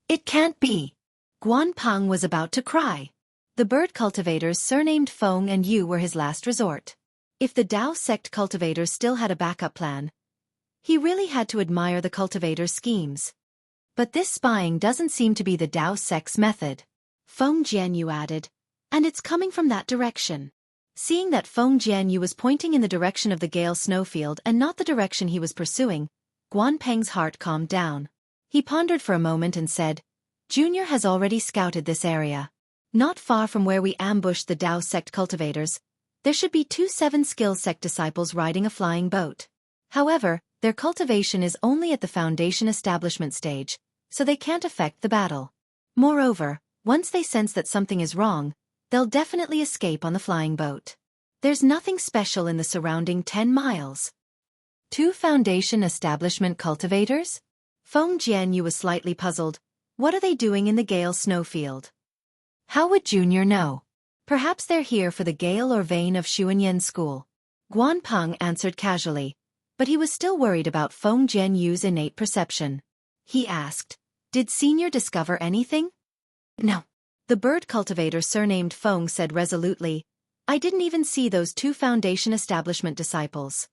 It can't be. Guan Peng was about to cry. The bird cultivators surnamed Feng and Yu were his last resort. If the Dao sect cultivators still had a backup plan, he really had to admire the cultivators' schemes. But this spying doesn't seem to be the Dao sect's method. Feng Jianyu added, "And it's coming from that direction." Seeing that Feng Jianyu was pointing in the direction of the Gale snowfield and not the direction he was pursuing, Guan Peng's heart calmed down. He pondered for a moment and said, "Junior has already scouted this area. Not far from where we ambushed the Dao sect cultivators, there should be 2 7-skill sect disciples riding a flying boat. However, their cultivation is only at the foundation establishment stage, so they can't affect the battle. Moreover, once they sense that something is wrong, they'll definitely escape on the flying boat. There's nothing special in the surrounding 10 miles. 2 foundation establishment cultivators?" Feng Jianyu was slightly puzzled. What are they doing in the Gale snowfield? How would Junior know? Perhaps they're here for the Gale or Vein of Xuanyan school. Guan Peng answered casually, but he was still worried about Feng Jianyu's innate perception. He asked, "Did Senior discover anything?" "No." The bird cultivator surnamed Feng said resolutely, "I didn't even see those 2 foundation establishment disciples."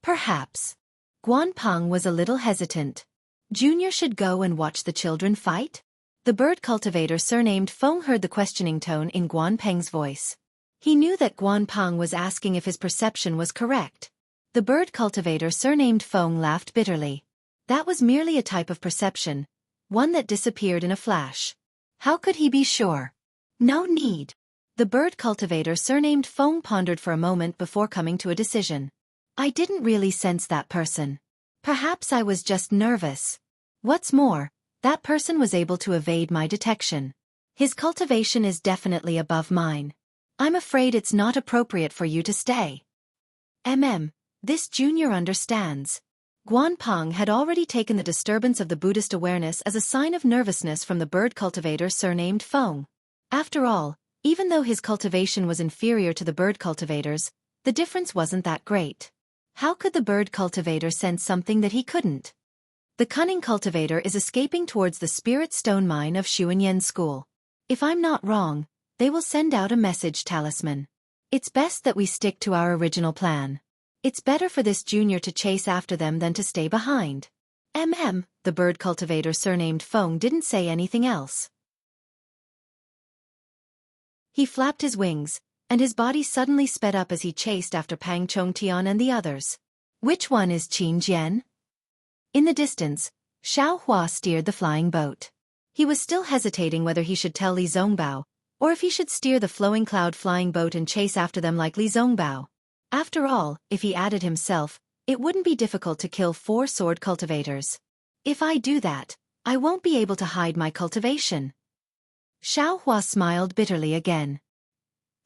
Perhaps. Guan Peng was a little hesitant. Junior should go and watch the children fight? The bird cultivator surnamed Feng heard the questioning tone in Guan Peng's voice. He knew that Guan Peng was asking if his perception was correct. The bird cultivator surnamed Feng laughed bitterly. That was merely a type of perception, one that disappeared in a flash. How could he be sure? No need. The bird cultivator surnamed Feng pondered for a moment before coming to a decision. I didn't really sense that person. Perhaps I was just nervous. What's more, that person was able to evade my detection. His cultivation is definitely above mine. I'm afraid it's not appropriate for you to stay. This Junior understands. Guan Peng had already taken the disturbance of the Buddhist awareness as a sign of nervousness from the bird cultivator surnamed Feng. After all, even though his cultivation was inferior to the bird cultivators, the difference wasn't that great. How could the bird cultivator sense something that he couldn't? The cunning cultivator is escaping towards the spirit stone mine of Xuanyan school. If I'm not wrong, they will send out a message talisman. It's best that we stick to our original plan. It's better for this Junior to chase after them than to stay behind. The bird cultivator surnamed Feng didn't say anything else. He flapped his wings, and his body suddenly sped up as he chased after Pang Chongtian and the others. Which one is Qin Jian? In the distance, Xiao Hua steered the flying boat. He was still hesitating whether he should tell Li Zongbao, or if he should steer the flowing cloud flying boat and chase after them like Li Zongbao. After all, if he added himself, it wouldn't be difficult to kill 4 sword cultivators. If I do that, I won't be able to hide my cultivation. Xiao Hua smiled bitterly again.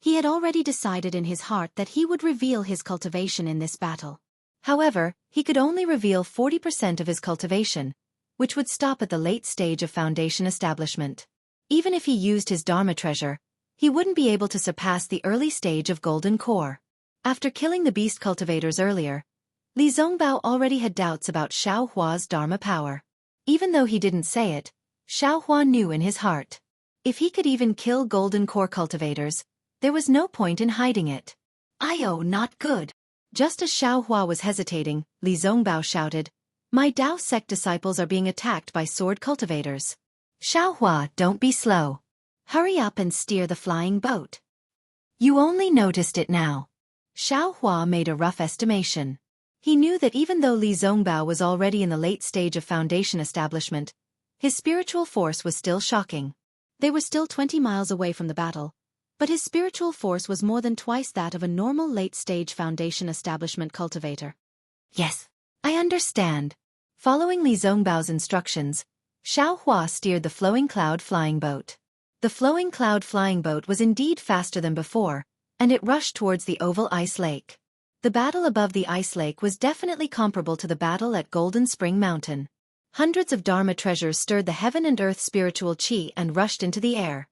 He had already decided in his heart that he would reveal his cultivation in this battle. However, he could only reveal 40% of his cultivation, which would stop at the late stage of foundation establishment. Even if he used his Dharma treasure, he wouldn't be able to surpass the early stage of golden core. After killing the beast cultivators earlier, Li Zongbao already had doubts about Xiao Hua's Dharma power. Even though he didn't say it, Xiao Hua knew in his heart. If he could even kill golden core cultivators, there was no point in hiding it. Not good. Just as Xiao Hua was hesitating, Li Zongbao shouted, "My Dao sect disciples are being attacked by sword cultivators. Xiao Hua, don't be slow. Hurry up and steer the flying boat." You only noticed it now. Xiao Hua made a rough estimation. He knew that even though Li Zongbao was already in the late stage of foundation establishment, his spiritual force was still shocking. They were still 20 miles away from the battle, but his spiritual force was more than twice that of a normal late-stage foundation establishment cultivator. Yes, I understand. Following Li Zongbao's instructions, Xiao Hua steered the flowing cloud flying boat. The flowing cloud flying boat was indeed faster than before, and it rushed towards the oval ice lake. The battle above the ice lake was definitely comparable to the battle at Golden Spring Mountain. Hundreds of Dharma treasures stirred the heaven and earth spiritual chi and rushed into the air.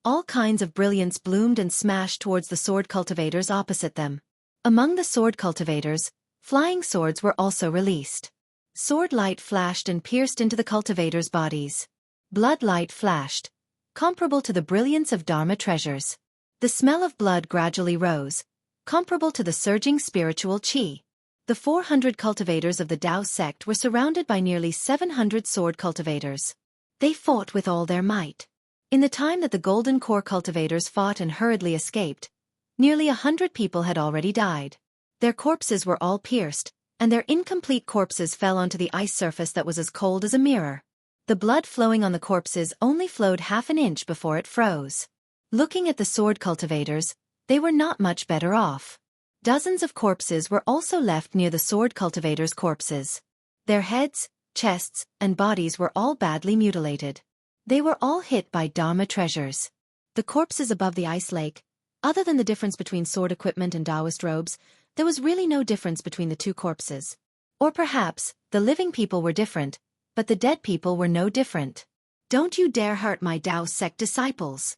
All kinds of brilliance bloomed and smashed towards the sword cultivators opposite them. Among the sword cultivators, flying swords were also released. Sword light flashed and pierced into the cultivators' bodies. Blood light flashed, comparable to the brilliance of Dharma treasures. The smell of blood gradually rose, comparable to the surging spiritual chi. The 400 cultivators of the Dao sect were surrounded by nearly 700 sword cultivators. They fought with all their might. In the time that the golden core cultivators fought and hurriedly escaped, nearly 100 people had already died. Their corpses were all pierced, and their incomplete corpses fell onto the ice surface that was as cold as a mirror. The blood flowing on the corpses only flowed half an inch before it froze. Looking at the sword cultivators, they were not much better off. Dozens of corpses were also left near the sword cultivators' corpses. Their heads, chests, and bodies were all badly mutilated. They were all hit by Dharma treasures. The corpses above the ice lake, other than the difference between sword equipment and Taoist robes, there was really no difference between the two corpses. Or perhaps, the living people were different, but the dead people were no different. Don't you dare hurt my Dao sect disciples.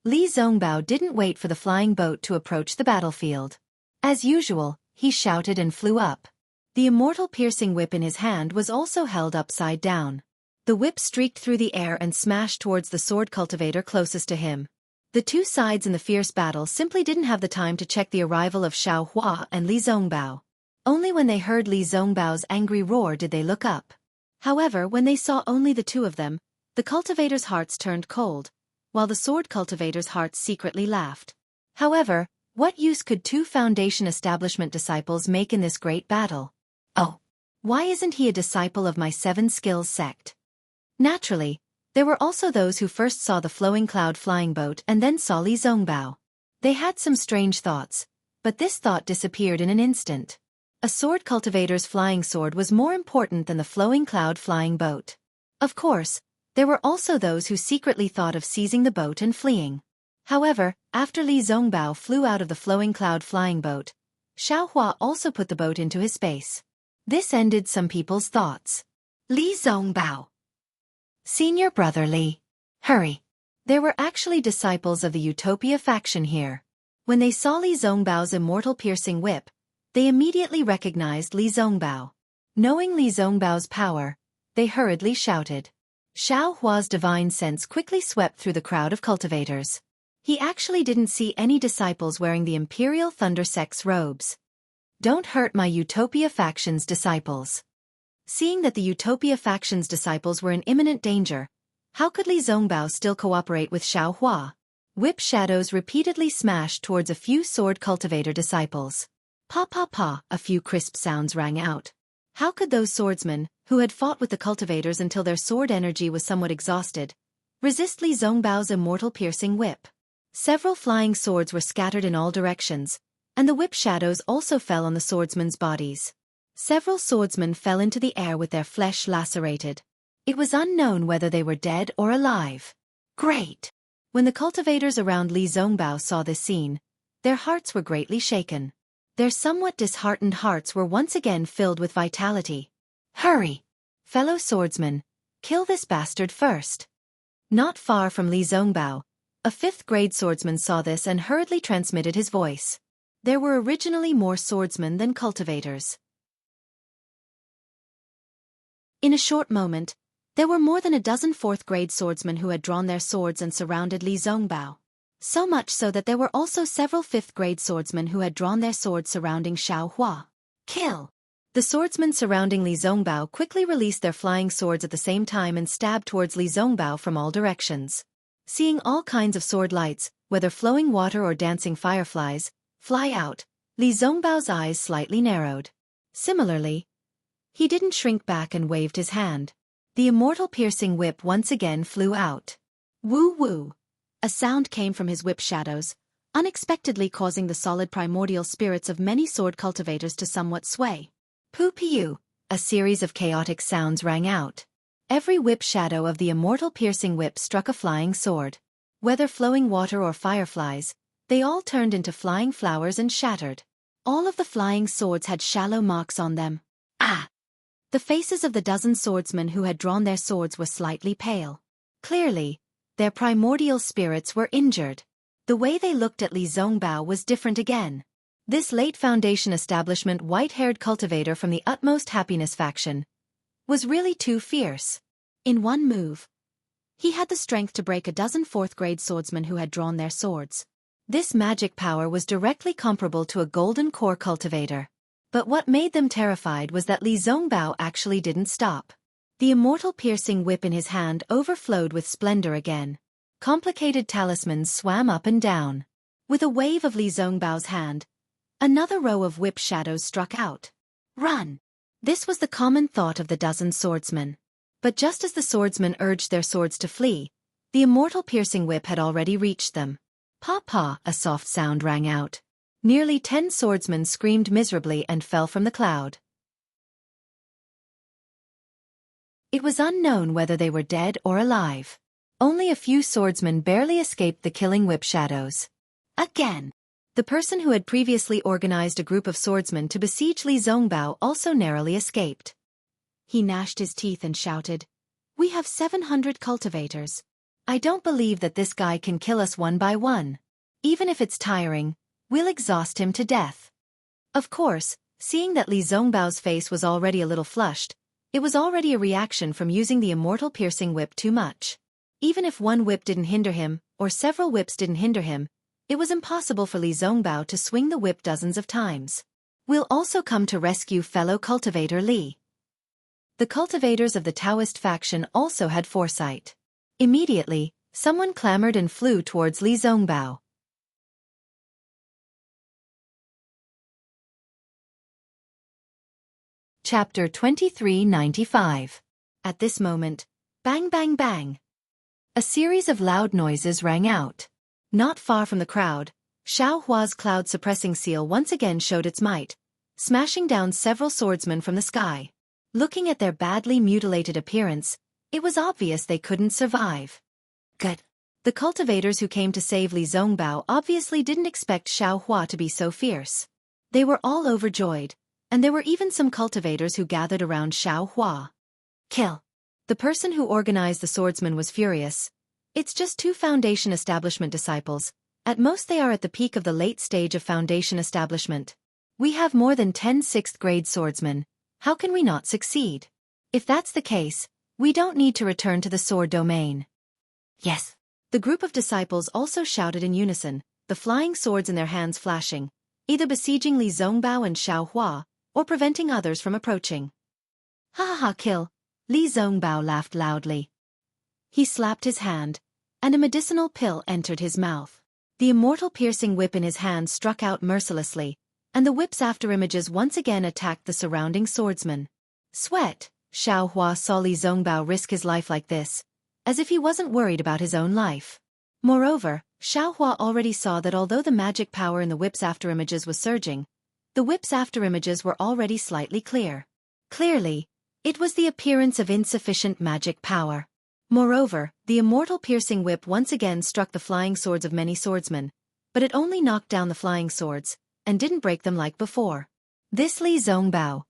Li Zongbao didn't wait for the flying boat to approach the battlefield. As usual, he shouted and flew up. The immortal piercing whip in his hand was also held upside down. The whip streaked through the air and smashed towards the sword cultivator closest to him. The two sides in the fierce battle simply didn't have the time to check the arrival of Xiao Hua and Li Zongbao. Only when they heard Li Zongbao's angry roar did they look up. However, when they saw only the two of them, the cultivators' hearts turned cold, while the sword cultivators' hearts secretly laughed. However, what use could two foundation establishment disciples make in this great battle? Oh, why isn't he a disciple of my seven skills sect? Naturally, there were also those who first saw the flowing cloud flying boat and then saw Li Zongbao. They had some strange thoughts, but this thought disappeared in an instant. A sword cultivator's flying sword was more important than the flowing cloud flying boat. Of course, there were also those who secretly thought of seizing the boat and fleeing. However, after Li Zongbao flew out of the flowing cloud flying boat, Xiao Hua also put the boat into his space. This ended some people's thoughts. Li Zongbao. Senior brother Li. Hurry. There were actually disciples of the Utopia faction here. When they saw Li Zongbao's immortal piercing whip, they immediately recognized Li Zongbao. Knowing Li Zongbao's power, they hurriedly shouted. Xiao Hua's divine sense quickly swept through the crowd of cultivators. He actually didn't see any disciples wearing the Imperial Thunder Sect's robes. Don't hurt my Utopia faction's disciples. Seeing that the Utopia faction's disciples were in imminent danger, how could Li Zongbao still cooperate with Xiao Hua? Whip shadows repeatedly smashed towards a few sword cultivator disciples. Pa pa pa, a few crisp sounds rang out. How could those swordsmen, who had fought with the cultivators until their sword energy was somewhat exhausted, resist Li Zongbao's immortal piercing whip? Several flying swords were scattered in all directions, and the whip shadows also fell on the swordsmen's bodies. Several swordsmen fell into the air with their flesh lacerated. It was unknown whether they were dead or alive. Great! When the cultivators around Li Zongbao saw this scene, their hearts were greatly shaken. Their somewhat disheartened hearts were once again filled with vitality. Hurry! Fellow swordsman, kill this bastard first. Not far from Li Zongbao, a 5th-grade swordsman saw this and hurriedly transmitted his voice. There were originally more swordsmen than cultivators. In a short moment, there were more than a dozen 4th-grade swordsmen who had drawn their swords and surrounded Li Zongbao. So much so that there were also several 5th-grade swordsmen who had drawn their swords surrounding Xiaohua. Kill! The swordsmen surrounding Li Zongbao quickly released their flying swords at the same time and stabbed towards Li Zongbao from all directions. Seeing all kinds of sword lights, whether flowing water or dancing fireflies, fly out, Li Zongbao's eyes slightly narrowed. Similarly, he didn't shrink back and waved his hand. The immortal piercing whip once again flew out. Woo-woo! A sound came from his whip shadows, unexpectedly causing the solid primordial spirits of many sword cultivators to somewhat sway. Poo-pee-oo! A series of chaotic sounds rang out. Every whip shadow of the immortal piercing whip struck a flying sword. Whether flowing water or fireflies, they all turned into flying flowers and shattered. All of the flying swords had shallow marks on them. Ah! The faces of the dozen swordsmen who had drawn their swords were slightly pale. Clearly, their primordial spirits were injured. The way they looked at Li Zongbao was different again. This late Foundation establishment white-haired cultivator from the Utmost Happiness faction was really too fierce. In one move, he had the strength to break a dozen 4th-grade swordsmen who had drawn their swords. This magic power was directly comparable to a golden core cultivator. But what made them terrified was that Li Zongbao actually didn't stop. The immortal piercing whip in his hand overflowed with splendor again. Complicated talismans swam up and down. With a wave of Li Zongbao's hand, another row of whip shadows struck out. Run! This was the common thought of the dozen swordsmen. But just as the swordsmen urged their swords to flee, the immortal piercing whip had already reached them. Pa-pa! A soft sound rang out. Nearly 10 swordsmen screamed miserably and fell from the cloud. It was unknown whether they were dead or alive. Only a few swordsmen barely escaped the killing whip shadows. Again! The person who had previously organized a group of swordsmen to besiege Li Zongbao also narrowly escaped. He gnashed his teeth and shouted, "We have 700 cultivators. I don't believe that this guy can kill us one by one. Even if it's tiring, we'll exhaust him to death." Of course, seeing that Li Zongbao's face was already a little flushed, it was already a reaction from using the immortal piercing whip too much. Even if one whip didn't hinder him, or several whips didn't hinder him, it was impossible for Li Zongbao to swing the whip dozens of times. We'll also come to rescue fellow cultivator Li. The cultivators of the Taoist faction also had foresight. Immediately, someone clamored and flew towards Li Zongbao. Chapter 2395. At this moment, bang bang bang. A series of loud noises rang out. Not far from the crowd, Xiaohua's cloud-suppressing seal once again showed its might, smashing down several swordsmen from the sky. Looking at their badly mutilated appearance, it was obvious they couldn't survive. Good. The cultivators who came to save Li Zongbao obviously didn't expect Xiaohua to be so fierce. They were all overjoyed, and there were even some cultivators who gathered around Xiaohua. Kill. The person who organized the swordsmen was furious. It's just 2 Foundation establishment disciples. At most they are at the peak of the late stage of Foundation establishment. We have more than 10 6th-grade swordsmen. How can we not succeed? If that's the case, we don't need to return to the sword domain. Yes. The group of disciples also shouted in unison, the flying swords in their hands flashing, either besieging Li Zongbao and Xiaohua, or preventing others from approaching. Ha ha ha, kill! Li Zongbao laughed loudly. He slapped his hand, and a medicinal pill entered his mouth. The immortal piercing whip in his hand struck out mercilessly, and the whip's afterimages once again attacked the surrounding swordsmen. Sweat! Xiaohua saw Li Zongbao risk his life like this, as if he wasn't worried about his own life. Moreover, Xiaohua already saw that although the magic power in the whip's afterimages was surging, the whip's afterimages were already slightly clear. Clearly, it was the appearance of insufficient magic power. Moreover, the immortal piercing whip once again struck the flying swords of many swordsmen, but it only knocked down the flying swords, and didn't break them like before. This Li Zongbao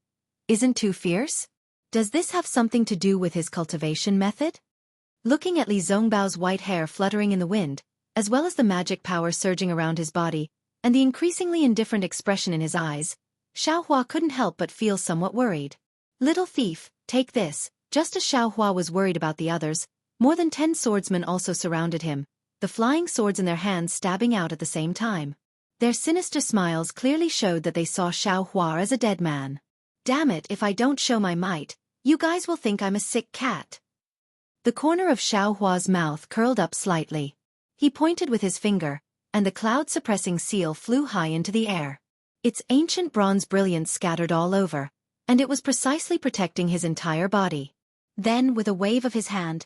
isn't too fierce? Does this have something to do with his cultivation method? Looking at Li Zongbao's white hair fluttering in the wind, as well as the magic power surging around his body, and the increasingly indifferent expression in his eyes, Xiaohua couldn't help but feel somewhat worried. Little thief, take this. Just as Xiaohua was worried about the others, more than 10 swordsmen also surrounded him, the flying swords in their hands stabbing out at the same time. Their sinister smiles clearly showed that they saw Xiaohua as a dead man. Damn it, if I don't show my might, you guys will think I'm a sick cat. The corner of Xiaohua's mouth curled up slightly. He pointed with his finger, and the cloud-suppressing seal flew high into the air. Its ancient bronze brilliance scattered all over, and it was precisely protecting his entire body. Then, with a wave of his hand,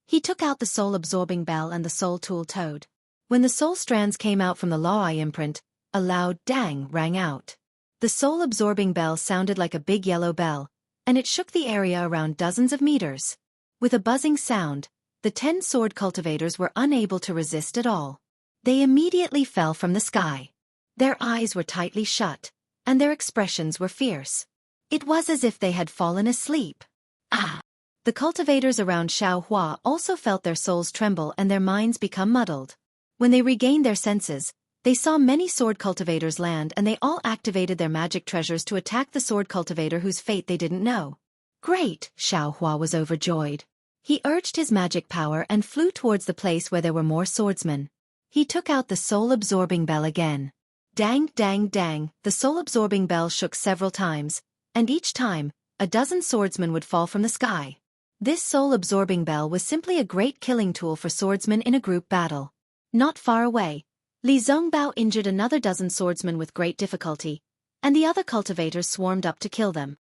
he took out the soul-absorbing bell and the soul tool toad. When the soul strands came out from the Lao imprint, a loud dang rang out. The soul-absorbing bell sounded like a big yellow bell, and it shook the area around dozens of meters. With a buzzing sound, the 10 sword cultivators were unable to resist at all. They immediately fell from the sky. Their eyes were tightly shut, and their expressions were fierce. It was as if they had fallen asleep. Ah! The cultivators around Xiaohua also felt their souls tremble and their minds become muddled. When they regained their senses, they saw many sword cultivators land and they all activated their magic treasures to attack the sword cultivator whose fate they didn't know. Great! Xiaohua was overjoyed. He urged his magic power and flew towards the place where there were more swordsmen. He took out the soul-absorbing bell again. Dang, dang, dang, the soul-absorbing bell shook several times, and each time, a dozen swordsmen would fall from the sky. This soul-absorbing bell was simply a great killing tool for swordsmen in a group battle. Not far away, Li Zongbao injured another dozen swordsmen with great difficulty, and the other cultivators swarmed up to kill them.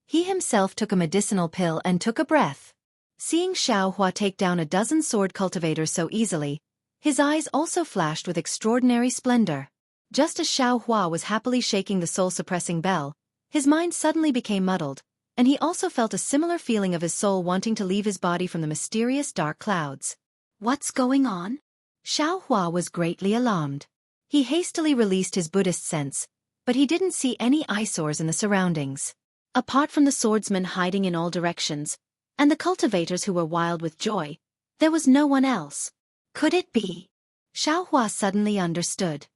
He himself took a medicinal pill and took a breath. Seeing Xiaohua take down a dozen sword cultivators so easily, his eyes also flashed with extraordinary splendor. Just as Xiaohua was happily shaking the soul-suppressing bell, his mind suddenly became muddled, and he also felt a similar feeling of his soul wanting to leave his body from the mysterious dark clouds. What's going on? Xiaohua was greatly alarmed. He hastily released his Buddhist sense, but he didn't see any eyesores in the surroundings. Apart from the swordsmen hiding in all directions, and the cultivators who were wild with joy, there was no one else. Could it be? Xiaohua suddenly understood.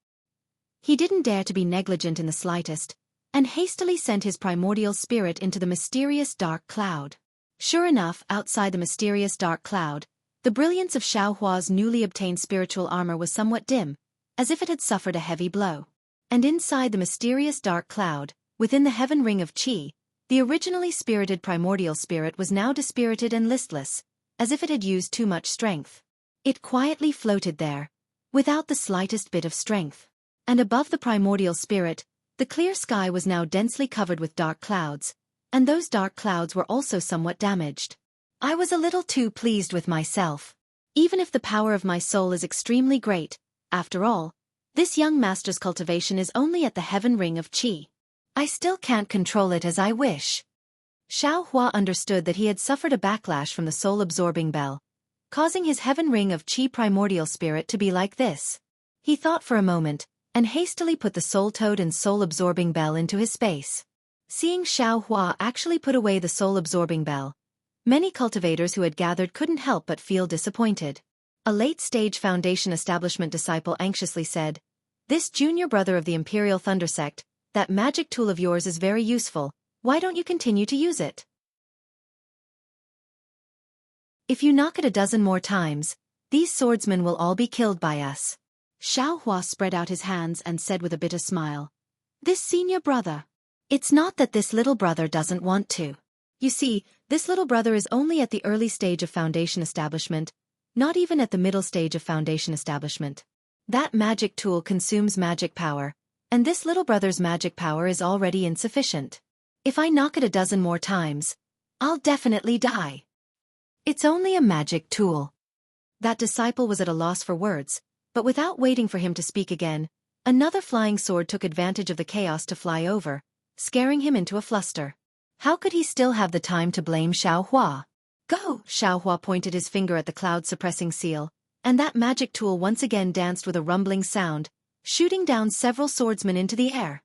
He didn't dare to be negligent in the slightest, and hastily sent his primordial spirit into the mysterious dark cloud. Sure enough, outside the mysterious dark cloud, the brilliance of Xiaohua's newly obtained spiritual armor was somewhat dim, as if it had suffered a heavy blow. And inside the mysterious dark cloud, within the heaven ring of Qi, the originally spirited primordial spirit was now dispirited and listless, as if it had used too much strength. It quietly floated there, without the slightest bit of strength. And above the primordial spirit, the clear sky was now densely covered with dark clouds, and those dark clouds were also somewhat damaged. I was a little too pleased with myself. Even if the power of my soul is extremely great, after all, this young master's cultivation is only at the heaven ring of Qi. I still can't control it as I wish. Xiaohua understood that he had suffered a backlash from the soul-absorbing bell, causing his heaven ring of Qi primordial spirit to be like this. He thought for a moment, and hastily put the soul toad and soul-absorbing bell into his space. Seeing Xiaohua actually put away the soul-absorbing bell, many cultivators who had gathered couldn't help but feel disappointed. A late-stage Foundation establishment disciple anxiously said, "This junior brother of the Imperial Thunder Sect, that magic tool of yours is very useful, why don't you continue to use it? If you knock it a dozen more times, these swordsmen will all be killed by us." Xiaohua spread out his hands and said with a bitter smile, "This senior brother. It's not that this little brother doesn't want to. You see, this little brother is only at the early stage of Foundation establishment, not even at the middle stage of Foundation establishment. That magic tool consumes magic power, and this little brother's magic power is already insufficient. If I knock it a dozen more times, I'll definitely die. It's only a magic tool." That disciple was at a loss for words, but without waiting for him to speak again, another flying sword took advantage of the chaos to fly over, scaring him into a fluster. How could he still have the time to blame Xiaohua? Go! Xiaohua pointed his finger at the cloud-suppressing seal, and that magic tool once again danced with a rumbling sound, shooting down several swordsmen into the air.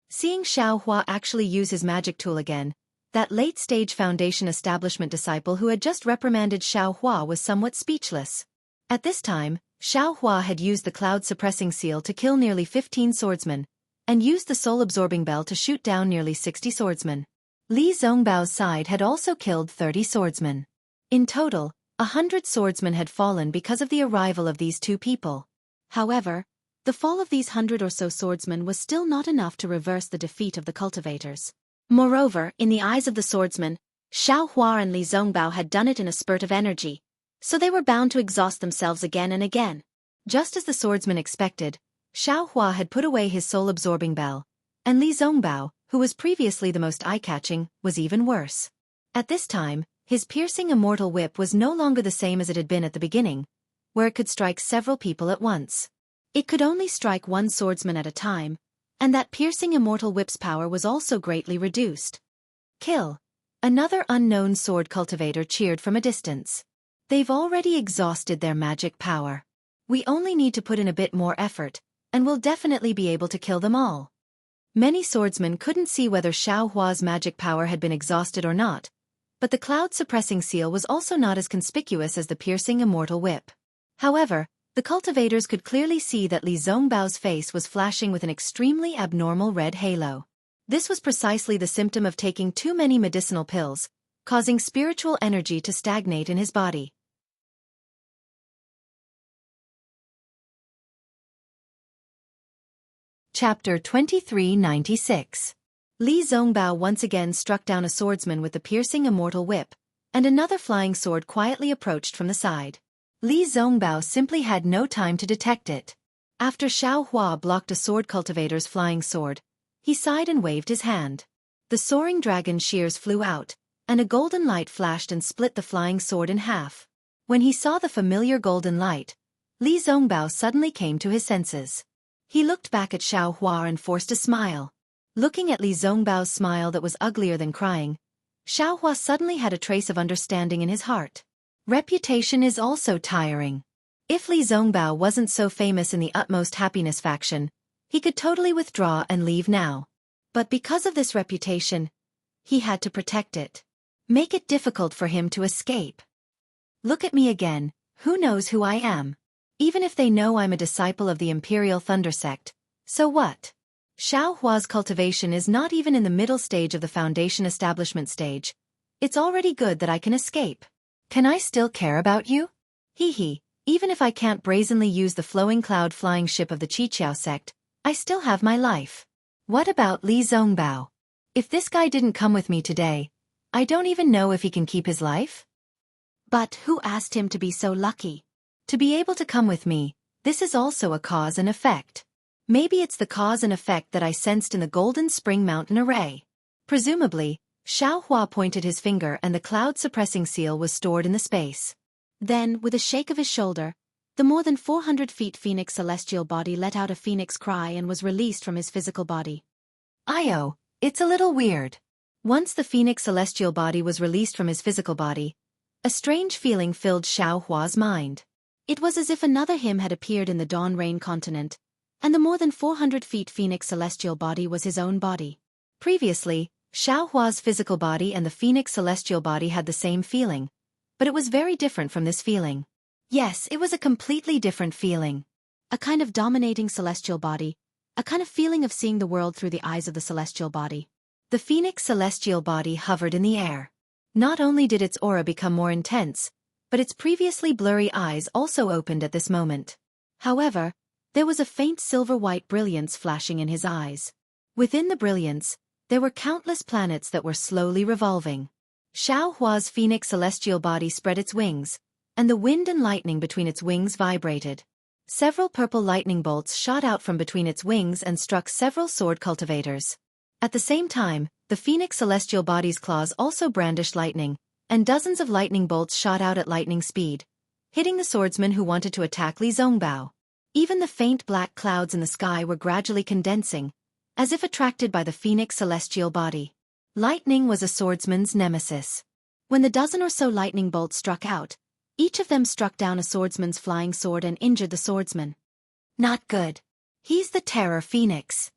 Seeing Xiao Hua actually use his magic tool again, that late-stage Foundation establishment disciple who had just reprimanded Xiao Hua was somewhat speechless. At this time, Xiao Hua had used the cloud-suppressing seal to kill nearly 15 swordsmen, and used the soul-absorbing bell to shoot down nearly 60 swordsmen. Li Zongbao's side had also killed 30 swordsmen. In total, 100 swordsmen had fallen because of the arrival of these two people. However, the fall of these 100 or so swordsmen was still not enough to reverse the defeat of the cultivators. Moreover, in the eyes of the swordsmen, Xiao Hua and Li Zongbao had done it in a spurt of energy, so they were bound to exhaust themselves again and again. Just as the swordsmen expected, Xiao Hua had put away his soul-absorbing bell, and Li Zongbao, who was previously the most eye-catching, was even worse. At this time, his piercing immortal whip was no longer the same as it had been at the beginning, where it could strike several people at once. It could only strike one swordsman at a time, and that piercing immortal whip's power was also greatly reduced. Kill! Another unknown sword cultivator cheered from a distance. They've already exhausted their magic power. We only need to put in a bit more effort, and we'll definitely be able to kill them all. Many swordsmen couldn't see whether Xiao Hua's magic power had been exhausted or not, but the cloud-suppressing seal was also not as conspicuous as the piercing immortal whip. However, the cultivators could clearly see that Li Zongbao's face was flashing with an extremely abnormal red halo. This was precisely the symptom of taking too many medicinal pills, causing spiritual energy to stagnate in his body. Chapter 2396. Li Zongbao once again struck down a swordsman with the piercing immortal whip, and another flying sword quietly approached from the side. Li Zongbao simply had no time to detect it. After Xiao Hua blocked a sword cultivator's flying sword, he sighed and waved his hand. The soaring dragon shears flew out, and a golden light flashed and split the flying sword in half. When he saw the familiar golden light, Li Zongbao suddenly came to his senses. He looked back at Xiao Hua and forced a smile. Looking at Li Zongbao's smile that was uglier than crying, Xiao Hua suddenly had a trace of understanding in his heart. Reputation is also tiring. If Li Zongbao wasn't so famous in the utmost happiness faction, he could totally withdraw and leave now. But because of this reputation, he had to protect it. Make it difficult for him to escape. Look at me again, who knows who I am? Even if they know I'm a disciple of the Imperial Thunder Sect, so what? Xiao Hua's cultivation is not even in the middle stage of the Foundation establishment stage. It's already good that I can escape. Can I still care about you? Hee, even if I can't brazenly use the flowing cloud flying ship of the Qiqiao sect, I still have my life. What about Li Zongbao? If this guy didn't come with me today, I don't even know if he can keep his life. But who asked him to be so lucky? To be able to come with me, this is also a cause and effect. Maybe it's the cause and effect that I sensed in the Golden Spring Mountain array. Presumably, Xiao Hua pointed his finger and the cloud-suppressing seal was stored in the space. Then, with a shake of his shoulder, the more than 400 feet Phoenix celestial body let out a phoenix cry and was released from his physical body. It's a little weird. Once the Phoenix celestial body was released from his physical body, a strange feeling filled Xiao Hua's mind. It was as if another him had appeared in the Dawn Rain continent, and the more than 400 feet Phoenix celestial body was his own body. Previously, Xiao Hua's physical body and the Phoenix celestial body had the same feeling, but it was very different from this feeling. Yes, it was a completely different feeling. A kind of dominating celestial body, a kind of feeling of seeing the world through the eyes of the celestial body. The Phoenix celestial body hovered in the air. Not only did its aura become more intense, but its previously blurry eyes also opened at this moment. However, there was a faint silver-white brilliance flashing in his eyes. Within the brilliance, there were countless planets that were slowly revolving. Xiao Hua's Phoenix celestial body spread its wings, and the wind and lightning between its wings vibrated. Several purple lightning bolts shot out from between its wings and struck several sword cultivators. At the same time, the Phoenix celestial body's claws also brandished lightning, and dozens of lightning bolts shot out at lightning speed, hitting the swordsmen who wanted to attack Li Zongbao. Even the faint black clouds in the sky were gradually condensing, as if attracted by the Phoenix celestial body. Lightning was a swordsman's nemesis. When the dozen or so lightning bolts struck out, each of them struck down a swordsman's flying sword and injured the swordsman. Not good. He's the Terror Phoenix.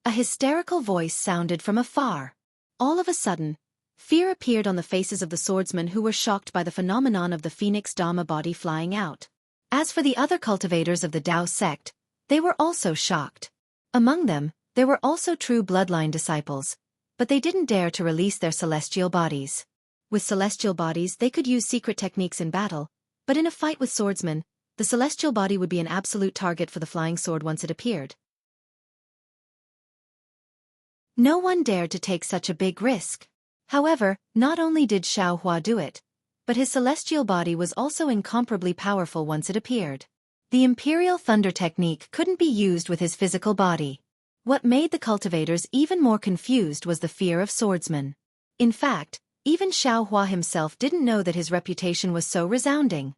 A hysterical voice sounded from afar. All of a sudden, fear appeared on the faces of the swordsmen who were shocked by the phenomenon of the Phoenix Dharma body flying out. As for the other cultivators of the Tao sect, they were also shocked. Among them, there were also true bloodline disciples, but they didn't dare to release their celestial bodies. With celestial bodies, they could use secret techniques in battle, but in a fight with swordsmen, the celestial body would be an absolute target for the flying sword once it appeared. No one dared to take such a big risk. However, not only did Xianxia do it, but his celestial body was also incomparably powerful once it appeared. The Imperial Thunder technique couldn't be used with his physical body. What made the cultivators even more confused was the fear of swordsmen. In fact, even Xianxia himself didn't know that his reputation was so resounding.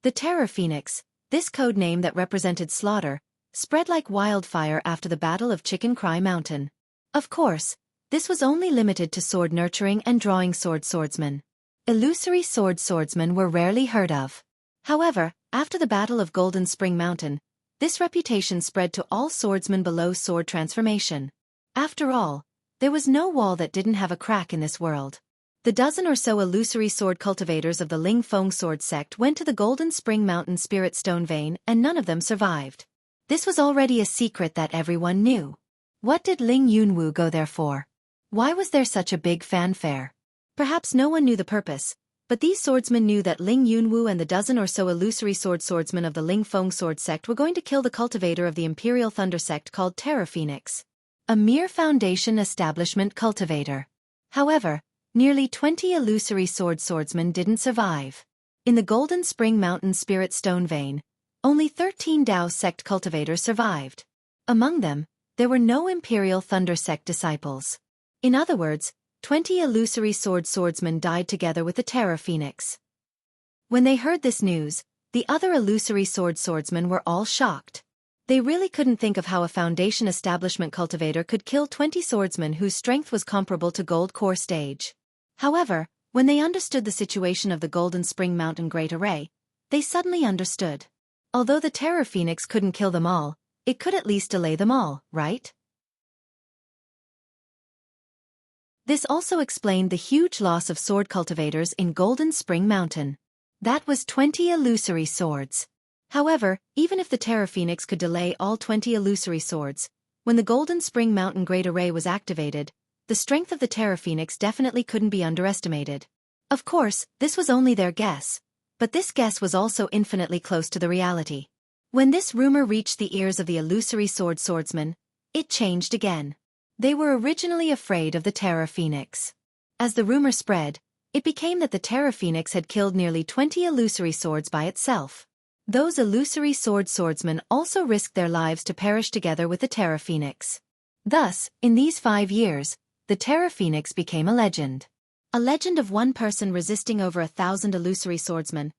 The Terror Phoenix, this code name that represented slaughter, spread like wildfire after the Battle of Chicken Cry Mountain. Of course, this was only limited to sword-nurturing and drawing swordsmen. Illusory swordsmen were rarely heard of. However, after the Battle of Golden Spring Mountain, this reputation spread to all swordsmen below sword transformation. After all, there was no wall that didn't have a crack in this world. The dozen or so illusory sword cultivators of the Ling Feng sword sect went to the Golden Spring Mountain Spirit Stone Vein and none of them survived. This was already a secret that everyone knew. What did Ling Yunwu go there for? Why was there such a big fanfare? Perhaps no one knew the purpose, but these swordsmen knew that Ling Yunwu and the dozen or so illusory swordsmen of the Ling Feng sword sect were going to kill the cultivator of the Imperial Thunder sect called Terror Phoenix, a mere foundation establishment cultivator. However, nearly 20 illusory swordsmen didn't survive. In the Golden Spring Mountain Spirit Stone Vein, only 13 Tao sect cultivators survived. Among them, there were no Imperial Thunder sect disciples. In other words, 20 illusory swordsmen died together with the Terror Phoenix. When they heard this news, the other illusory swordsmen were all shocked. They really couldn't think of how a foundation establishment cultivator could kill 20 swordsmen whose strength was comparable to Gold Core stage. However, when they understood the situation of the Golden Spring Mountain Great Array, they suddenly understood. Although the Terror Phoenix couldn't kill them all, it could at least delay them all, right? This also explained the huge loss of sword cultivators in Golden Spring Mountain. That was 20 illusory swords. However, even if the Terror Phoenix could delay all 20 illusory swords, when the Golden Spring Mountain Great Array was activated, the strength of the Terror Phoenix definitely couldn't be underestimated. Of course, this was only their guess, but this guess was also infinitely close to the reality. When this rumor reached the ears of the illusory swordsmen, it changed again. They were originally afraid of the Terror Phoenix. As the rumor spread, it became that the Terror Phoenix had killed nearly 20 illusory swords by itself. Those illusory swordsmen also risked their lives to perish together with the Terror Phoenix. Thus, in these 5 years, the Terror Phoenix became a legend. A legend of one person resisting over 1,000 illusory swordsmen.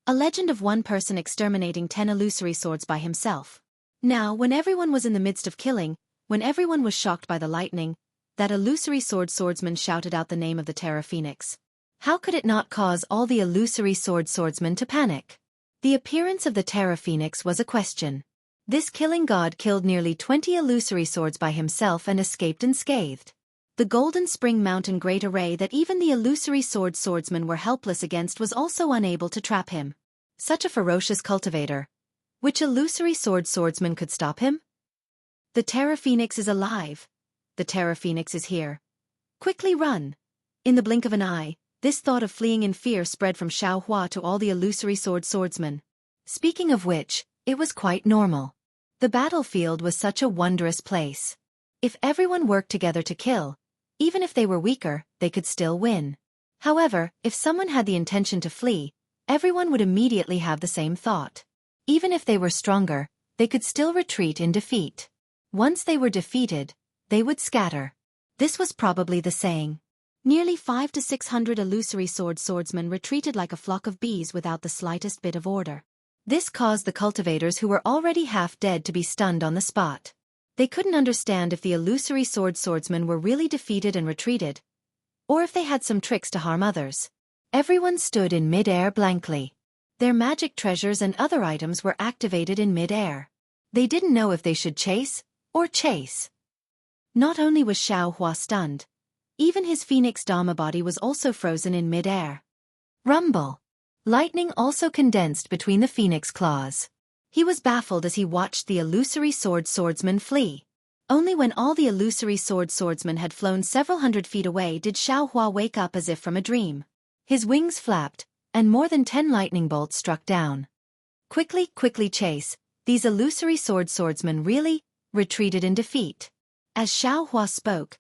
A legend of one person exterminating 10 illusory swords by himself. Now, when everyone was in the midst of killing, when everyone was shocked by the lightning, that illusory swordsman shouted out the name of the Terror Phoenix. How could it not cause all the illusory swordsmen to panic? The appearance of the Terror Phoenix was a question. This killing god killed nearly 20 illusory swords by himself and escaped unscathed. The Golden Spring Mountain Great Array that even the illusory swordsmen were helpless against was also unable to trap him. Such a ferocious cultivator. Which illusory swordsman could stop him? The Terror Phoenix is alive. The Terror Phoenix is here. Quickly run. In the blink of an eye, this thought of fleeing in fear spread from Xianxia to all the illusory swordsmen. Speaking of which, it was quite normal. The battlefield was such a wondrous place. If everyone worked together to kill, even if they were weaker, they could still win. However, if someone had the intention to flee, everyone would immediately have the same thought. Even if they were stronger, they could still retreat in defeat. Once they were defeated, they would scatter. This was probably the saying. Nearly 500 to 600 illusory swordsmen retreated like a flock of bees without the slightest bit of order. This caused the cultivators who were already half dead to be stunned on the spot. They couldn't understand if the illusory swordsmen were really defeated and retreated, or if they had some tricks to harm others. Everyone stood in mid-air blankly. Their magic treasures and other items were activated in mid-air. They didn't know if they should chase or chase. Not only was Xianxia stunned, even his phoenix Dharma body was also frozen in mid-air. Rumble. Lightning also condensed between the phoenix claws. He was baffled as he watched the illusory swordsmen flee. Only when all the illusory swordsmen had flown several hundred feet away did Xianxia wake up as if from a dream. His wings flapped, and more than 10 lightning bolts struck down. Quickly chase, these illusory swordsmen really retreated in defeat. As Xianxia spoke,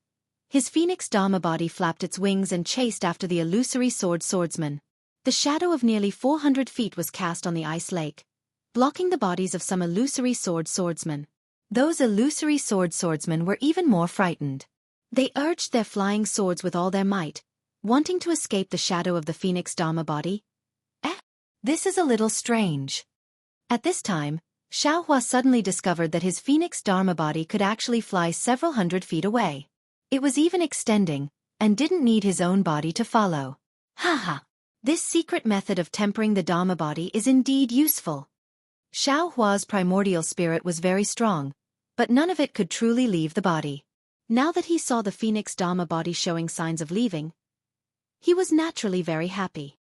his phoenix Dharma body flapped its wings and chased after the illusory swordsmen. The shadow of nearly 400 feet was cast on the ice lake, blocking the bodies of some illusory swordsmen. Those illusory swordsmen were even more frightened. They urged their flying swords with all their might, wanting to escape the shadow of the phoenix Dharma body. This is a little strange. At this time, Xianxia suddenly discovered that his phoenix Dharma body could actually fly several hundred feet away. It was even extending, and didn't need his own body to follow. Haha! This secret method of tempering the Dharma body is indeed useful. Xianxia's primordial spirit was very strong, but none of it could truly leave the body. Now that he saw the phoenix Dharma body showing signs of leaving, he was naturally very happy.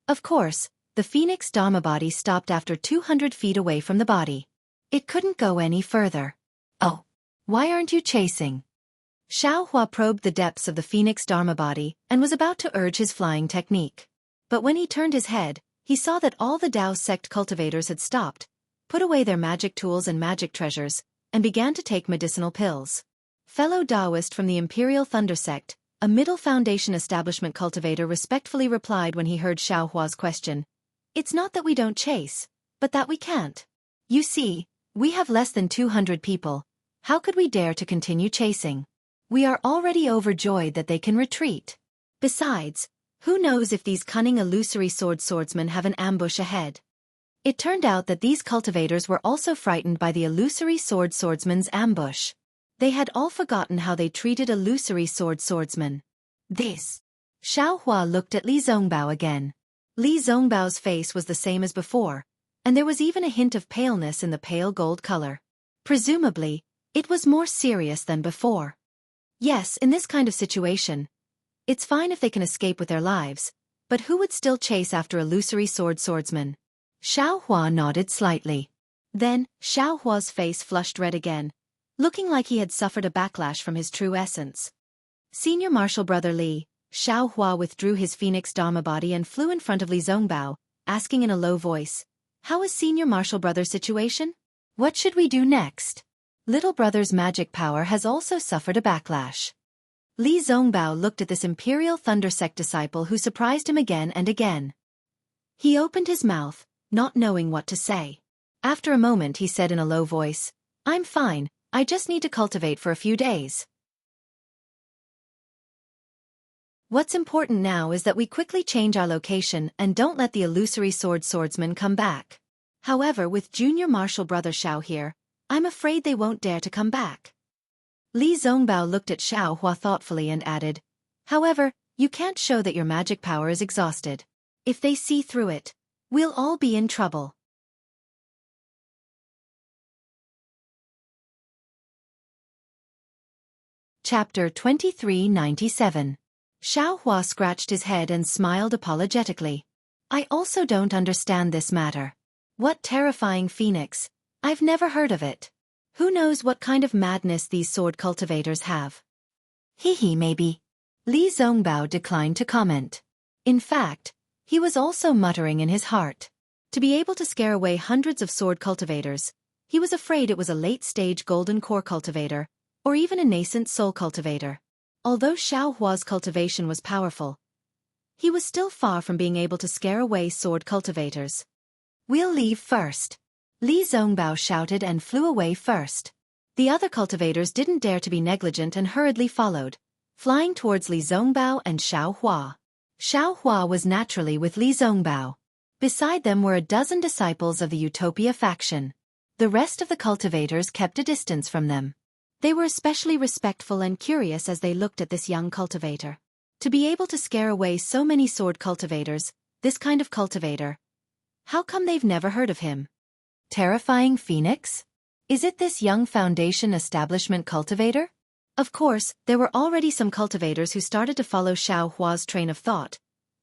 Of course, the phoenix Dharma body stopped after 200 feet away from the body. It couldn't go any further. Oh, why aren't you chasing? Xianxia probed the depths of the phoenix Dharma body and was about to urge his flying technique. But when he turned his head, he saw that all the Tao sect cultivators had stopped, put away their magic tools and magic treasures, and began to take medicinal pills. Fellow Taoist from the Imperial Thunder sect, a middle foundation establishment cultivator respectfully replied when he heard Xianxia's question. It's not that we don't chase, but that we can't. You see, we have less than 200 people. How could we dare to continue chasing? We are already overjoyed that they can retreat. Besides, who knows if these cunning illusory swordsmen have an ambush ahead? It turned out that these cultivators were also frightened by the illusory swordsmen's ambush. They had all forgotten how they treated illusory swordsmen. This. Xianxia looked at Li Zongbao again. Li Zongbao's face was the same as before, and there was even a hint of paleness in the pale gold color. Presumably, it was more serious than before. Yes, in this kind of situation, it's fine if they can escape with their lives, but who would still chase after illusory swordsmen? Xianxia nodded slightly. Then, Xianxia's face flushed red again, looking like he had suffered a backlash from his true essence. Senior Martial Brother Li, Xianxia withdrew his phoenix Dharma body and flew in front of Li Zongbao, asking in a low voice, "How is Senior Martial Brother's situation? What should we do next?" Little Brother's magic power has also suffered a backlash. Li Zongbao looked at this Imperial Thunder Sect disciple who surprised him again and again. He opened his mouth, not knowing what to say. After a moment he said in a low voice, "I'm fine, I just need to cultivate for a few days. What's important now is that we quickly change our location and don't let the illusory swordsmen come back. However, with Junior Martial Brother Xiao here, I'm afraid they won't dare to come back." Li Zongbao looked at Xianxia thoughtfully and added, "However, you can't show that your magic power is exhausted. If they see through it, we'll all be in trouble." Chapter 2397. Xianxia scratched his head and smiled apologetically. "I also don't understand this matter. What terrifying phoenix? I've never heard of it. Who knows what kind of madness these sword cultivators have?" Maybe. Li Zongbao declined to comment. In fact, he was also muttering in his heart. To be able to scare away hundreds of sword cultivators, he was afraid it was a late-stage golden core cultivator, or even a nascent soul cultivator. Although Xianxia's cultivation was powerful, he was still far from being able to scare away sword cultivators. "We'll leave first." Li Zongbao shouted and flew away first. The other cultivators didn't dare to be negligent and hurriedly followed, flying towards Li Zongbao and Xianxia. Xianxia was naturally with Li Zongbao. Beside them were a dozen disciples of the Utopia faction. The rest of the cultivators kept a distance from them. They were especially respectful and curious as they looked at this young cultivator. To be able to scare away so many sword cultivators, this kind of cultivator. How come they've never heard of him? Terrifying phoenix? Is it this young foundation establishment cultivator? Of course, there were already some cultivators who started to follow Xiao Hua's train of thought,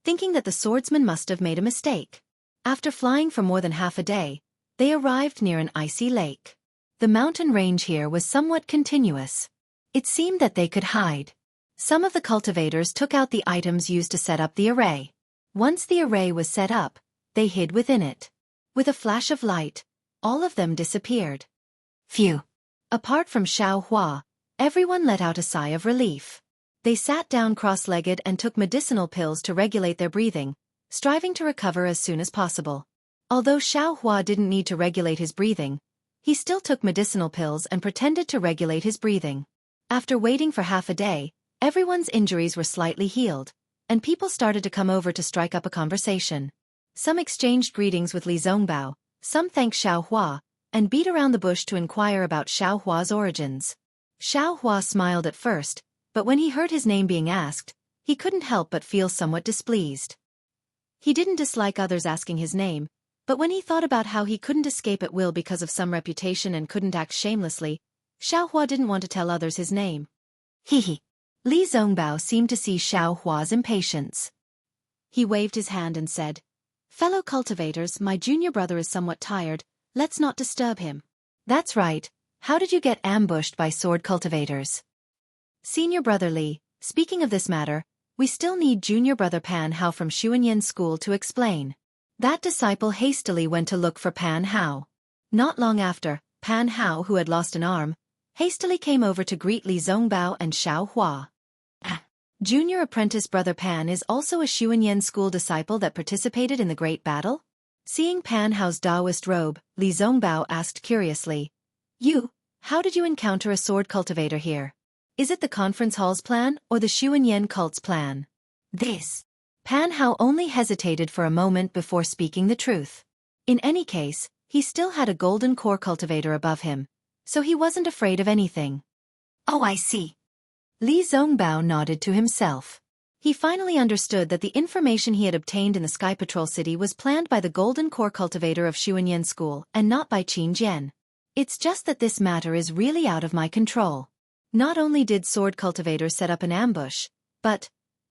thinking that the swordsman must have made a mistake. After flying for more than half a day, they arrived near an icy lake. The mountain range here was somewhat continuous. It seemed that they could hide. Some of the cultivators took out the items used to set up the array. Once the array was set up, they hid within it. With a flash of light, all of them disappeared. Phew! Apart from Xiao Hua, everyone let out a sigh of relief. They sat down cross-legged and took medicinal pills to regulate their breathing, striving to recover as soon as possible. Although Xiao Hua didn't need to regulate his breathing, he still took medicinal pills and pretended to regulate his breathing. After waiting for half a day, everyone's injuries were slightly healed, and people started to come over to strike up a conversation. Some exchanged greetings with Li Zongbao, some thanked Xiao Hua, and beat around the bush to inquire about Xiao Hua's origins. Xiao Hua smiled at first, but when he heard his name being asked, he couldn't help but feel somewhat displeased. He didn't dislike others asking his name, but when he thought about how he couldn't escape at will because of some reputation and couldn't act shamelessly, Xiao Hua didn't want to tell others his name. Hehe. Li Zongbao seemed to see Xiao Hua's impatience. He waved his hand and said, "Fellow cultivators, my junior brother is somewhat tired, let's not disturb him." "That's right. How did you get ambushed by sword cultivators?" "Senior brother Li, speaking of this matter, we still need junior brother Pan Hao from Xianxia School to explain." That disciple hastily went to look for Pan Hao. Not long after, Pan Hao, who had lost an arm, hastily came over to greet Li Zongbao and Xiao Hua. Junior apprentice brother Pan is also a Xianxia School disciple that participated in the great battle? Seeing Pan Hao's Taoist robe, Li Zongbao asked curiously, How did you encounter a sword cultivator here? Is it the conference hall's plan or the Xianxia cult's plan?" This. Pan Hao only hesitated for a moment before speaking the truth. In any case, he still had a golden core cultivator above him, so he wasn't afraid of anything. "Oh, I see." Li Zongbao nodded to himself. He finally understood that the information he had obtained in the Sky Patrol City was planned by the golden core cultivator of Xianxia School and not by Qin Jian. It's just that this matter is really out of my control. Not only did sword cultivators set up an ambush, but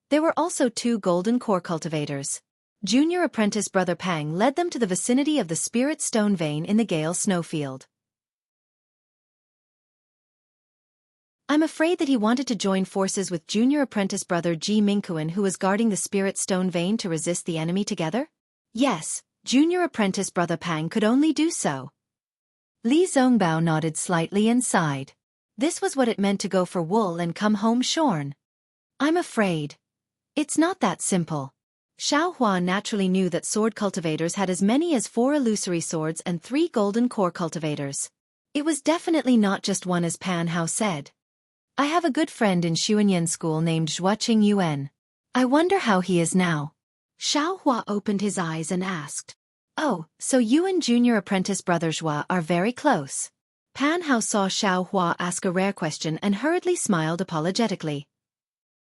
there were also 2 golden core cultivators. Junior apprentice brother Pang led them to the vicinity of the spirit stone vein in the Gale snowfield. I'm afraid that he wanted to join forces with junior apprentice brother Ji Mingkuan, who was guarding the spirit stone vein, to resist the enemy together? Yes, junior apprentice brother Pang could only do so. Li Zongbao nodded slightly and sighed. This was what it meant to go for wool and come home shorn. I'm afraid it's not that simple. Xiao Hua naturally knew that sword cultivators had as many as 4 illusory swords and 3 golden core cultivators. It was definitely not just one, as Pan Hao said. I have a good friend in Xianxia School named Zhuaqing Yuan. I wonder how he is now. Xiao Hua opened his eyes and asked, "Oh, so you and junior apprentice brother Zhua are very close?" Pan Hao saw Xiao Hua ask a rare question and hurriedly smiled apologetically.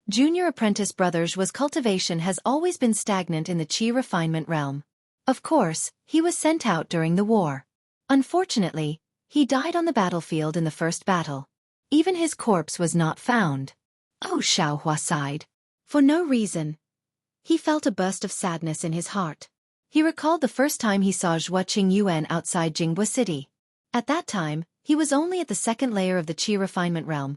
Junior apprentice brother Zhua's cultivation has always been stagnant in the Qi refinement realm. Of course, he was sent out during the war. Unfortunately, he died on the battlefield in the first battle. Even his corpse was not found. Oh, Xiao Hua sighed. For no reason. He felt a burst of sadness in his heart. He recalled the first time he saw Zhuaqing Yuan outside Jinghu City. At that time, he was only at the 2nd layer of the Qi refinement realm,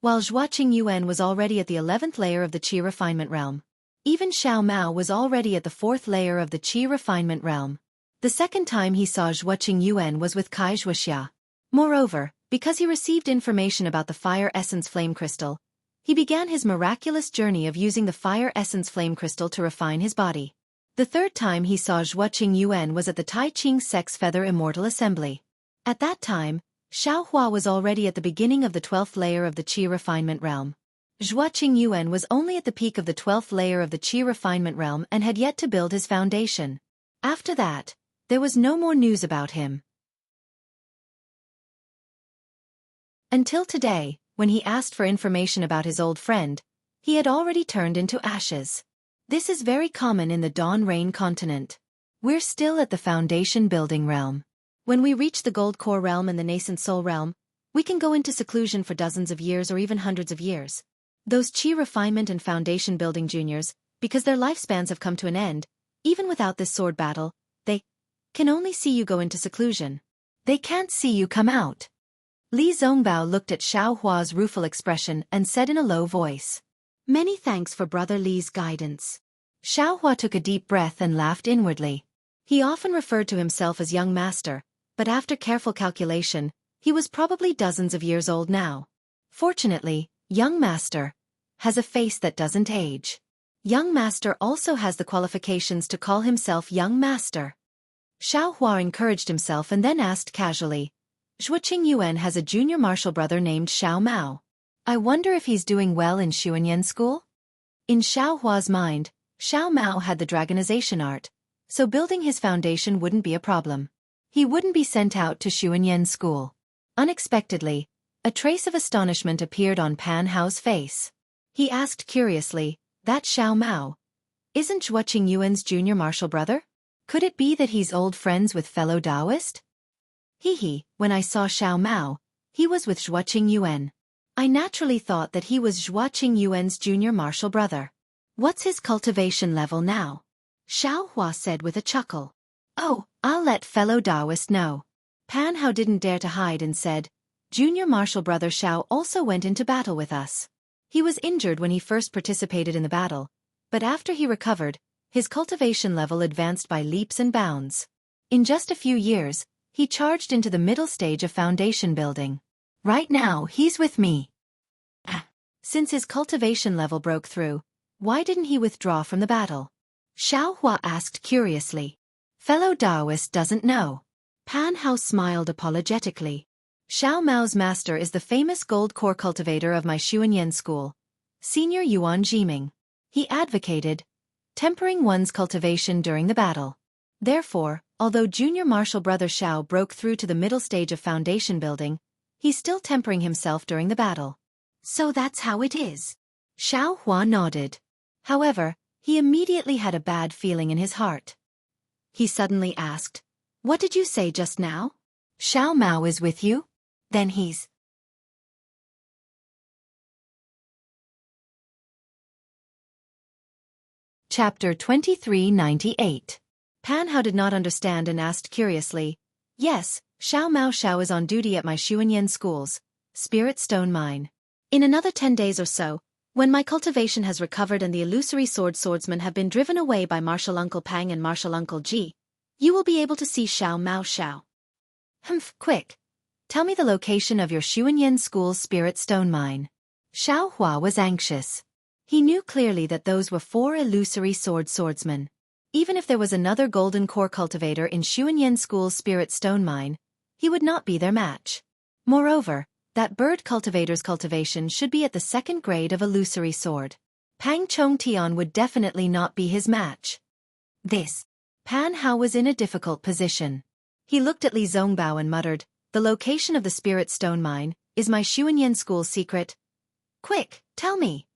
while Zhuaqing Yuan was already at the 11th layer of the Qi refinement realm. Even Xiao Mao was already at the 4th layer of the Qi refinement realm. The second time he saw Zhuaqing Yuan was with Kai Wuxia. Moreover, because he received information about the Fire Essence Flame Crystal, he began his miraculous journey of using the Fire Essence Flame Crystal to refine his body. The third time he saw Zhuaqing Yuan was at the Tai Ching Sex Feather Immortal Assembly. At that time, Xiao Hua was already at the beginning of the 12th layer of the Qi refinement realm. Zhuaqing Yuan was only at the peak of the 12th layer of the Qi refinement realm and had yet to build his foundation. After that, there was no more news about him. Until today, when he asked for information about his old friend, he had already turned into ashes. This is very common in the Dawn Rain continent. We're still at the foundation building realm. When we reach the gold core realm and the nascent soul realm, we can go into seclusion for dozens of years or even hundreds of years. Those chi refinement and foundation building juniors, because their lifespans have come to an end, even without this sword battle, they can only see you go into seclusion. They can't see you come out. Li Zongbao looked at Xiao Hua's rueful expression and said in a low voice, "Many thanks for Brother Li's guidance." Xiao Hua took a deep breath and laughed inwardly. He often referred to himself as young master, but after careful calculation, he was probably dozens of years old now. Fortunately, young master has a face that doesn't age. Young master also has the qualifications to call himself young master. Xiao Hua encouraged himself and then asked casually, "Zhuoqing Yuan has a junior martial brother named Xiao Mao. I wonder if he's doing well in Xuanyan school?" In Xiao Hua's mind, Xiao Mao had the dragonization art, so building his foundation wouldn't be a problem. He wouldn't be sent out to Xuanyan school. Unexpectedly, a trace of astonishment appeared on Pan Hao's face. He asked curiously, "That Xiao Mao isn't Zhuoqing Yuan's junior martial brother? Could it be that he's old friends with fellow Taoist?" When I saw Xiao Mao, he was with Zhuoqing Yuan. I naturally thought that he was Zhuoqing Yuan's junior martial brother. What's his cultivation level now? Xiao Hua said with a chuckle. "Oh, I'll let fellow Taoist know." Pan Hao didn't dare to hide and said, "Junior martial brother Xiao also went into battle with us. He was injured when he first participated in the battle, but after he recovered, his cultivation level advanced by leaps and bounds. In just a few years, he charged into the middle stage of foundation building. Right now he's with me." Since his cultivation level broke through, why didn't he withdraw from the battle? Xiao Hua asked curiously. Fellow Taoist doesn't know. Pan Hao smiled apologetically. "Xiao Mao's master is the famous gold core cultivator of my Xuanyan school, Senior Yuan Jiming. He advocated tempering one's cultivation during the battle. Therefore, although junior martial brother Xiao broke through to the middle stage of foundation building, he's still tempering himself during the battle." "So that's how it is." Xiao Hua nodded. However, he immediately had a bad feeling in his heart. He suddenly asked, "What did you say just now? Xiao Mao is with you? Then he's..." Chapter 2398. Pan Hao did not understand and asked curiously, "Yes, Xiao Mao Xiao is on duty at my Xuanyan school's Spirit Stone Mine. In another 10 days or so, when my cultivation has recovered and the illusory swordsmen have been driven away by Martial Uncle Pang and Martial Uncle Ji, you will be able to see Xiao Mao Xiao." Quick. Tell me the location of your Xuanyan school's Spirit Stone Mine." Xiao Hua was anxious. He knew clearly that those were 4 illusory swordsmen. Even if there was another golden core cultivator in Xuanyan school's Spirit Stone Mine, he would not be their match. Moreover, that bird cultivator's cultivation should be at the 2nd grade of illusory sword. Pang Chongtian would definitely not be his match. Pan Hao was in a difficult position. He looked at Li Zongbao and muttered, "The location of the Spirit Stone Mine is my Xuanyan school's secret. Quick, tell me."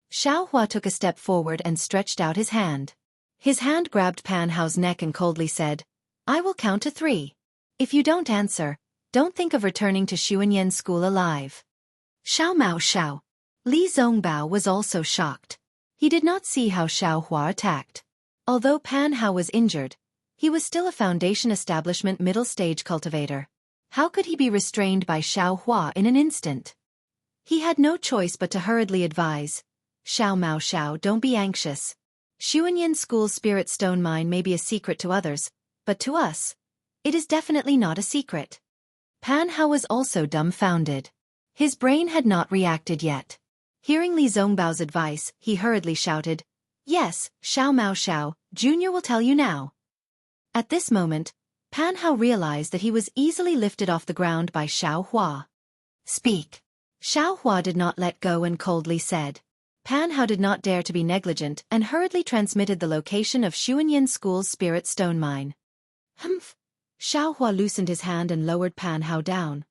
Xiao Hua took a step forward and stretched out his hand. His hand grabbed Pan Hao's neck and coldly said, "I will count to 3. If you don't answer, don't think of returning to Xuanyan school alive." Xiao Mao Xiao. Li Zongbao was also shocked. He did not see how Xiao Hua attacked. Although Pan Hao was injured, he was still a foundation establishment middle-stage cultivator. How could he be restrained by Xiao Hua in an instant? He had no choice but to hurriedly advise, "Xiao Mao Xiao, don't be anxious. Xuanyan School's Spirit Stone Mine may be a secret to others, but to us, it is definitely not a secret." Pan Hao was also dumbfounded. His brain had not reacted yet. Hearing Li Zongbao's advice, he hurriedly shouted, "Yes, Xiao Mao Xiao, Junior will tell you now." At this moment, Pan Hao realized that he was easily lifted off the ground by Xiao Hua. "Speak." Xiao Hua did not let go and coldly said. Pan Hao did not dare to be negligent and hurriedly transmitted the location of Xuanyan School's Spirit Stone Mine. Xiao Hua loosened his hand and lowered Pan Hao down.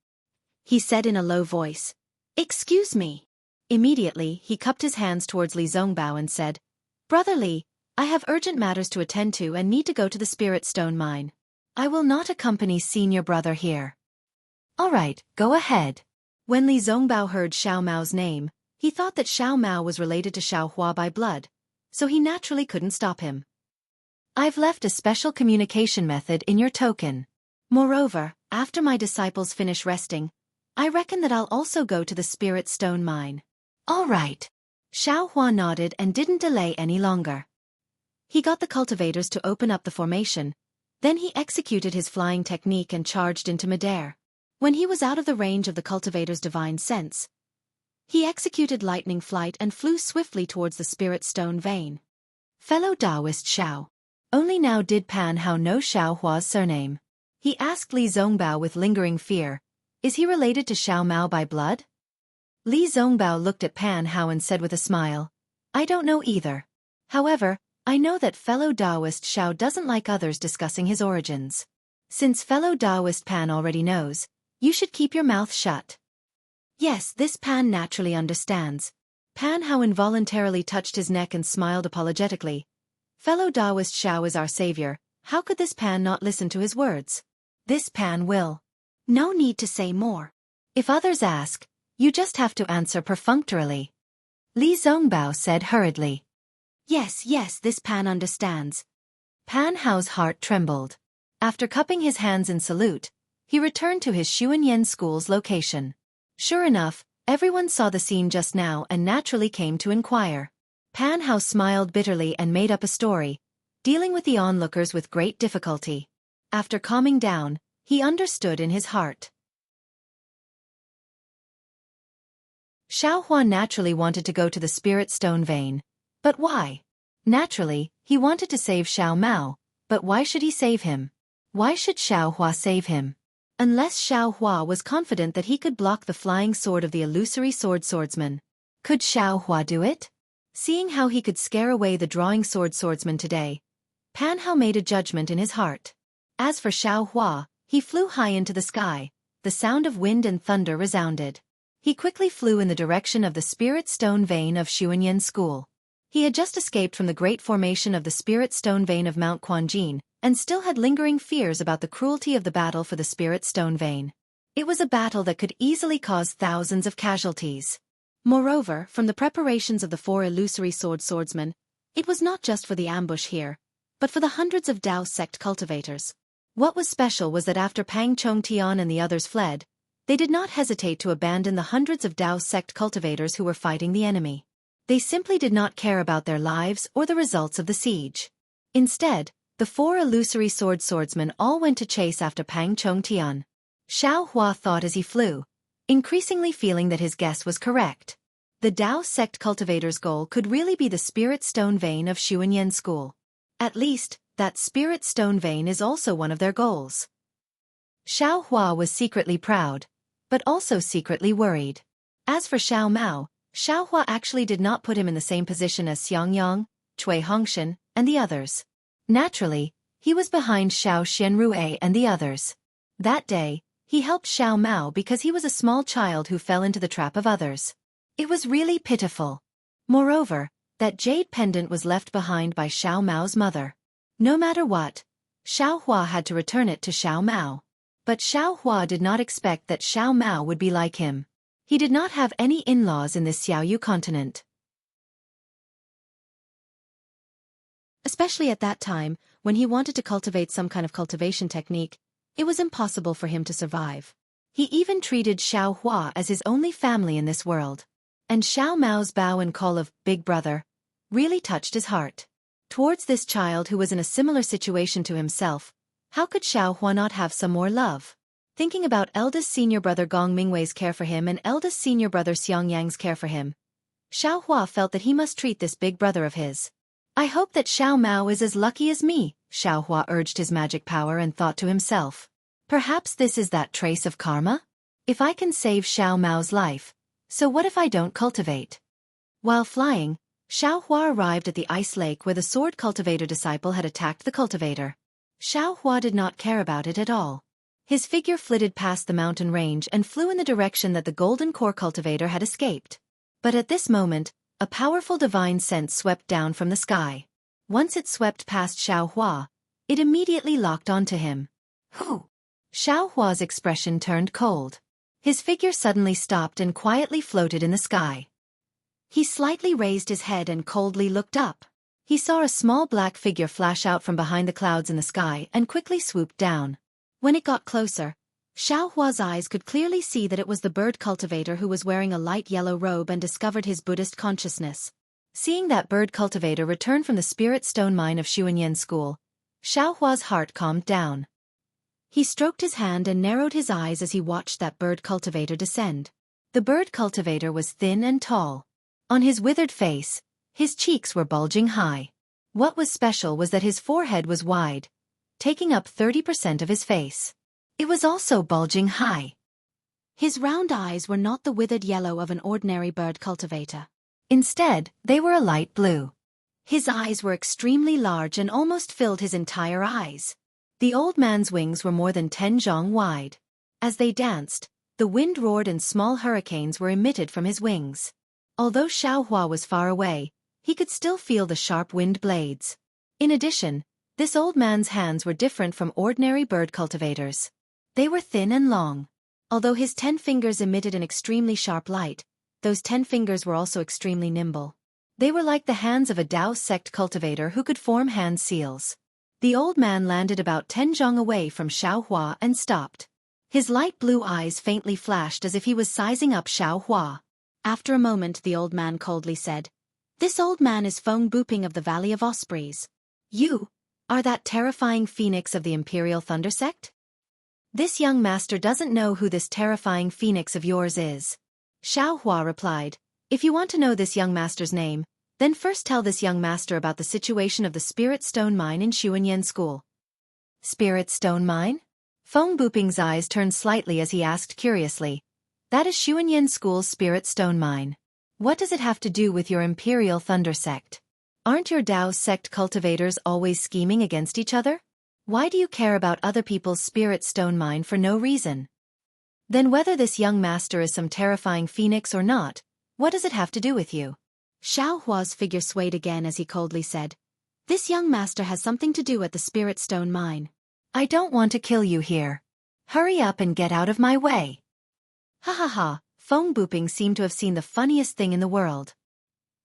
He said in a low voice, "Excuse me." Immediately, he cupped his hands towards Li Zongbao and said, "Brother Li, I have urgent matters to attend to and need to go to the Spirit Stone Mine. I will not accompany senior brother here. All right, go ahead. When Li Zongbao heard Xiao Mao's name, he thought that Xiao Mao was related to Xiao Hua by blood, so he naturally couldn't stop him. I've left a special communication method in your token. Moreover, after my disciples finish resting, I reckon that I'll also go to the Spirit Stone Mine. All right. Xiao Hua nodded and didn't delay any longer. He got the cultivators to open up the formation, then he executed his flying technique and charged into midair. When he was out of the range of the cultivator's divine sense, he executed lightning flight and flew swiftly towards the Spirit Stone vein. Fellow Taoist Xiao. Only now did Pan Hao know Xiao Hua's surname. He asked Li Zongbao with lingering fear, is he related to Xiao Mao by blood? Li Zongbao looked at Pan Hao and said with a smile, I don't know either. However, I know that fellow Taoist Xiao doesn't like others discussing his origins. Since fellow Taoist Pan already knows, you should keep your mouth shut. Yes, this Pan naturally understands. Pan Hao involuntarily touched his neck and smiled apologetically. Fellow Taoist Xiao is our savior, how could this Pan not listen to his words? This Pan will. No need to say more. If others ask, you just have to answer perfunctorily. Li Zongbao said hurriedly. Yes, this Pan understands. Pan Hao's heart trembled. After cupping his hands in salute, he returned to his Xuanyan school's location. Sure enough, everyone saw the scene just now and naturally came to inquire. Pan Hao smiled bitterly and made up a story, dealing with the onlookers with great difficulty. After calming down, he understood in his heart. Xiao Hua naturally wanted to go to the Spirit Stone vein. But why? Naturally, he wanted to save Xiao Mao, but why should he save him? Why should Xiao Hua save him? Unless Xiao Hua was confident that he could block the flying sword of the illusory swordsman. Could Xiao Hua do it? Seeing how he could scare away the drawing swordsman today, Pan Hao made a judgment in his heart. As for Xiao Hua, he flew high into the sky, the sound of wind and thunder resounded. He quickly flew in the direction of the Spirit Stone vein of Xuanyan School. He had just escaped from the great formation of the Spirit Stone vein of Mount Quanjin, and still had lingering fears about the cruelty of the battle for the Spirit Stone vein. It was a battle that could easily cause thousands of casualties. Moreover, from the preparations of the 4 illusory swordsmen, it was not just for the ambush here, but for the hundreds of Dao sect cultivators. What was special was that after Pang Chongtian and the others fled, they did not hesitate to abandon the hundreds of Dao sect cultivators who were fighting the enemy. They simply did not care about their lives or the results of the siege. Instead, the 4 illusory swordsmen all went to chase after Pang Chongtian. Xiao Hua thought as he flew, increasingly feeling that his guess was correct. The Dao sect cultivators' goal could really be the Spirit Stone vein of Xuanyan School. At least, that Spirit Stone vein is also one of their goals. Xiao Hua was secretly proud, but also secretly worried. As for Xiao Mao, Xiao Hua actually did not put him in the same position as Xiangyang, Cui Hongshan, and the others. Naturally, he was behind Xiao Xianrue and the others. That day, he helped Xiao Mao because he was a small child who fell into the trap of others. It was really pitiful. Moreover, that jade pendant was left behind by Xiao Mao's mother. No matter what, Xiao Hua had to return it to Xiao Mao. But Xiao Hua did not expect that Xiao Mao would be like him. He did not have any in-laws in this Xiaoyu continent. Especially at that time, when he wanted to cultivate some kind of cultivation technique, it was impossible for him to survive. He even treated Xiao Hua as his only family in this world. And Xiao Mao's bow and call of "Big Brother" really touched his heart. Towards this child who was in a similar situation to himself, how could Xiao Hua not have some more love? Thinking about eldest senior brother Gong Mingwei's care for him and eldest senior brother Xiangyang's care for him, Xiao Hua felt that he must treat this big brother of his. I hope that Xiao Mao is as lucky as me, Xiao Hua urged his magic power and thought to himself. Perhaps this is that trace of karma? If I can save Xiao Mao's life, so what if I don't cultivate? While flying, Xiao Hua arrived at the ice lake where the sword cultivator disciple had attacked the cultivator. Xiao Hua did not care about it at all. His figure flitted past the mountain range and flew in the direction that the golden core cultivator had escaped. But at this moment, a powerful divine sense swept down from the sky. Once it swept past Xiao Hua, it immediately locked onto him. Who? Xiao Hua's expression turned cold. His figure suddenly stopped and quietly floated in the sky. He slightly raised his head and coldly looked up. He saw a small black figure flash out from behind the clouds in the sky and quickly swooped down. When it got closer, Xiao Hua's eyes could clearly see that it was the bird cultivator who was wearing a light yellow robe and discovered his Buddhist consciousness. Seeing that bird cultivator return from the spirit stone mine of Xianxia school, Xiao Hua's heart calmed down. He stroked his hand and narrowed his eyes as he watched that bird cultivator descend. The bird cultivator was thin and tall. On his withered face, his cheeks were bulging high. What was special was that his forehead was wide, taking up 30% of his face. It was also bulging high. His round eyes were not the withered yellow of an ordinary bird cultivator. Instead, they were a light blue. His eyes were extremely large and almost filled his entire eyes. The old man's wings were more than 10 zhang wide. As they danced, the wind roared and small hurricanes were emitted from his wings. Although Xiao Hua was far away, he could still feel the sharp wind blades. In addition, this old man's hands were different from ordinary bird cultivators. They were thin and long. Although his 10 fingers emitted an extremely sharp light, those 10 fingers were also extremely nimble. They were like the hands of a Dao sect cultivator who could form hand seals. The old man landed about 10 zhang away from Xiao Hua and stopped. His light blue eyes faintly flashed as if he was sizing up Xiao Hua. After a moment the old man coldly said, "This old man is Feng Buping of the Valley of Ospreys. You are that terrifying phoenix of the Imperial Thunder Sect?" "This young master doesn't know who this terrifying phoenix of yours is." Xiao Hua replied, "If you want to know this young master's name, then first tell this young master about the situation of the Spirit Stone Mine in Xianxia School." "Spirit Stone Mine?" Feng Buping's eyes turned slightly as he asked curiously, "That is Xianxia School's Spirit Stone Mine. What does it have to do with your Imperial Thunder Sect? Aren't your Dao sect cultivators always scheming against each other? Why do you care about other people's Spirit Stone Mine for no reason? Then whether this young master is some terrifying phoenix or not, what does it have to do with you?" Xiao Hua's figure swayed again as he coldly said, "This young master has something to do at the Spirit Stone Mine. I don't want to kill you here. Hurry up and get out of my way." Ha ha ha, Feng Buping seemed to have seen the funniest thing in the world.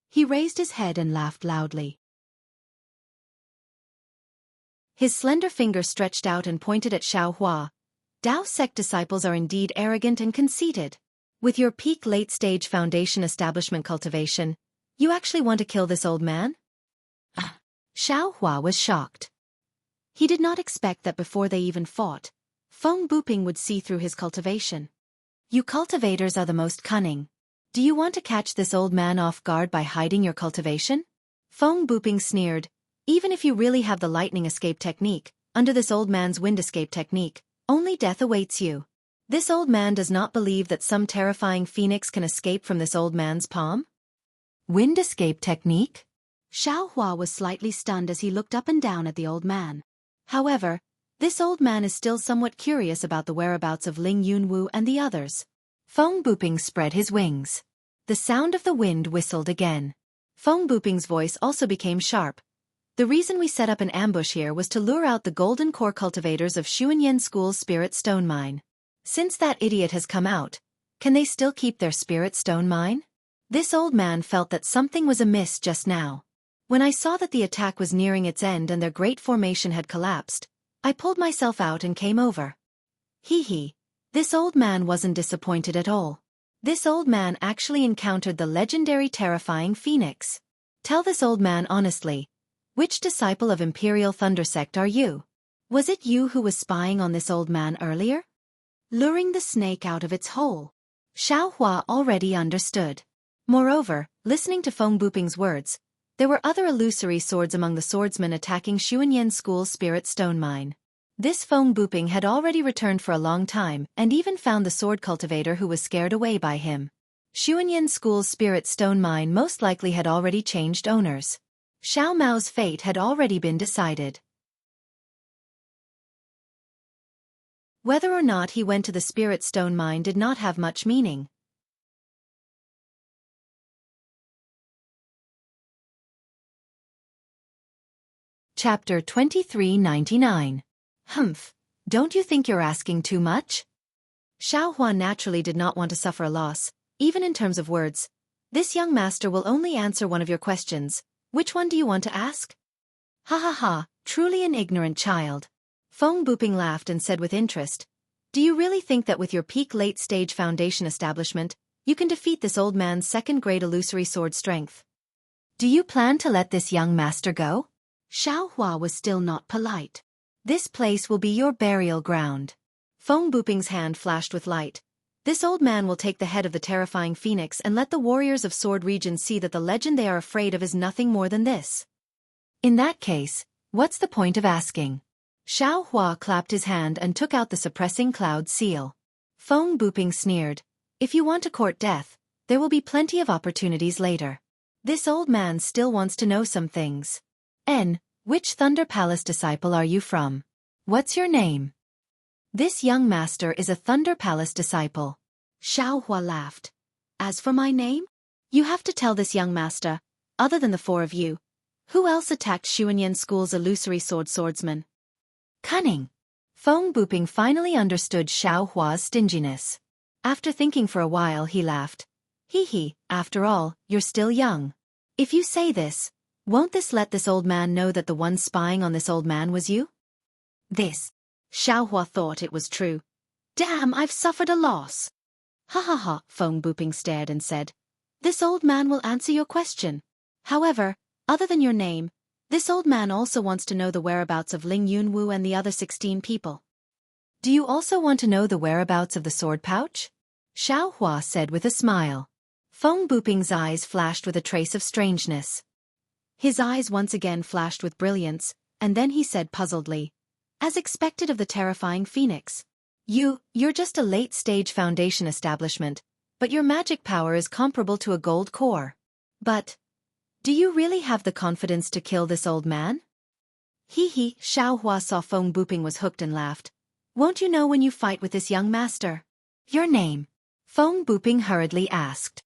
He raised his head and laughed loudly. His slender finger stretched out and pointed at Xiao Hua. "Dao sect disciples are indeed arrogant and conceited. With your peak late-stage foundation establishment cultivation, you actually want to kill this old man?" Xiao Hua was shocked. He did not expect that before they even fought, Feng Buping would see through his cultivation. "You cultivators are the most cunning. Do you want to catch this old man off guard by hiding your cultivation?" Feng Buping sneered, "Even if you really have the lightning escape technique, under this old man's wind escape technique, only death awaits you. This old man does not believe that some terrifying phoenix can escape from this old man's palm?" "Wind escape technique?" Xiao Hua was slightly stunned as he looked up and down at the old man. However, this old man is still somewhat curious about the whereabouts of Ling Yunwu and the others. Feng Buping spread his wings. The sound of the wind whistled again. Feng Buping's voice also became sharp. "The reason we set up an ambush here was to lure out the golden core cultivators of Xianxia School's Spirit Stone Mine. Since that idiot has come out, can they still keep their Spirit Stone Mine?" This old man felt that something was amiss just now. "When I saw that the attack was nearing its end and their great formation had collapsed, I pulled myself out and came over." Hee. This old man wasn't disappointed at all. This old man actually encountered the legendary terrifying phoenix. "Tell this old man honestly, which disciple of Imperial Thunder Sect are you? Was it you who was spying on this old man earlier? Luring the snake out of its hole?" Xiao Hua already understood. Moreover, listening to Feng Buping's words, there were other illusory swords among the swordsmen attacking Xianxia School's Spirit Stone Mine. This Feng Buping had already returned for a long time and even found the sword cultivator who was scared away by him. Xianxia School's Spirit Stone Mine most likely had already changed owners. Xiao Mao's fate had already been decided. Whether or not he went to the Spirit Stone Mine did not have much meaning. Chapter 2399. Don't you think you're asking too much? Xiao Hua naturally did not want to suffer a loss, even in terms of words. This young master will only answer one of your questions. Which one do you want to ask? Ha ha ha, truly an ignorant child. Feng Buping laughed and said with interest, do you really think that with your peak late-stage foundation establishment, you can defeat this old man's second-grade illusory sword strength? Do you plan to let this young master go? Xiao Hua was still not polite. This place will be your burial ground. Feng Buping's hand flashed with light. This old man will take the head of the terrifying phoenix and let the warriors of Sword Region see that the legend they are afraid of is nothing more than this. In that case, what's the point of asking? Xiao Hua clapped his hand and took out the suppressing cloud seal. Feng Buping sneered, if you want to court death, there will be plenty of opportunities later. This old man still wants to know some things. Which Thunder Palace disciple are you from? What's your name? This young master is a Thunder Palace disciple. Xiao Hua laughed. As for my name? You have to tell this young master, other than the four of you, who else attacked Xuanyan School's illusory swordsman? Cunning. Feng Buping finally understood Xiao Hua's stinginess. After thinking for a while he laughed. Hee, after all, you're still young. If you say this, won't this let this old man know that the one spying on this old man was you? This. Xiao Hua thought it was true. Damn, I've suffered a loss. Ha ha ha, Feng Buping stared and said. This old man will answer your question. However, other than your name, this old man also wants to know the whereabouts of Ling Yunwu and the other 16 people. Do you also want to know the whereabouts of the sword pouch? Xiao Hua said with a smile. Feng Buping's eyes flashed with a trace of strangeness. His eyes once again flashed with brilliance, and then he said puzzledly, as expected of the terrifying phoenix. You're just a late-stage foundation establishment, but your magic power is comparable to a gold core. But, do you really have the confidence to kill this old man? Hee, Xiao Hua saw Feng Buping was hooked and laughed. Won't you know when you fight with this young master? Your name? Feng Buping hurriedly asked.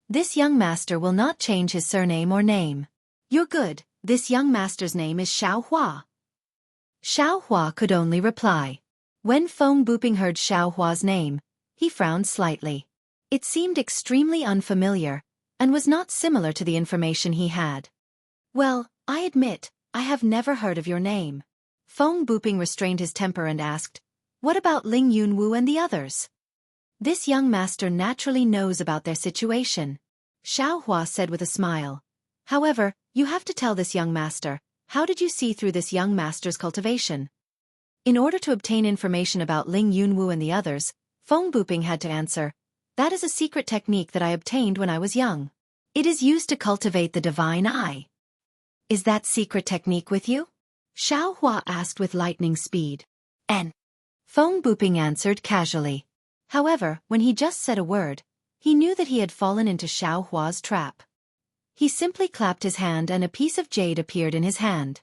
This young master will not change his surname or name. You're good, this young master's name is Xiao Hua. Xiao Hua could only reply. When Feng Buping heard Xiao Hua's name, he frowned slightly. It seemed extremely unfamiliar, and was not similar to the information he had. Well, I admit, I have never heard of your name. Feng Buping restrained his temper and asked, what about Ling Yunwu and the others? This young master naturally knows about their situation. Xiao Hua said with a smile. However, you have to tell this young master, how did you see through this young master's cultivation? In order to obtain information about Ling Yunwu and the others, Feng Buping had to answer, that is a secret technique that I obtained when I was young. It is used to cultivate the divine eye. Is that secret technique with you? Xiao Hua asked with lightning speed. Feng Buping answered casually. However, when he just said a word, he knew that he had fallen into Xiao Hua's trap. He simply clapped his hand and a piece of jade appeared in his hand.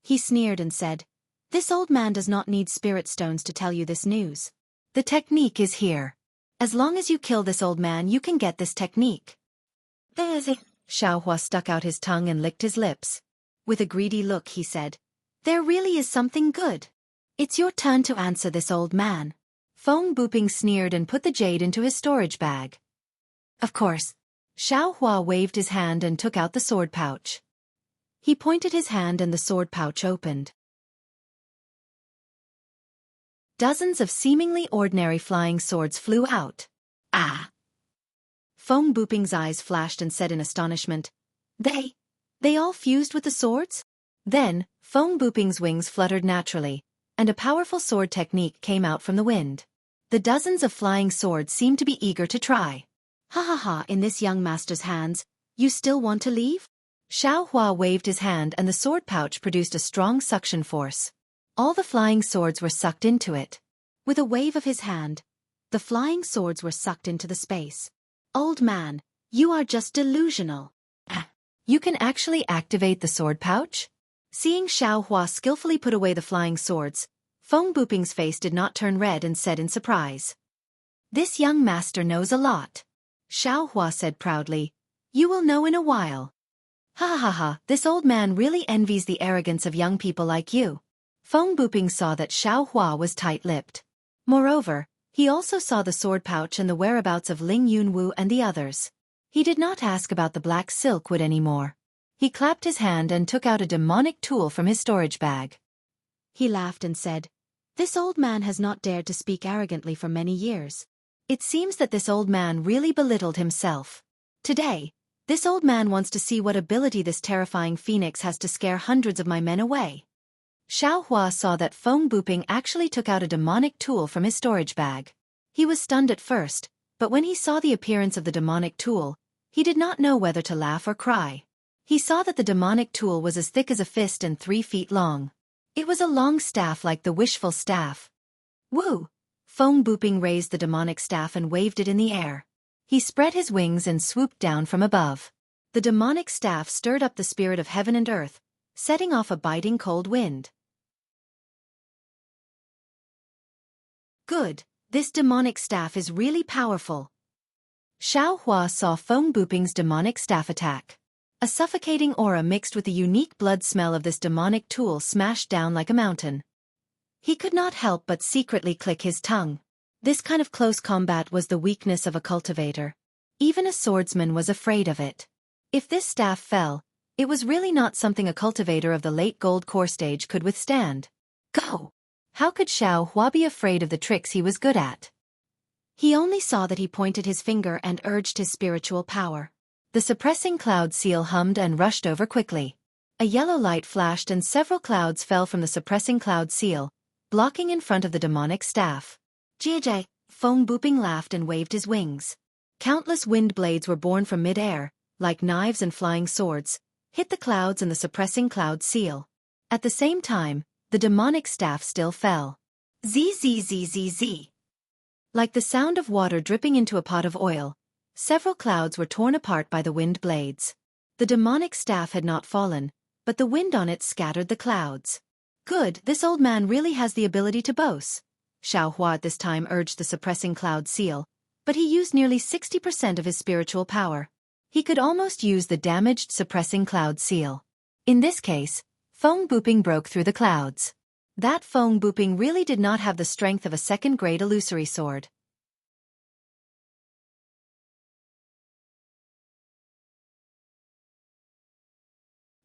He sneered and said, this old man does not need spirit stones to tell you this news. The technique is here. As long as you kill this old man you can get this technique. Xiao Hua stuck out his tongue and licked his lips. With a greedy look he said, there really is something good. It's your turn to answer this old man. Feng Buping sneered and put the jade into his storage bag. Of course. Xiao Hua waved his hand and took out the sword pouch. He pointed his hand and the sword pouch opened. Dozens of seemingly ordinary flying swords flew out. Ah! Feng Buping's eyes flashed and said in astonishment, They all fused with the swords? Then, Feng Buping's wings fluttered naturally, and a powerful sword technique came out from the wind. The dozens of flying swords seemed to be eager to try. Ha ha ha, in this young master's hands, you still want to leave? Xiao Hua waved his hand and the sword pouch produced a strong suction force. All the flying swords were sucked into it. With a wave of his hand, the flying swords were sucked into the space. Old man, you are just delusional. You can actually activate the sword pouch? Seeing Xiao Hua skillfully put away the flying swords, Feng Buping's face did not turn red and said in surprise. This young master knows a lot. Xiao Hua said proudly, you will know in a while. Ha ha ha, this old man really envies the arrogance of young people like you. Feng Buping saw that Xiao Hua was tight-lipped. Moreover, he also saw the sword pouch and the whereabouts of Ling Yunwu and the others. He did not ask about the black silk wood anymore. He clapped his hand and took out a demonic tool from his storage bag. He laughed and said, "This old man has not dared to speak arrogantly for many years. It seems that this old man really belittled himself. Today, this old man wants to see what ability this terrifying phoenix has to scare hundreds of my men away." Xiao Hua saw that Feng Buping actually took out a demonic tool from his storage bag. He was stunned at first, but when he saw the appearance of the demonic tool, he did not know whether to laugh or cry. He saw that the demonic tool was as thick as a fist and 3 feet long. It was a long staff like the wishful staff. Woo! Feng Buping raised the demonic staff and waved it in the air. He spread his wings and swooped down from above. The demonic staff stirred up the spirit of heaven and earth, setting off a biting cold wind. Good, this demonic staff is really powerful. Xiao Hua saw Feng Buping's demonic staff attack. A suffocating aura mixed with the unique blood smell of this demonic tool smashed down like a mountain. He could not help but secretly click his tongue. This kind of close combat was the weakness of a cultivator. Even a swordsman was afraid of it. If this staff fell, it was really not something a cultivator of the late gold core stage could withstand. Go! How could Xiao Hua be afraid of the tricks he was good at? He only saw that he pointed his finger and urged his spiritual power. The suppressing cloud seal hummed and rushed over quickly. A yellow light flashed and several clouds fell from the suppressing cloud seal, blocking in front of the demonic staff. Jie, Feng Buping laughed and waved his wings. Countless wind blades were born from mid-air, like knives and flying swords, hit the clouds and the suppressing cloud seal. At the same time, the demonic staff still fell. Zzz. Like the sound of water dripping into a pot of oil, several clouds were torn apart by the wind blades. The demonic staff had not fallen, but the wind on it scattered the clouds. Good, this old man really has the ability to boast. Xiao Hua at this time urged the suppressing cloud seal, but he used nearly 60% of his spiritual power. He could almost use the damaged suppressing cloud seal. In this case, Feng Buping broke through the clouds. That Feng Buping really did not have the strength of a second-grade illusory sword.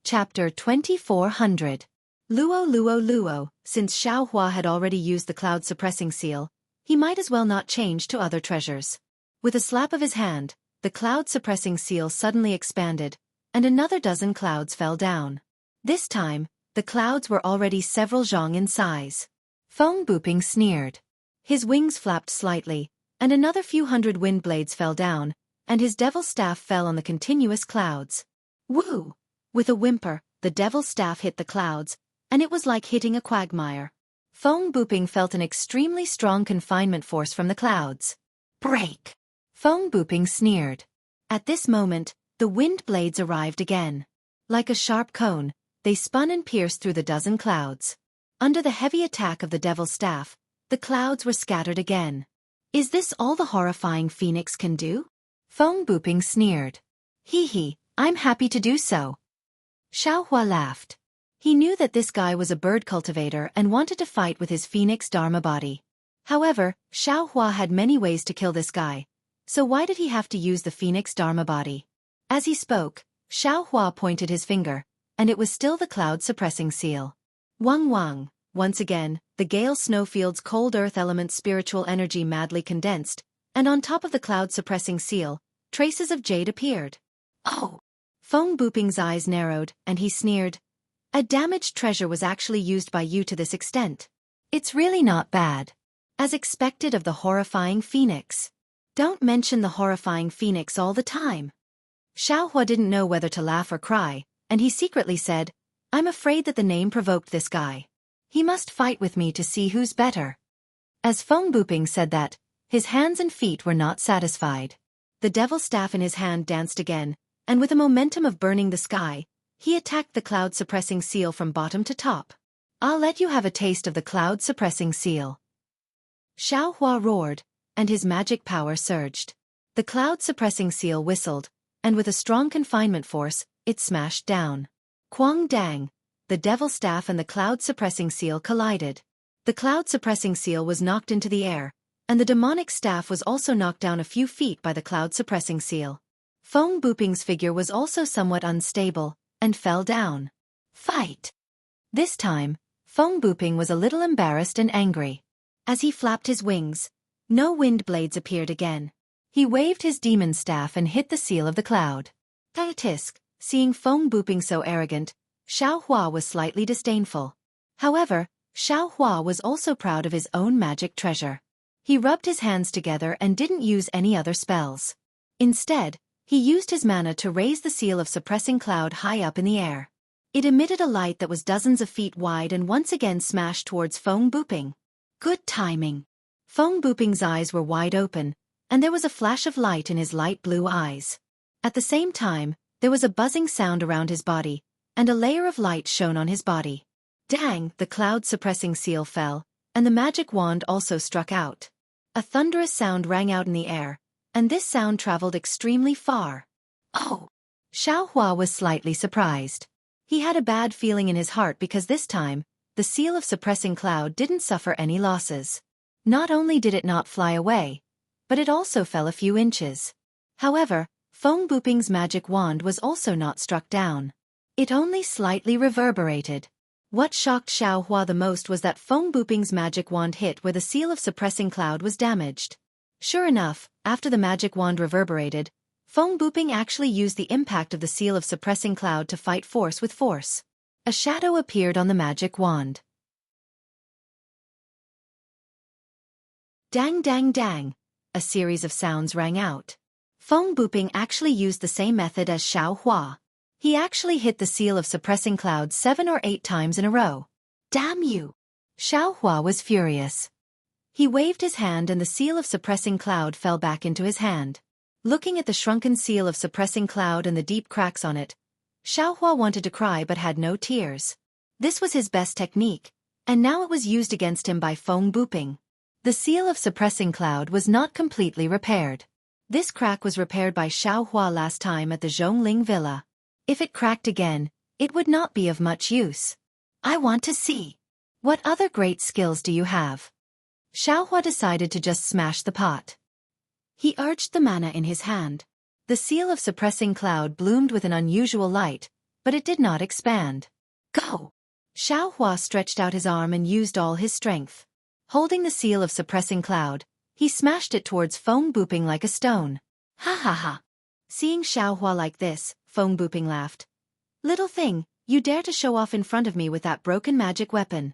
Chapter 2400. Luo. Since Xiao Hua had already used the cloud-suppressing seal, he might as well not change to other treasures. With a slap of his hand, the cloud-suppressing seal suddenly expanded, and another dozen clouds fell down. This time, the clouds were already several zhang in size. Feng Buping sneered. His wings flapped slightly, and another few hundred wind blades fell down, and his devil staff fell on the continuous clouds. Woo! With a whimper, the devil staff hit the clouds, and it was like hitting a quagmire. Feng Buping felt an extremely strong confinement force from the clouds. Break! Feng Buping sneered. At this moment, the wind blades arrived again. Like a sharp cone, they spun and pierced through the dozen clouds. Under the heavy attack of the devil's staff, the clouds were scattered again. Is this all the horrifying phoenix can do? Feng Buping sneered. Hee, I'm happy to do so. Xiao Hua laughed. He knew that this guy was a bird cultivator and wanted to fight with his phoenix dharma body. However, Xiao Hua had many ways to kill this guy, so why did he have to use the phoenix dharma body? As he spoke, Xiao Hua pointed his finger, and it was still the cloud-suppressing seal. Wang. Once again, the gale snowfield's cold earth element spiritual energy madly condensed, and on top of the cloud-suppressing seal, traces of jade appeared. Oh! Feng Buping's eyes narrowed, and he sneered. A damaged treasure was actually used by you to this extent. It's really not bad. As expected of the horrifying phoenix. Don't mention the horrifying phoenix all the time. Xiao Hua didn't know whether to laugh or cry, and he secretly said, I'm afraid that the name provoked this guy. He must fight with me to see who's better. As Feng Buping said that, his hands and feet were not satisfied. The devil staff in his hand danced again, and with a momentum of burning the sky, he attacked the cloud-suppressing seal from bottom to top. I'll let you have a taste of the cloud-suppressing seal. Xiao Hua roared, and his magic power surged. The cloud-suppressing seal whistled, and with a strong confinement force, it smashed down. Quang dang! the devil staff and the cloud-suppressing seal collided. The cloud-suppressing seal was knocked into the air, and the demonic staff was also knocked down a few feet by the cloud-suppressing seal. Feng Buping's figure was also somewhat unstable, and fell down. Fight! This time, Feng Buping was a little embarrassed and angry. As he flapped his wings, no wind blades appeared again. He waved his demon staff and hit the seal of the cloud. Tisk, seeing Feng Buping so arrogant, Xiao Hua was slightly disdainful. However, Xiao Hua was also proud of his own magic treasure. He rubbed his hands together and didn't use any other spells. Instead, he used his mana to raise the seal of suppressing cloud high up in the air. It emitted a light that was dozens of feet wide and once again smashed towards Feng Buping. Good timing. Feng Buping's eyes were wide open, and there was a flash of light in his light blue eyes. At the same time, there was a buzzing sound around his body, and a layer of light shone on his body. Dang! The cloud-suppressing seal fell, and the magic wand also struck out. A thunderous sound rang out in the air, and this sound traveled extremely far. Oh! Xiao Hua was slightly surprised. He had a bad feeling in his heart because this time, the seal of suppressing cloud didn't suffer any losses. Not only did it not fly away, but it also fell a few inches. However, Feng Buping's magic wand was also not struck down. It only slightly reverberated. What shocked Xiao Hua the most was that Feng Buping's magic wand hit where the seal of suppressing cloud was damaged. Sure enough, after the magic wand reverberated, Feng Buping actually used the impact of the seal of suppressing cloud to fight force with force. A shadow appeared on the magic wand. Dang dang dang! A series of sounds rang out. Feng Buping actually used the same method as Xiao Hua. He actually hit the seal of suppressing cloud 7 or 8 times in a row. Damn you! Xiao Hua was furious. He waved his hand and the seal of suppressing cloud fell back into his hand. Looking at the shrunken seal of suppressing cloud and the deep cracks on it, Xiao Hua wanted to cry but had no tears. This was his best technique, and now it was used against him by Feng Buping. The seal of suppressing cloud was not completely repaired. This crack was repaired by Xiao Hua last time at the Zhongling Villa. If it cracked again, it would not be of much use. I want to see. What other great skills do you have? Xiao Hua decided to just smash the pot. He urged the mana in his hand. The seal of suppressing cloud bloomed with an unusual light, but it did not expand. Go! Xiao Hua stretched out his arm and used all his strength. Holding the seal of suppressing cloud, he smashed it towards Feng Buping like a stone. Ha ha ha! Seeing Xiao Hua like this, Feng Buping laughed. Little thing, you dare to show off in front of me with that broken magic weapon.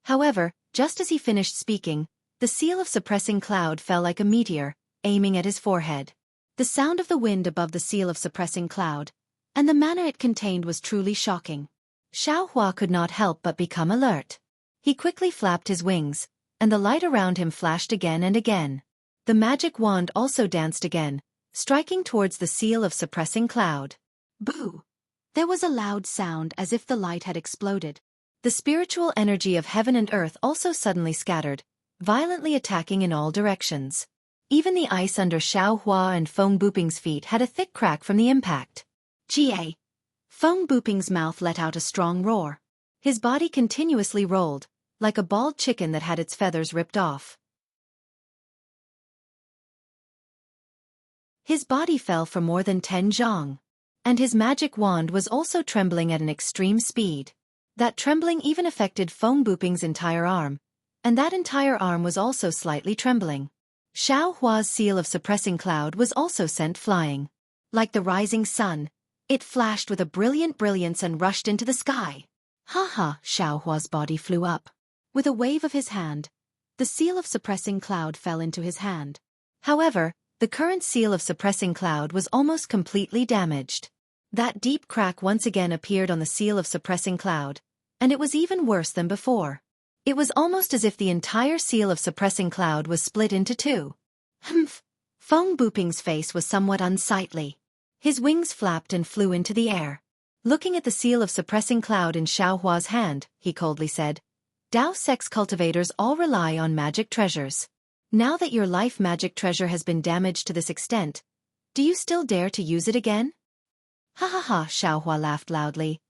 However, just as he finished speaking, the seal of suppressing cloud fell like a meteor, aiming at his forehead. The sound of the wind above the seal of suppressing cloud, and the mana it contained was truly shocking. Xiao Hua could not help but become alert. He quickly flapped his wings, and the light around him flashed again and again. The magic wand also danced again, striking towards the seal of suppressing cloud. Boo! There was a loud sound as if the light had exploded. The spiritual energy of heaven and earth also suddenly scattered, violently attacking in all directions. Even the ice under Xiao Hua and Feng Buping's feet had a thick crack from the impact. Ga! Feng Buping's mouth let out a strong roar. His body continuously rolled, like a bald chicken that had its feathers ripped off. His body fell for more than 10 zhang. And his magic wand was also trembling at an extreme speed. That trembling even affected Feng Buping's entire arm, and that entire arm was also slightly trembling. Xiao Hua's seal of suppressing cloud was also sent flying. Like the rising sun, it flashed with a brilliant brilliance and rushed into the sky. Ha ha! Xiao Hua's body flew up. With a wave of his hand, the seal of suppressing cloud fell into his hand. However, the current seal of suppressing cloud was almost completely damaged. That deep crack once again appeared on the seal of suppressing cloud, and it was even worse than before. It was almost as if the entire seal of suppressing cloud was split into 2. Humph! Feng Buping's face was somewhat unsightly. His wings flapped and flew into the air. Looking at the seal of suppressing cloud in Xiao Hua's hand, he coldly said, Dao sex cultivators all rely on magic treasures. Now that your life magic treasure has been damaged to this extent, do you still dare to use it again? Ha ha ha! Xiao Hua laughed loudly.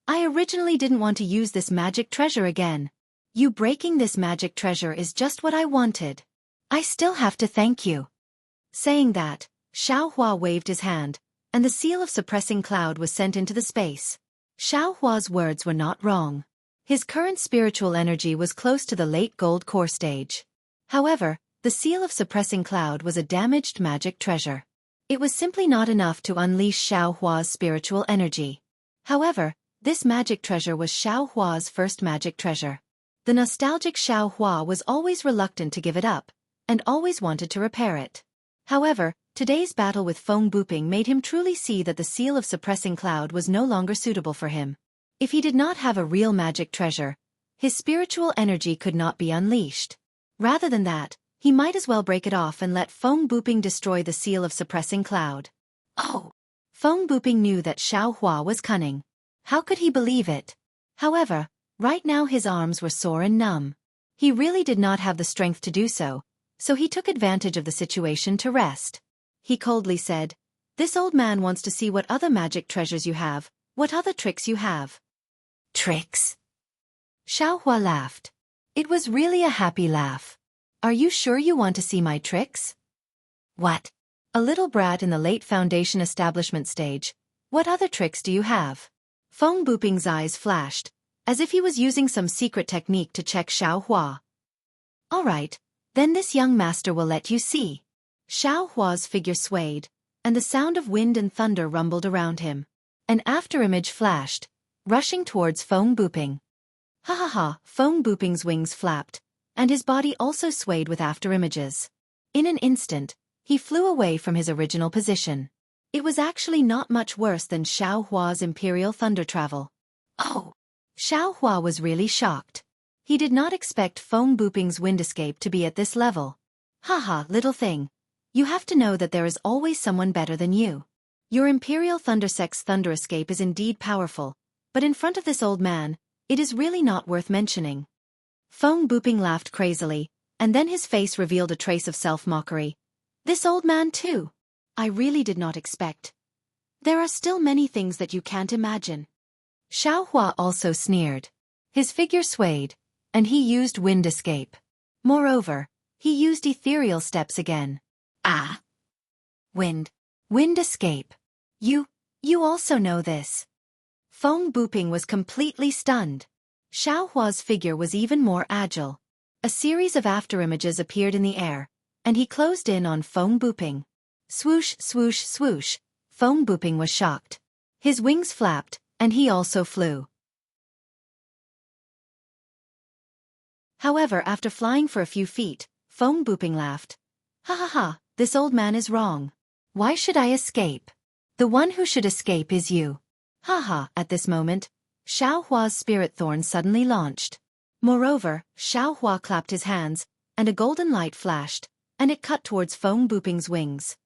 I originally didn't want to use this magic treasure again. You breaking this magic treasure is just what I wanted. I still have to thank you." Saying that, Xiaohua waved his hand, and the seal of suppressing cloud was sent into the space. Xiaohua's words were not wrong. His current spiritual energy was close to the late gold core stage. However, the seal of suppressing cloud was a damaged magic treasure. It was simply not enough to unleash Xiaohua's spiritual energy. However, this magic treasure was Xiaohua's first magic treasure. The nostalgic Xiaohua was always reluctant to give it up, and always wanted to repair it. However, today's battle with Feng Buping made him truly see that the seal of suppressing cloud was no longer suitable for him. If he did not have a real magic treasure, his spiritual energy could not be unleashed. Rather than that, he might as well break it off and let Feng Buping destroy the seal of suppressing cloud. Oh! Feng Buping knew that Xiaohua was cunning. How could he believe it? However, right now his arms were sore and numb. He really did not have the strength to do so, so he took advantage of the situation to rest. He coldly said, "This old man wants to see what other magic treasures you have, what other tricks you have." "Tricks?" Xiaohua laughed. It was really a happy laugh. "Are you sure you want to see my tricks?" "What?" A little brat in the late foundation establishment stage. "What other tricks do you have?" Feng Buping's eyes flashed, as if he was using some secret technique to check Xiaohua. "All right, then this young master will let you see." Xiaohua's figure swayed, and the sound of wind and thunder rumbled around him. An afterimage flashed, rushing towards Feng Buping. Ha ha ha! Feng Buping's wings flapped, and his body also swayed with afterimages. In an instant, he flew away from his original position. It was actually not much worse than Xiaohua's Imperial Thunder Travel. Oh! Xiaohua was really shocked. He did not expect Feng Buping's wind escape to be at this level. Haha, little thing. You have to know that there is always someone better than you. Your Imperial Thundersect's thunder escape is indeed powerful, but in front of this old man, it is really not worth mentioning. Feng Buping laughed crazily, and then his face revealed a trace of self-mockery. This old man too? I really did not expect. There are still many things that you can't imagine. Xiaohua also sneered. His figure swayed, and he used wind escape. Moreover, he used ethereal steps again. Ah! Wind escape. You also know this. Feng Buping was completely stunned. Xiaohua's figure was even more agile. A series of afterimages appeared in the air, and he closed in on Feng Buping. Swoosh, swoosh, swoosh. Feng Buping was shocked. His wings flapped, and he also flew. However, after flying for a few feet, Feng Buping laughed. Ha ha ha, this old man is wrong. Why should I escape? The one who should escape is you. Ha ha, at this moment, Xiaohua's spirit thorn suddenly launched. Moreover, Xiaohua clapped his hands, and a golden light flashed, and it cut towards Feng Buping's wings.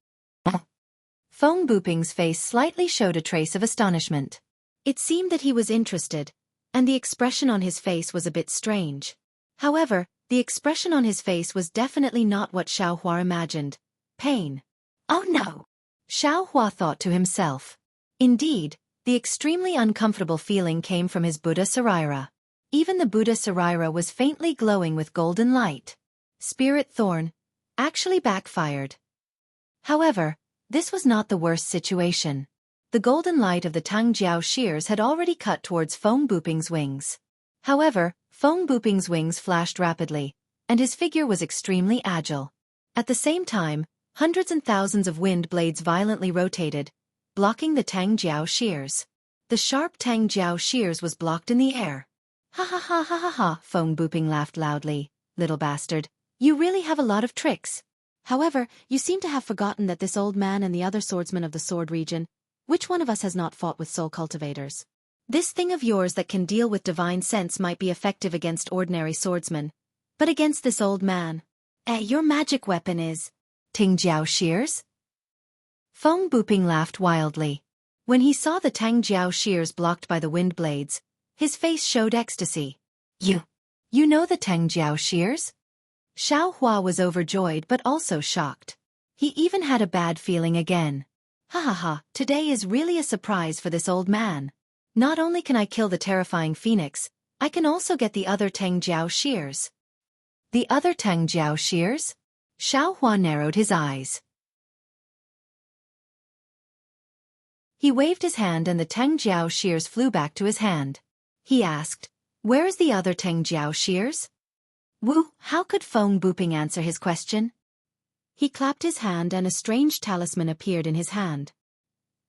Feng Buping's face slightly showed a trace of astonishment. It seemed that he was interested, and the expression on his face was a bit strange. However, the expression on his face was definitely not what Xiaohua imagined. Pain. Oh no! Xiaohua thought to himself. Indeed, the extremely uncomfortable feeling came from his Buddha Sarira. Even the Buddha Sarira was faintly glowing with golden light. Spirit Thorn actually backfired. However, this was not the worst situation. The golden light of the Tangjiao shears had already cut towards Feng Buping's wings. However, Feng Buping's wings flashed rapidly, and his figure was extremely agile. At the same time, hundreds and thousands of wind blades violently rotated, blocking the Tangjiao shears. The sharp Tangjiao shears was blocked in the air. Ha ha ha ha ha ha, Feng Buping laughed loudly. Little bastard, you really have a lot of tricks. However, you seem to have forgotten that this old man and the other swordsmen of the sword region, which one of us has not fought with soul cultivators? This thing of yours that can deal with divine sense might be effective against ordinary swordsmen, but against this old man. Your magic weapon is Tangjiao shears? Feng Buping laughed wildly. When he saw the Tangjiao shears blocked by the wind blades, his face showed ecstasy. You know the Tangjiao shears? Xiaohua was overjoyed but also shocked. He even had a bad feeling again. Ha ha ha, today is really a surprise for this old man. Not only can I kill the terrifying phoenix, I can also get the other Tang Jiao shears. The other Tang Jiao shears? Xiao Hua narrowed his eyes. He waved his hand and the Tang Jiao shears flew back to his hand. He asked, "Where is the other Tang Jiao shears?" Wu, how could Feng Buping answer his question? He clapped his hand and a strange talisman appeared in his hand.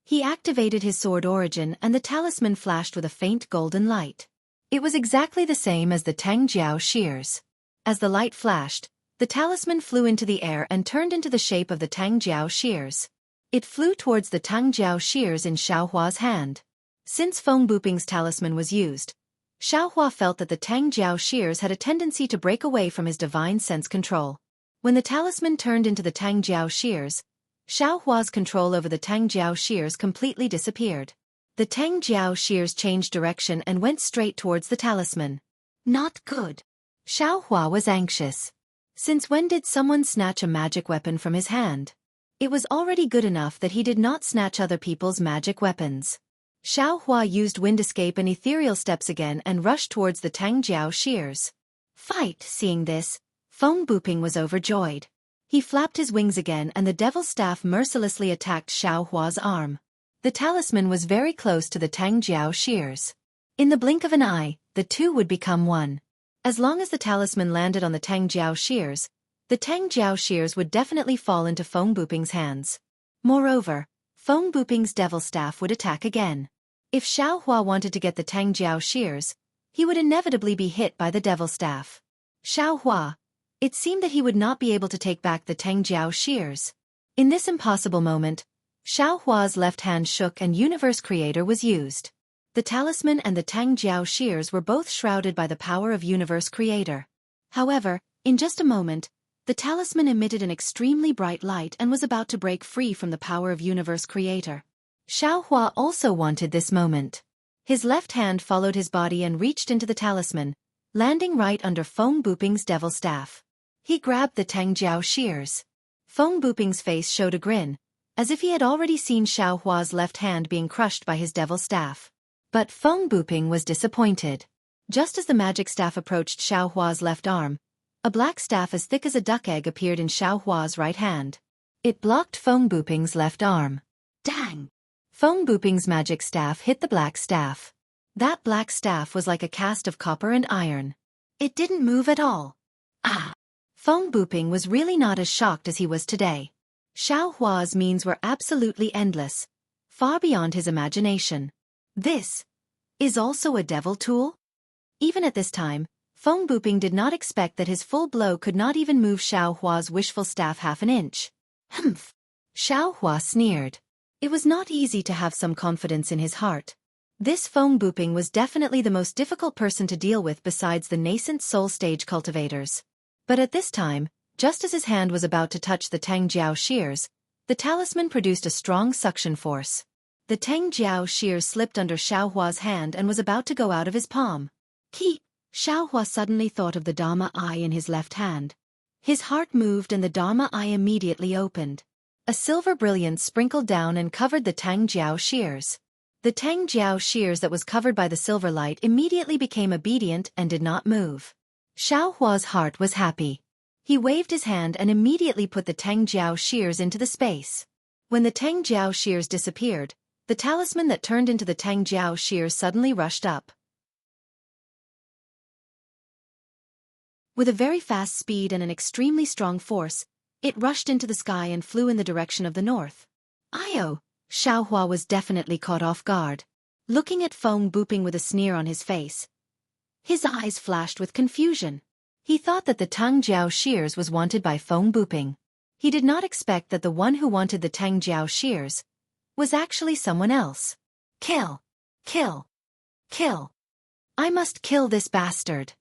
He activated his sword origin and the talisman flashed with a faint golden light. It was exactly the same as the Tang Jiao shears. As the light flashed, the talisman flew into the air and turned into the shape of the Tang Jiao shears. It flew towards the Tang Jiao shears in Xiao Hua's hand. Since Feng Buping's talisman was used, Xiao Hua felt that the Tang Jiao shears had a tendency to break away from his divine sense control. When the talisman turned into the Tang Jiao shears, Xiao Hua's control over the Tang Jiao shears completely disappeared. The Tang Jiao shears changed direction and went straight towards the talisman. Not good. Xiao Hua was anxious. Since when did someone snatch a magic weapon from his hand? It was already good enough that he did not snatch other people's magic weapons. Xiao Hua used wind escape and ethereal steps again and rushed towards the Tang Jiao shears. Fight! Seeing this, Feng Buping was overjoyed. He flapped his wings again and the devil's staff mercilessly attacked Xiao Hua's arm. The talisman was very close to the Tang Jiao shears. In the blink of an eye, the two would become one. As long as the talisman landed on the Tang Jiao shears, the Tang Jiao shears would definitely fall into Feng Buping's hands. Moreover, Feng Buping's devil staff would attack again. If Xiao Hua wanted to get the Tang Jiao shears, he would inevitably be hit by the devil staff. Xiao Hua. It seemed that he would not be able to take back the Tang Jiao shears. In this impossible moment, Xiao Hua's left hand shook and Universe Creator was used. The talisman and the Tang Jiao shears were both shrouded by the power of Universe Creator. However, in just a moment, the talisman emitted an extremely bright light and was about to break free from the power of Universe Creator. Xiao Hua also wanted this moment. His left hand followed his body and reached into the talisman, landing right under Feng Buping's devil staff. He grabbed the Tang Jiao shears. Feng Buping's face showed a grin, as if he had already seen Xiao Hua's left hand being crushed by his devil staff. But Feng Buping was disappointed. Just as the magic staff approached Xiao Hua's left arm, a black staff as thick as a duck egg appeared in Xiao Hua's right hand. It blocked Feng Buping's left arm. Dang! Feng Buping's magic staff hit the black staff. That black staff was like a cast of copper and iron. It didn't move at all. Ah! Feng Buping was really not as shocked as he was today. Xiao Hua's means were absolutely endless, far beyond his imagination. This is also a devil tool? Even at this time, Feng Buping did not expect that his full blow could not even move Xiao Hua's wishful staff half an inch. Humph! Xiao Hua sneered. It was not easy to have some confidence in his heart. This Feng Buping was definitely the most difficult person to deal with besides the nascent soul stage cultivators. But at this time, just as his hand was about to touch the Tang Jiao shears, the talisman produced a strong suction force. The Tang Jiao shears slipped under Xiao Hua's hand and was about to go out of his palm. Keep! Xiao Hua suddenly thought of the Dharma eye in his left hand. His heart moved and the Dharma eye immediately opened. A silver brilliance sprinkled down and covered the Tang Jiao shears. The Tang Jiao shears that was covered by the silver light immediately became obedient and did not move. Xiao Hua's heart was happy. He waved his hand and immediately put the Tang Jiao shears into the space. When the Tang Jiao shears disappeared, the talisman that turned into the Tang Jiao shears suddenly rushed up. With a very fast speed and an extremely strong force, it rushed into the sky and flew in the direction of the north. Io! Xiao Hua was definitely caught off guard. Looking at Feng Buping with a sneer on his face, his eyes flashed with confusion. He thought that the Tang Jiao shears was wanted by Feng Buping. He did not expect that the one who wanted the Tang Jiao shears was actually someone else. Kill! Kill! Kill! I must kill this bastard!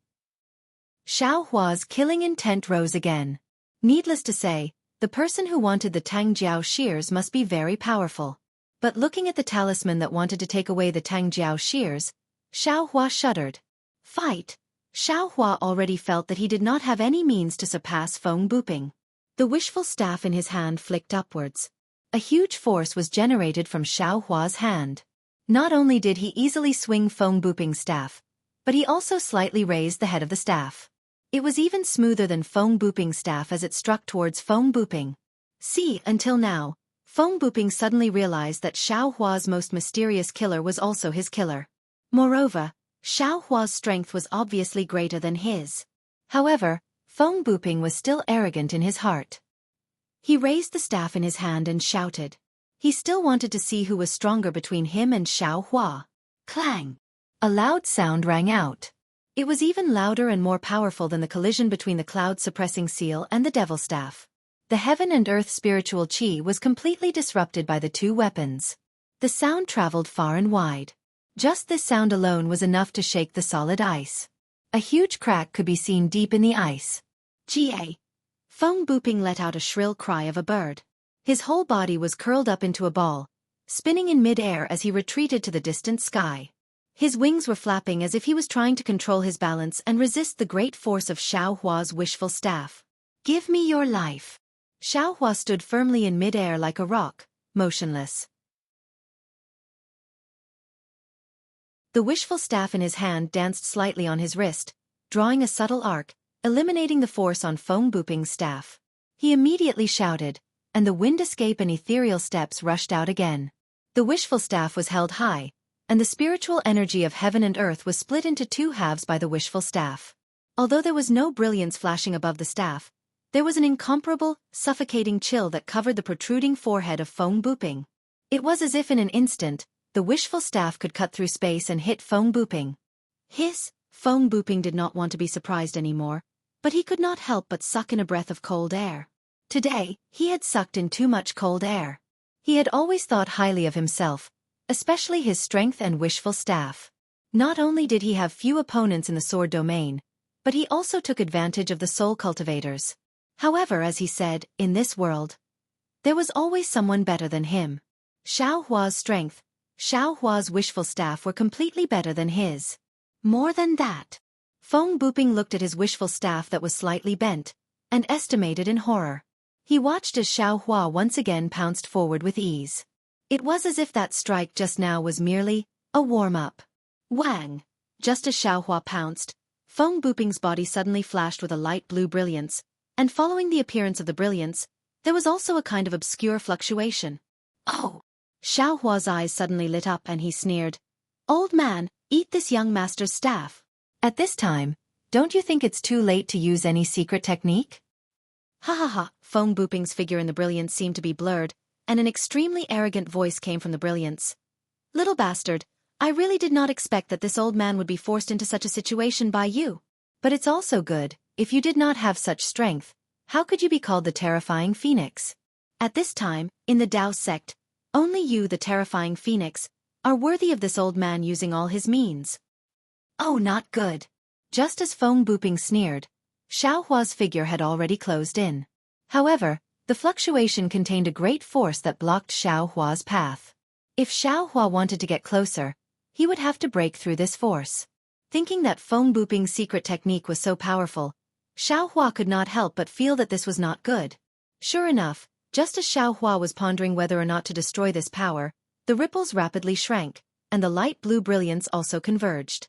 Xiao Hua's killing intent rose again. Needless to say, the person who wanted the Tang Jiao shears must be very powerful. But looking at the talisman that wanted to take away the Tang Jiao shears, Xiao Hua shuddered. Fight! Xiao Hua already felt that he did not have any means to surpass Feng Buping. The wishful staff in his hand flicked upwards. A huge force was generated from Xiao Hua's hand. Not only did he easily swing Feng Buping's staff, but he also slightly raised the head of the staff. It was even smoother than Feng Buping's staff as it struck towards Feng Buping. See, until now, Feng Buping suddenly realized that Xiao Hua's most mysterious killer was also his killer. Moreover, Xiao Hua's strength was obviously greater than his. However, Feng Buping was still arrogant in his heart. He raised the staff in his hand and shouted. He still wanted to see who was stronger between him and Xiao Hua. Clang! A loud sound rang out. It was even louder and more powerful than the collision between the cloud-suppressing seal and the devil staff. The heaven and earth spiritual chi was completely disrupted by the two weapons. The sound traveled far and wide. Just this sound alone was enough to shake the solid ice. A huge crack could be seen deep in the ice. Ga! Feng Buping let out a shrill cry of a bird. His whole body was curled up into a ball, spinning in mid-air as he retreated to the distant sky. His wings were flapping as if he was trying to control his balance and resist the great force of Xiao Hua's wishful staff. Give me your life. Xiao Hua stood firmly in mid-air like a rock, motionless. The wishful staff in his hand danced slightly on his wrist, drawing a subtle arc, eliminating the force on Feng Buping's staff. He immediately shouted, and the wind escape and ethereal steps rushed out again. The wishful staff was held high, and the spiritual energy of heaven and earth was split into two halves by the wishful staff. Although there was no brilliance flashing above the staff, there was an incomparable, suffocating chill that covered the protruding forehead of Feng Buping. It was as if in an instant, the wishful staff could cut through space and hit Feng Buping. Feng Buping did not want to be surprised anymore, but he could not help but suck in a breath of cold air. Today, he had sucked in too much cold air. He had always thought highly of himself, especially his strength and wishful staff. Not only did he have few opponents in the sword domain, but he also took advantage of the soul cultivators. However, as he said, in this world, there was always someone better than him. Xiao Hua's strength, Xiao Hua's wishful staff were completely better than his. More than that. Feng Buping looked at his wishful staff that was slightly bent, and estimated in horror. He watched as Xiao Hua once again pounced forward with ease. It was as if that strike just now was merely a warm-up. Wang! Just as Xiao Hua pounced, Feng Buping's body suddenly flashed with a light blue brilliance, and following the appearance of the brilliance, there was also a kind of obscure fluctuation. Oh! Xiao Hua's eyes suddenly lit up and he sneered. Old man, eat this young master's staff. At this time, don't you think it's too late to use any secret technique? Ha ha ha, Feng Buping's figure in the brilliance seemed to be blurred, and an extremely arrogant voice came from the brilliance. Little bastard, I really did not expect that this old man would be forced into such a situation by you. But it's also good, if you did not have such strength, how could you be called the terrifying phoenix? At this time, in the Tao sect, only you, the terrifying phoenix, are worthy of this old man using all his means. Oh, not good. Just as Feng Buping sneered, Xiao Hua's figure had already closed in. However, the fluctuation contained a great force that blocked Xiao Hua's path. If Xiao Hua wanted to get closer, he would have to break through this force. Thinking that Feng Buping's secret technique was so powerful, Xiao Hua could not help but feel that this was not good. Sure enough, just as Xiao Hua was pondering whether or not to destroy this power, the ripples rapidly shrank, and the light blue brilliance also converged.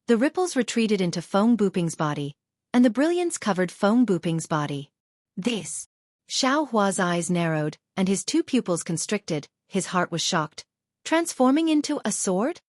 The ripples retreated into Feng Buping's body, and the brilliance covered Feng Buping's body. This. Xiao Hua's eyes narrowed, and his two pupils constricted, his heart was shocked. Transforming into a sword?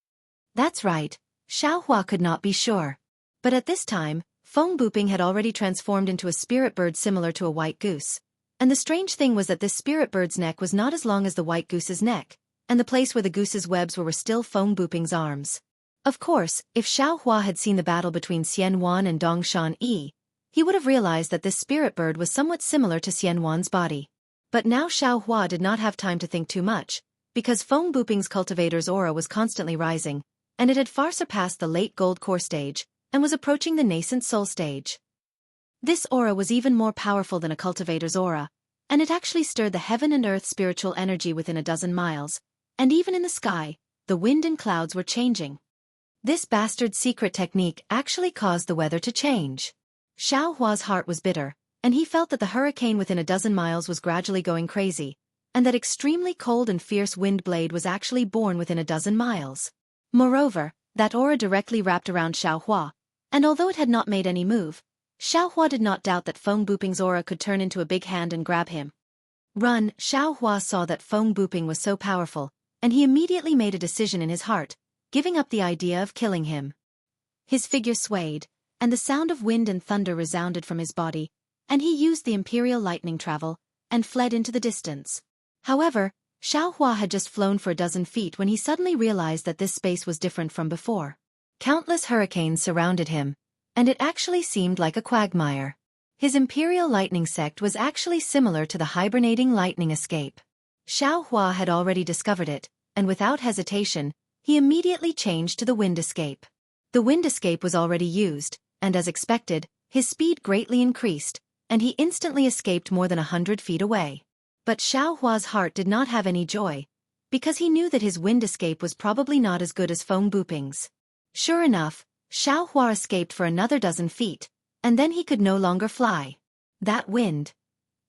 That's right, Xiao Hua could not be sure. But at this time, Feng Buping had already transformed into a spirit bird similar to a white goose. And the strange thing was that this spirit bird's neck was not as long as the white goose's neck, and the place where the goose's webs were still Feng Buping's arms. Of course, if Xiao Hua had seen the battle between Xian Wan and Dongshan Yi, he would have realized that this spirit bird was somewhat similar to Xian Wan's body. But now Xiao Hua did not have time to think too much, because Feng Buping's cultivator's aura was constantly rising, and it had far surpassed the late gold core stage, and was approaching the nascent soul stage. This aura was even more powerful than a cultivator's aura, and it actually stirred the heaven and earth spiritual energy within a dozen miles, and even in the sky, the wind and clouds were changing. This bastard secret technique actually caused the weather to change. Xiao Hua's heart was bitter, and he felt that the hurricane within a dozen miles was gradually going crazy, and that extremely cold and fierce wind blade was actually born within a dozen miles. Moreover, that aura directly wrapped around Xiaohua, and although it had not made any move, Xiaohua did not doubt that Feng Buping's aura could turn into a big hand and grab him. Run! Xiaohua saw that Feng Buping was so powerful, and he immediately made a decision in his heart, giving up the idea of killing him. His figure swayed, and the sound of wind and thunder resounded from his body, and he used the imperial lightning travel, and fled into the distance. However, Xiaohua had just flown for a dozen feet when he suddenly realized that this space was different from before. Countless hurricanes surrounded him, and it actually seemed like a quagmire. His imperial lightning sect was actually similar to the hibernating lightning escape. Xiaohua had already discovered it, and without hesitation, he immediately changed to the wind escape. The wind escape was already used, and as expected, his speed greatly increased, and he instantly escaped more than 100 feet away. But Xiaohua's heart did not have any joy, because he knew that his wind escape was probably not as good as Feng Buping's. Sure enough, Xiaohua escaped for another dozen feet, and then he could no longer fly. That wind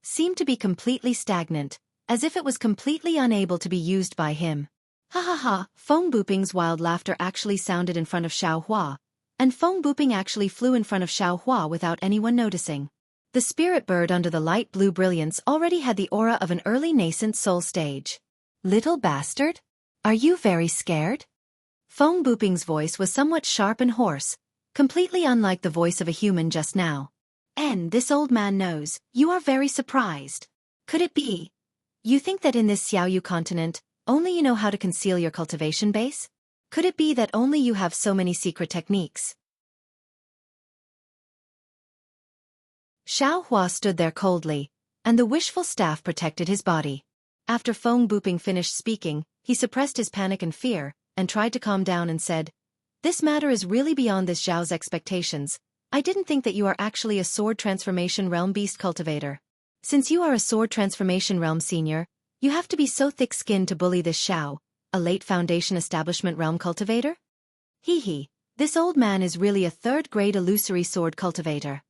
seemed to be completely stagnant, as if it was completely unable to be used by him. Ha ha ha! Feng Buping's wild laughter actually sounded in front of Xiaohua, and Feng Buping actually flew in front of Xiaohua without anyone noticing. The spirit bird under the light blue brilliance already had the aura of an early nascent soul stage. Little bastard? Are you very scared? Feng Buping's voice was somewhat sharp and hoarse, completely unlike the voice of a human just now. And this old man knows, you are very surprised. Could it be? You think that in this Xiaoyu continent, only you know how to conceal your cultivation base? Could it be that only you have so many secret techniques? Xiaohua stood there coldly, and the wishful staff protected his body. After Feng Buping finished speaking, he suppressed his panic and fear, and tried to calm down and said, "This matter is really beyond this Zhao's expectations. I didn't think that you are actually a sword transformation realm beast cultivator. Since you are a sword transformation realm senior, you have to be so thick-skinned to bully this Xiao, a late foundation establishment realm cultivator? Hee, this old man is really a third-grade illusory sword cultivator."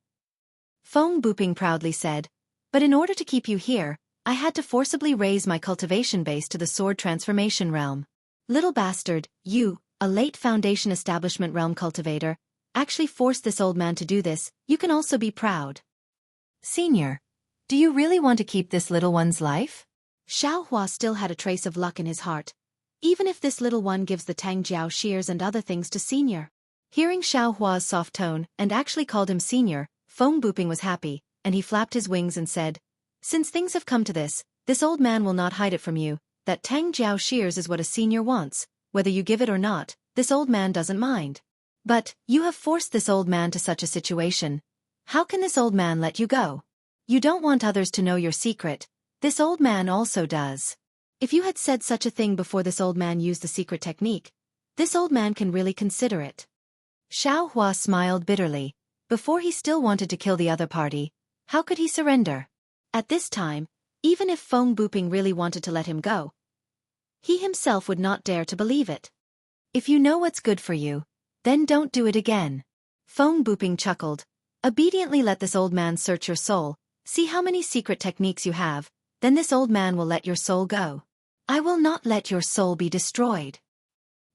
Feng Buping proudly said, "But in order to keep you here, I had to forcibly raise my cultivation base to the sword transformation realm. Little bastard, you, a late foundation establishment realm cultivator, actually forced this old man to do this. You can also be proud." "Senior, do you really want to keep this little one's life?" Xiaohua still had a trace of luck in his heart. Even if this little one gives the Tangjiao shears and other things to Senior. Hearing Xiaohua's soft tone and actually called him Senior, Feng Buping was happy, and he flapped his wings and said, "Since things have come to this old man will not hide it from you. That Tangjiao shears is what a senior wants. Whether you give it or not, this old man doesn't mind. But you have forced this old man to such a situation. How can this old man let you go? You don't want others to know your secret. This old man also does. If you had said such a thing before this old man used the secret technique, this old man can really consider it." Xiaohua smiled bitterly. Before he still wanted to kill the other party, how could he surrender? At this time, even if Feng Buping really wanted to let him go, he himself would not dare to believe it. "If you know what's good for you, then don't do it again." Feng Buping chuckled. "Obediently let this old man search your soul, see how many secret techniques you have, then this old man will let your soul go. I will not let your soul be destroyed."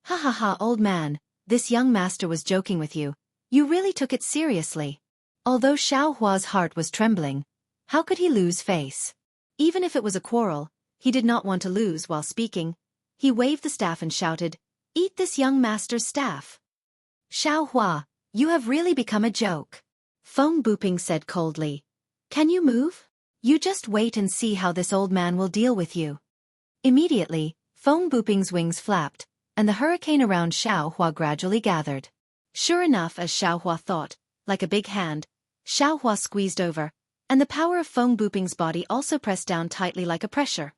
"Ha ha ha, old man, this young master was joking with you. You really took it seriously." Although Xiaohua's heart was trembling, how could he lose face? Even if it was a quarrel, he did not want to lose. While speaking, he waved the staff and shouted, "Eat this young master's staff." "Xiaohua, you have really become a joke," Feng Buping said coldly. "Can you move? You just wait and see how this old man will deal with you." Immediately, Feng Buping's wings flapped, and the hurricane around Xiaohua gradually gathered. Sure enough, as Xiaohua thought, like a big hand, Xiaohua squeezed over, and the power of Feng Buping's body also pressed down tightly like a pressure.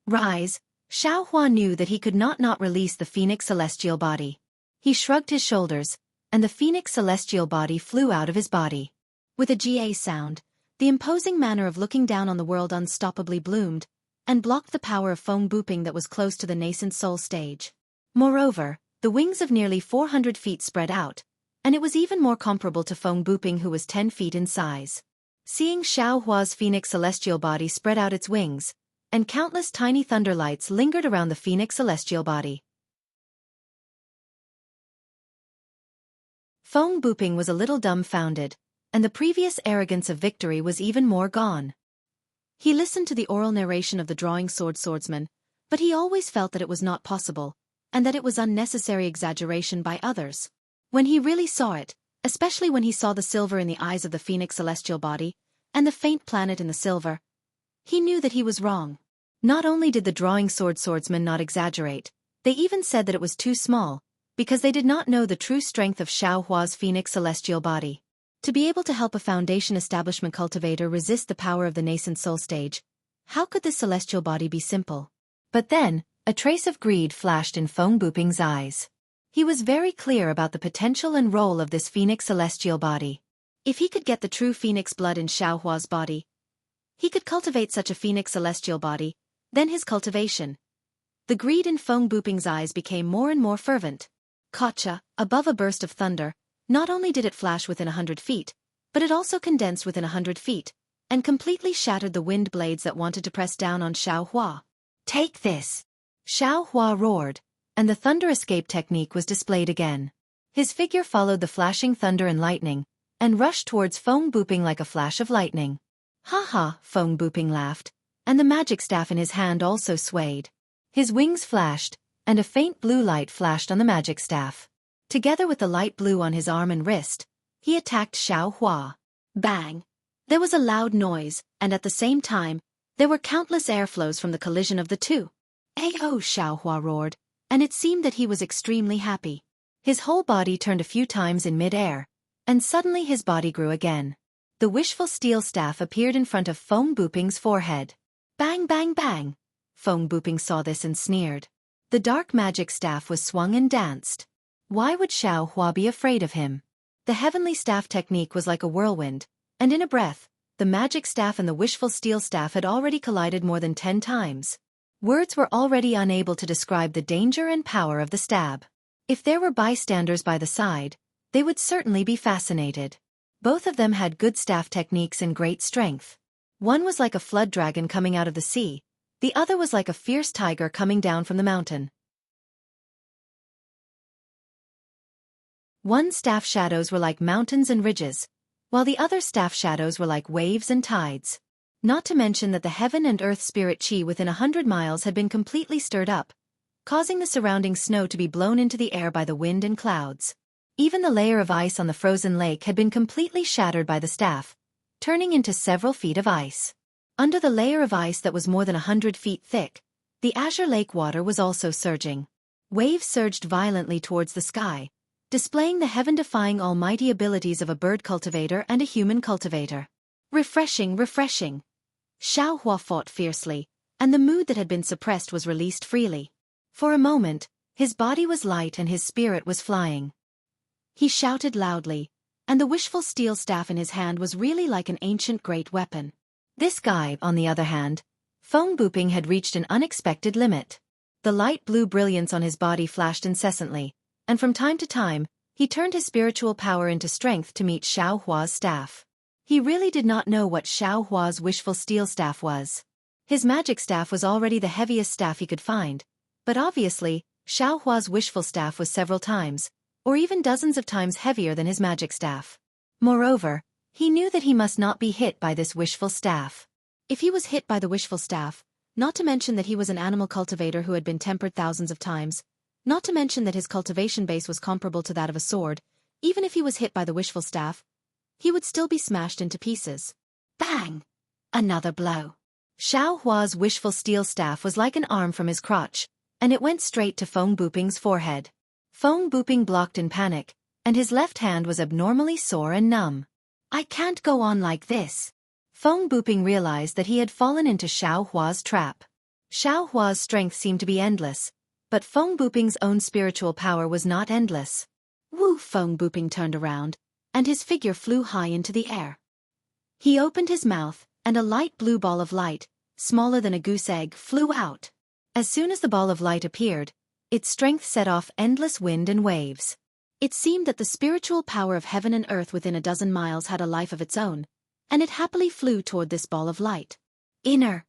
Rise! Xiaohua knew that he could not release the Phoenix celestial body. He shrugged his shoulders, and the Phoenix celestial body flew out of his body. With a GA sound, the imposing manner of looking down on the world unstoppably bloomed, and blocked the power of Feng Buping that was close to the nascent soul stage. Moreover, the wings of nearly 400 feet spread out, and it was even more comparable to Feng Buping, who was 10 feet in size. Seeing Xiaohua's Phoenix celestial body spread out its wings, and countless tiny thunder lights lingered around the phoenix celestial body. Feng Buping was a little dumbfounded, and the previous arrogance of victory was even more gone. He listened to the oral narration of the drawing swordsmen, but he always felt that it was not possible, and that it was unnecessary exaggeration by others. When he really saw it, especially when he saw the silver in the eyes of the phoenix celestial body, and the faint planet in the silver, he knew that he was wrong. Not only did the drawing swordsmen not exaggerate, they even said that it was too small, because they did not know the true strength of Xiaohua's phoenix celestial body. To be able to help a foundation establishment cultivator resist the power of the nascent soul stage, how could this celestial body be simple? But then, a trace of greed flashed in Feng Buping's eyes. He was very clear about the potential and role of this phoenix celestial body. If he could get the true phoenix blood in Xiaohua's body, he could cultivate such a phoenix celestial body, then his cultivation. The greed in Feng Buping's eyes became more and more fervent. Gotcha! Above a burst of thunder, not only did it flash within 100 feet, but it also condensed within 100 feet, and completely shattered the wind blades that wanted to press down on Xiaohua. Take this! Xiaohua roared, and the thunder escape technique was displayed again. His figure followed the flashing thunder and lightning, and rushed towards Feng Buping like a flash of lightning. Ha ha! Feng Buping laughed, and the magic staff in his hand also swayed. His wings flashed, and a faint blue light flashed on the magic staff. Together with the light blue on his arm and wrist, he attacked Xiaohua. Bang! There was a loud noise, and at the same time, there were countless airflows from the collision of the two. Ayo! Xiaohua roared, and it seemed that he was extremely happy. His whole body turned a few times in mid-air, and suddenly his body grew again. The wishful steel staff appeared in front of Feng Buping's forehead. Bang bang bang! Feng Buping saw this and sneered. The dark magic staff was swung and danced. Why would Xiaohua be afraid of him? The heavenly staff technique was like a whirlwind, and in a breath, the magic staff and the wishful steel staff had already collided more than 10 times. Words were already unable to describe the danger and power of the stab. If there were bystanders by the side, they would certainly be fascinated. Both of them had good staff techniques and great strength. One was like a flood dragon coming out of the sea, the other was like a fierce tiger coming down from the mountain. One staff shadows were like mountains and ridges, while the other staff shadows were like waves and tides. Not to mention that the heaven and earth spirit chi within 100 miles had been completely stirred up, causing the surrounding snow to be blown into the air by the wind and clouds. Even the layer of ice on the frozen lake had been completely shattered by the staff, turning into several feet of ice. Under the layer of ice that was more than 100 feet thick, the azure lake water was also surging. Waves surged violently towards the sky, displaying the heaven-defying almighty abilities of a bird cultivator and a human cultivator. Refreshing, refreshing. Xiaohua fought fiercely, and the mood that had been suppressed was released freely. For a moment, his body was light and his spirit was flying. He shouted loudly, and the wishful steel staff in his hand was really like an ancient great weapon. This guy, on the other hand, Feng Buping had reached an unexpected limit. The light blue brilliance on his body flashed incessantly, and from time to time, he turned his spiritual power into strength to meet Xiaohua's staff. He really did not know what Xiaohua's wishful steel staff was. His magic staff was already the heaviest staff he could find, but obviously, Xiaohua's wishful staff was several times, or even dozens of times heavier than his magic staff. Moreover, he knew that he must not be hit by this wishful staff. If he was hit by the wishful staff, not to mention that he was an animal cultivator who had been tempered thousands of times, not to mention that his cultivation base was comparable to that of a sword, even if he was hit by the wishful staff, he would still be smashed into pieces. Bang! Another blow. Xiaohua's wishful steel staff was like an arm from his crotch, and it went straight to Feng Buping's forehead. Feng Buping blocked in panic, and his left hand was abnormally sore and numb. I can't go on like this. Feng Buping realized that he had fallen into Xiaohua's trap. Xiaohua's strength seemed to be endless, but Feng Buping's own spiritual power was not endless. Woo! Feng Buping turned around, and his figure flew high into the air. He opened his mouth, and a light blue ball of light, smaller than a goose egg, flew out. As soon as the ball of light appeared, its strength set off endless wind and waves. It seemed that the spiritual power of heaven and earth within a dozen miles had a life of its own, and it happily flew toward this ball of light. Inner!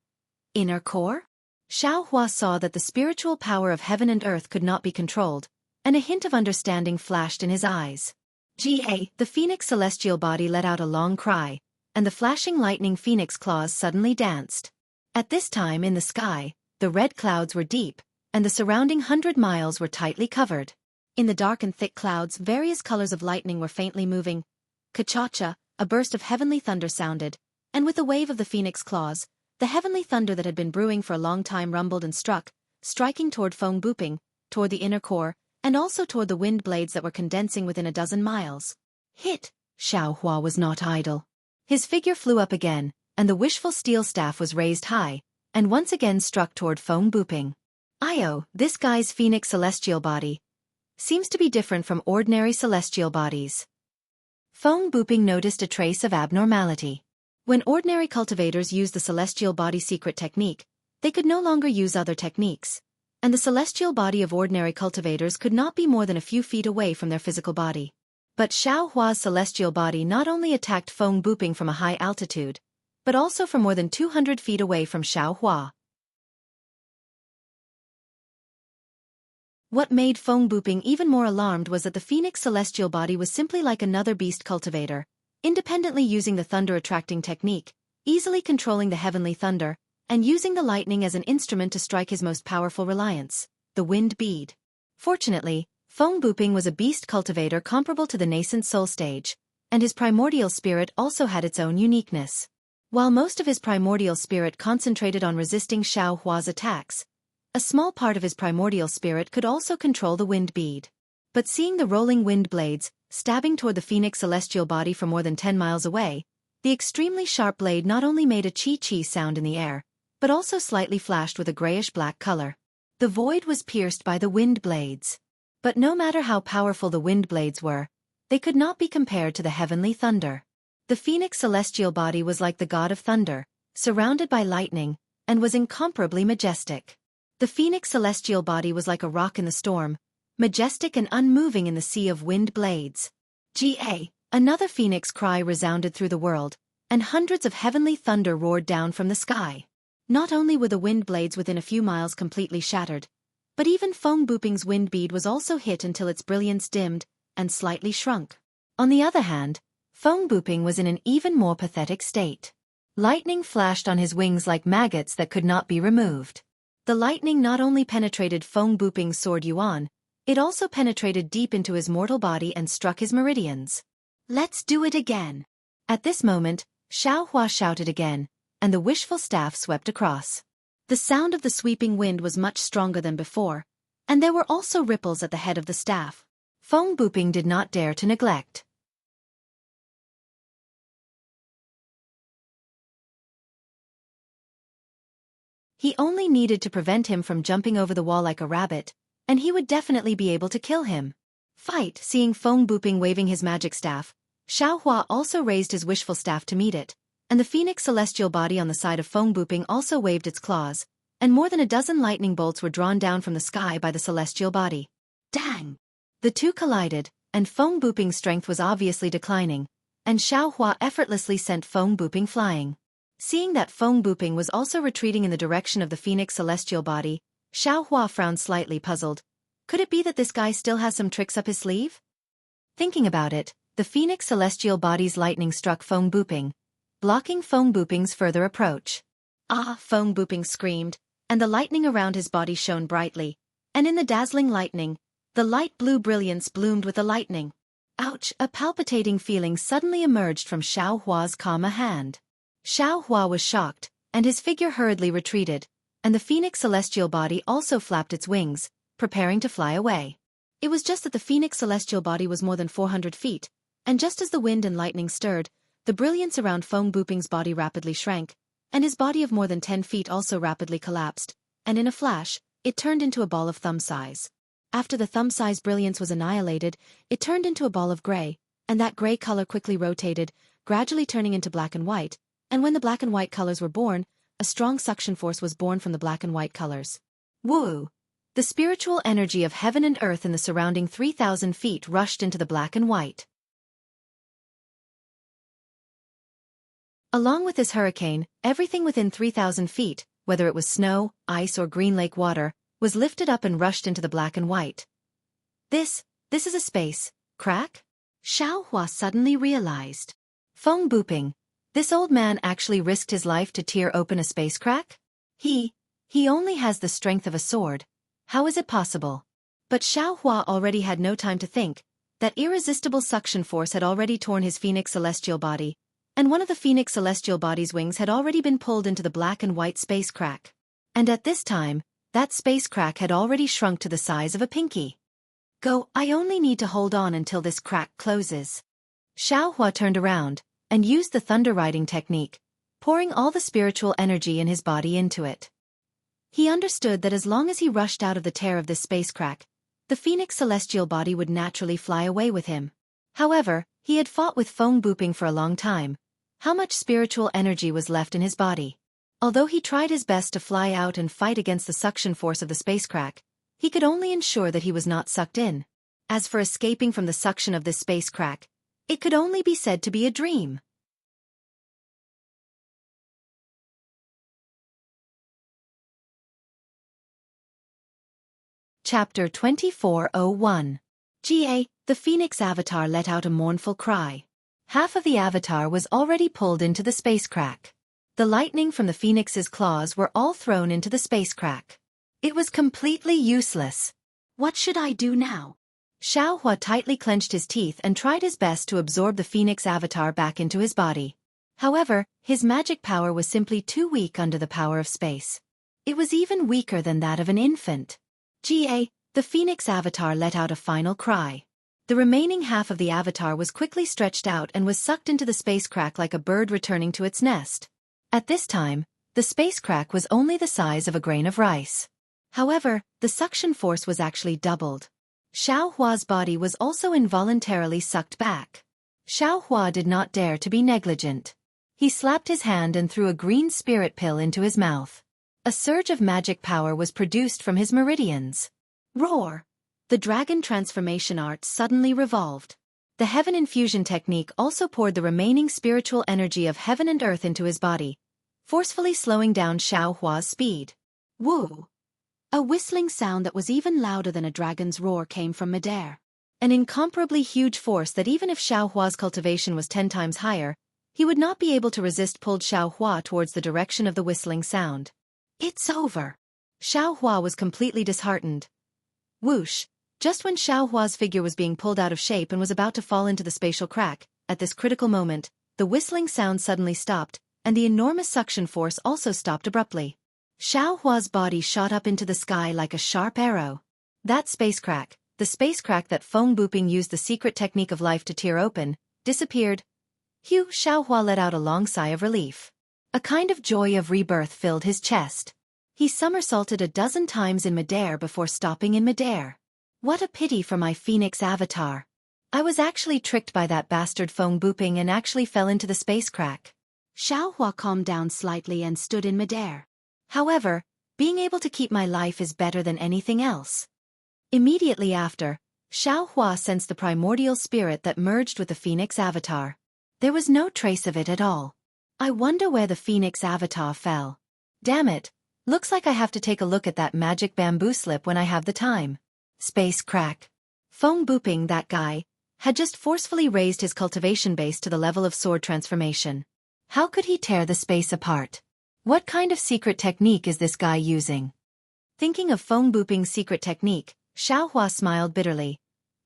Inner core? Xianxia saw that the spiritual power of heaven and earth could not be controlled, and a hint of understanding flashed in his eyes. The phoenix celestial body let out a long cry, and the flashing lightning phoenix claws suddenly danced. At this time in the sky, the red clouds were deep, and the surrounding 100 miles were tightly covered. In the dark and thick clouds, various colors of lightning were faintly moving. Ka-cha-cha, a burst of heavenly thunder sounded, and with a wave of the phoenix claws, the heavenly thunder that had been brewing for a long time rumbled and struck, striking toward Feng Buping, toward the inner core, and also toward the wind blades that were condensing within a dozen miles. Hit! Xianxia was not idle. His figure flew up again, and the wishful steel staff was raised high, and once again struck toward Feng Buping. This guy's phoenix celestial body seems to be different from ordinary celestial bodies. Feng Buping noticed a trace of abnormality. When ordinary cultivators used the celestial body secret technique, they could no longer use other techniques, and the celestial body of ordinary cultivators could not be more than a few feet away from their physical body. But Xianxia's celestial body not only attacked Feng Buping from a high altitude, but also from more than 200 feet away from Xianxia. What made Feng Buping even more alarmed was that the phoenix celestial body was simply like another beast cultivator, independently using the thunder-attracting technique, easily controlling the heavenly thunder, and using the lightning as an instrument to strike his most powerful reliance, the wind bead. Fortunately, Feng Buping was a beast cultivator comparable to the nascent soul stage, and his primordial spirit also had its own uniqueness. While most of his primordial spirit concentrated on resisting Xianxia's attacks, a small part of his primordial spirit could also control the wind bead. But seeing the rolling wind blades, stabbing toward the phoenix celestial body from more than 10 miles away, the extremely sharp blade not only made a chi-chi sound in the air, but also slightly flashed with a grayish-black color. The void was pierced by the wind blades. But no matter how powerful the wind blades were, they could not be compared to the heavenly thunder. The phoenix celestial body was like the god of thunder, surrounded by lightning, and was incomparably majestic. The phoenix celestial body was like a rock in the storm, majestic and unmoving in the sea of wind blades. Another phoenix cry resounded through the world, and hundreds of heavenly thunder roared down from the sky. Not only were the wind blades within a few miles completely shattered, but even Feng Buping's wind bead was also hit until its brilliance dimmed and slightly shrunk. On the other hand, Feng Buping was in an even more pathetic state. Lightning flashed on his wings like maggots that could not be removed. The lightning not only penetrated Feng Buping's sword Yuan, it also penetrated deep into his mortal body and struck his meridians. Let's do it again. At this moment, Xianxia shouted again, and the wishful staff swept across. The sound of the sweeping wind was much stronger than before, and there were also ripples at the head of the staff. Feng Buping did not dare to neglect. He only needed to prevent him from jumping over the wall like a rabbit, and he would definitely be able to kill him. Fight! Seeing Feng Buping waving his magic staff, Xianxia also raised his wishful staff to meet it, and the phoenix celestial body on the side of Feng Buping also waved its claws, and more than a dozen lightning bolts were drawn down from the sky by the celestial body. Dang! The two collided, and Feng Buping's strength was obviously declining, and Xianxia effortlessly sent Feng Buping flying. Seeing that Feng Buping was also retreating in the direction of the phoenix celestial body, Xianxia frowned slightly puzzled. Could it be that this guy still has some tricks up his sleeve? Thinking about it, the phoenix celestial body's lightning struck Feng Buping, blocking Feng Buping's further approach. Ah! Feng Buping screamed, and the lightning around his body shone brightly, and in the dazzling lightning, the light blue brilliance bloomed with the lightning. Ouch! A palpitating feeling suddenly emerged from Xianxia's calm hand. Xianxia was shocked, and his figure hurriedly retreated, and the phoenix celestial body also flapped its wings, preparing to fly away. It was just that the phoenix celestial body was more than 400 feet, and just as the wind and lightning stirred, the brilliance around Feng Buping's body rapidly shrank, and his body of more than 10 feet also rapidly collapsed, and in a flash, it turned into a ball of thumb size. After the thumb-size brilliance was annihilated, it turned into a ball of gray, and that gray color quickly rotated, gradually turning into black and white, and when the black and white colors were born, a strong suction force was born from the black and white colors. Woo! The spiritual energy of heaven and earth in the surrounding 3,000 feet rushed into the black and white. Along with this hurricane, everything within 3,000 feet, whether it was snow, ice or green lake water, was lifted up and rushed into the black and white. This is a space crack? Xiaohua suddenly realized. Feng Buping, this old man actually risked his life to tear open a space crack? He only has the strength of a sword. How is it possible? But Xiaohua already had no time to think. That irresistible suction force had already torn his phoenix celestial body, and one of the phoenix celestial body's wings had already been pulled into the black and white space crack. And at this time, that space crack had already shrunk to the size of a pinky. Go, I only need to hold on until this crack closes. Xiaohua turned around, and used the thunder riding technique, pouring all the spiritual energy in his body into it. He understood that as long as he rushed out of the tear of this space crack, the phoenix celestial body would naturally fly away with him. However, he had fought with Feng Buping for a long time. How much spiritual energy was left in his body? Although he tried his best to fly out and fight against the suction force of the space crack, he could only ensure that he was not sucked in. As for escaping from the suction of this space crack, it could only be said to be a dream. Chapter 2401. The Phoenix Avatar let out a mournful cry. Half of the Avatar was already pulled into the space crack. The lightning from the Phoenix's claws were all thrown into the space crack. It was completely useless. What should I do now? Xiaohua tightly clenched his teeth and tried his best to absorb the Phoenix Avatar back into his body. However, his magic power was simply too weak under the power of space. It was even weaker than that of an infant. The Phoenix Avatar let out a final cry. The remaining half of the Avatar was quickly stretched out and was sucked into the space crack like a bird returning to its nest. At this time, the space crack was only the size of a grain of rice. However, the suction force was actually doubled. Xiaohua's body was also involuntarily sucked back. Xiaohua did not dare to be negligent. He slapped his hand and threw a green spirit pill into his mouth. A surge of magic power was produced from his meridians. Roar! The dragon transformation art suddenly revolved. The heaven infusion technique also poured the remaining spiritual energy of heaven and earth into his body, forcefully slowing down Xiaohua's speed. Woo! A whistling sound that was even louder than a dragon's roar came from midair. An incomparably huge force that even if Xiaohua's cultivation was 10 times higher, he would not be able to resist pulled Xiaohua towards the direction of the whistling sound. It's over. Xiaohua was completely disheartened. Whoosh! Just when Xiaohua's figure was being pulled out of shape and was about to fall into the spatial crack, at this critical moment, the whistling sound suddenly stopped, and the enormous suction force also stopped abruptly. Xiaohua's body shot up into the sky like a sharp arrow. That space crack, the space crack that Feng Buping used the secret technique of life to tear open, disappeared. Phew! Xiaohua let out a long sigh of relief. A kind of joy of rebirth filled his chest. He somersaulted a dozen times in midair before stopping in midair. What a pity for my Phoenix Avatar. I was actually tricked by that bastard Feng Buping and actually fell into the space crack. Xiaohua calmed down slightly and stood in midair. However, being able to keep my life is better than anything else. Immediately after, Xiaohua sensed the primordial spirit that merged with the Phoenix Avatar. There was no trace of it at all. I wonder where the Phoenix Avatar fell. Damn it, looks like I have to take a look at that magic bamboo slip when I have the time. Space crack. Feng Buping, that guy, had just forcefully raised his cultivation base to the level of sword transformation. How could he tear the space apart? What kind of secret technique is this guy using? Thinking of Feng Buping's secret technique, Xiaohua smiled bitterly.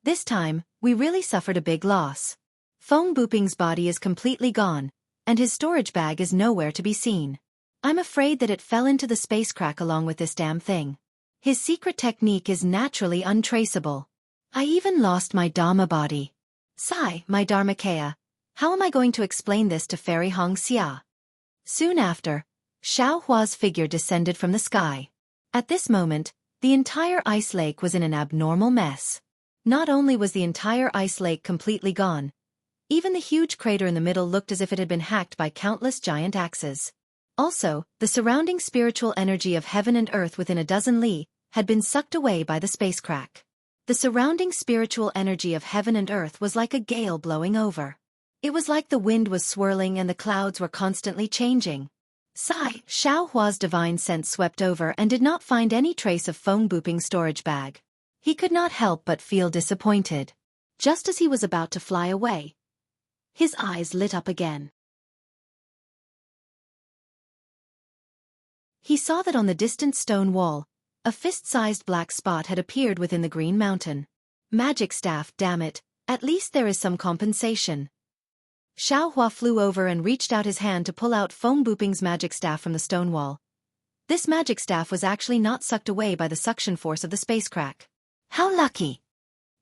This time, we really suffered a big loss. Feng Buping's body is completely gone, and his storage bag is nowhere to be seen. I'm afraid that it fell into the space crack along with this damn thing. His secret technique is naturally untraceable. I even lost my Dharma body. Sigh, my Dharmakaya. How am I going to explain this to Fairy Xianxia? Soon after, Xiaohua's figure descended from the sky. At this moment, the entire ice lake was in an abnormal mess. Not only was the entire ice lake completely gone, even the huge crater in the middle looked as if it had been hacked by countless giant axes. Also, the surrounding spiritual energy of heaven and earth within a dozen li had been sucked away by the space crack. The surrounding spiritual energy of heaven and earth was like a gale blowing over. It was like the wind was swirling and the clouds were constantly changing. Sigh. Xiao Hua's divine sense swept over and did not find any trace of phone booping storage bag. He could not help but feel disappointed. Just as he was about to fly away, his eyes lit up again. He saw that on the distant stone wall, a fist-sized black spot had appeared within the green mountain. Magic staff, damn it, at least there is some compensation. Xiao Hua flew over and reached out his hand to pull out Foam Booping's magic staff from the stone wall. This magic staff was actually not sucked away by the suction force of the space crack. How lucky!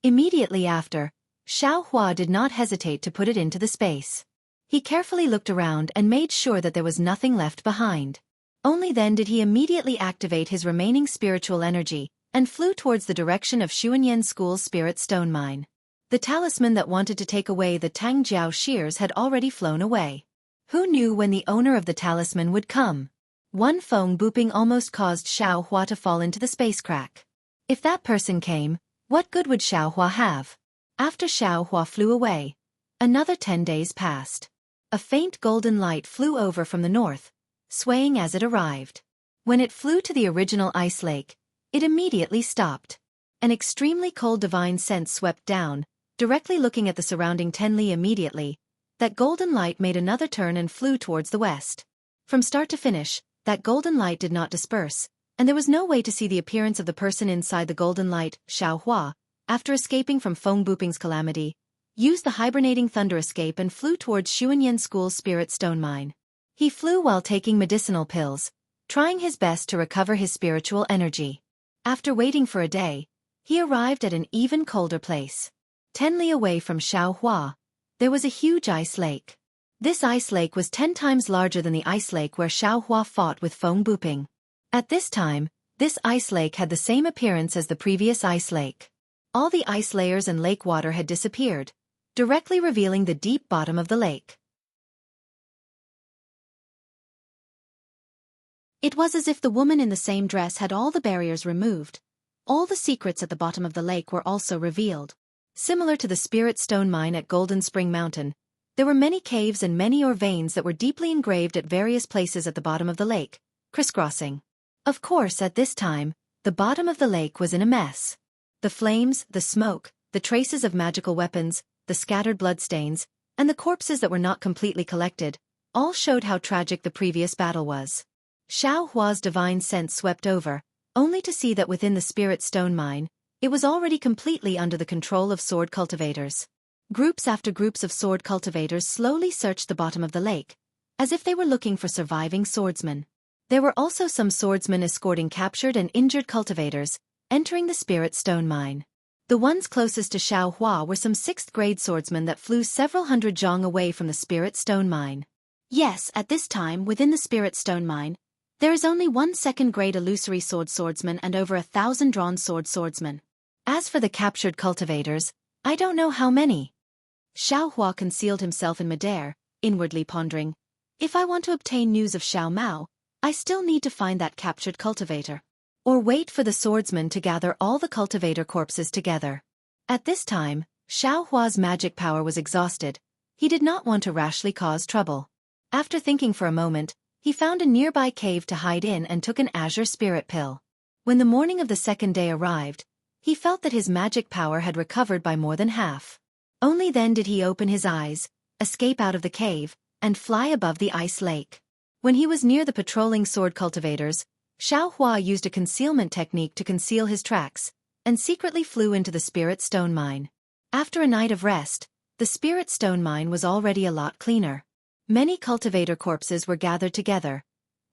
Immediately after, Xiao Hua did not hesitate to put it into the space. He carefully looked around and made sure that there was nothing left behind. Only then did he immediately activate his remaining spiritual energy and flew towards the direction of Xuanyan School's spirit stone mine. The talisman that wanted to take away the Tangjiao shears had already flown away. Who knew when the owner of the talisman would come? One phone booping almost caused Xiao Hua to fall into the space crack. If that person came, what good would Xiao Hua have? After Xiao Hua flew away, another 10 days passed. A faint golden light flew over from the north, swaying as it arrived. When it flew to the original ice lake, it immediately stopped. An extremely cold divine sense swept down, directly looking at the surrounding Tenli immediately. That golden light made another turn and flew towards the west. From start to finish, that golden light did not disperse, and there was no way to see the appearance of the person inside the golden light. Xiao Hua, after escaping from Foam Booping's calamity, used the hibernating thunder escape and flew towards Xuanyan School's spirit stone mine. He flew while taking medicinal pills, trying his best to recover his spiritual energy. After waiting for a day, he arrived at an even colder place. 10 li away from Xiao Hua, there was a huge ice lake. This ice lake was 10 times larger than the ice lake where Xiao Hua fought with Foam Booping. At this time, this ice lake had the same appearance as the previous ice lake. All the ice layers and lake water had disappeared, directly revealing the deep bottom of the lake. It was as if the woman in the same dress had all the barriers removed. All the secrets at the bottom of the lake were also revealed. Similar to the spirit stone mine at Golden Spring Mountain, there were many caves and many ore veins that were deeply engraved at various places at the bottom of the lake, crisscrossing. Of course, at this time, the bottom of the lake was in a mess. The flames, the smoke, the traces of magical weapons, the scattered bloodstains, and the corpses that were not completely collected, all showed how tragic the previous battle was. Xiao Hua's divine sense swept over, only to see that within the spirit stone mine, it was already completely under the control of sword cultivators. Groups after groups of sword cultivators slowly searched the bottom of the lake, as if they were looking for surviving swordsmen. There were also some swordsmen escorting captured and injured cultivators, entering the spirit stone mine. The ones closest to Xiao Hua were some 6th-grade swordsmen that flew several hundred zhang away from the spirit stone mine. Yes, at this time, within the spirit stone mine, there is only 1 2nd-grade illusory swordsman and over 1,000 drawn swordsmen. As for the captured cultivators, I don't know how many. Xiao Hua concealed himself in midair, inwardly pondering, if I want to obtain news of Xiao Mao, I still need to find that captured cultivator. Or wait for the swordsman to gather all the cultivator corpses together. At this time, Xiao Hua's magic power was exhausted. He did not want to rashly cause trouble. After thinking for a moment, he found a nearby cave to hide in and took an azure spirit pill. When the morning of the 2nd day arrived, he felt that his magic power had recovered by more than half. Only then did he open his eyes, escape out of the cave, and fly above the ice lake. When he was near the patrolling sword cultivators, Xiao Hua used a concealment technique to conceal his tracks, and secretly flew into the spirit stone mine. After a night of rest, the spirit stone mine was already a lot cleaner. Many cultivator corpses were gathered together,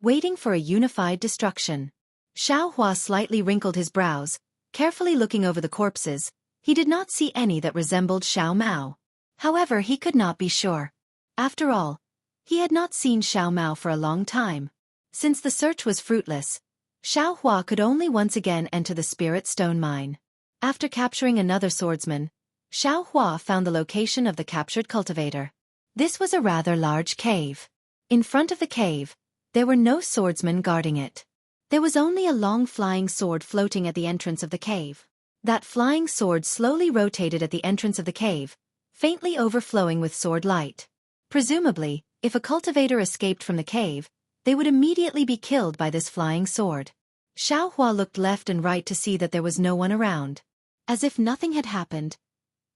waiting for a unified destruction. Xiao Hua slightly wrinkled his brows, carefully looking over the corpses. He did not see any that resembled Xiao Mao. However, he could not be sure. After all, he had not seen Xiao Mao for a long time. Since the search was fruitless, Xiao Hua could only once again enter the spirit stone mine. After capturing another swordsman, Xiao Hua found the location of the captured cultivator. This was a rather large cave. In front of the cave, there were no swordsmen guarding it. There was only a long flying sword floating at the entrance of the cave. That flying sword slowly rotated at the entrance of the cave, faintly overflowing with sword light. Presumably, if a cultivator escaped from the cave, they would immediately be killed by this flying sword. Xiao Hua looked left and right to see that there was no one around. As if nothing had happened,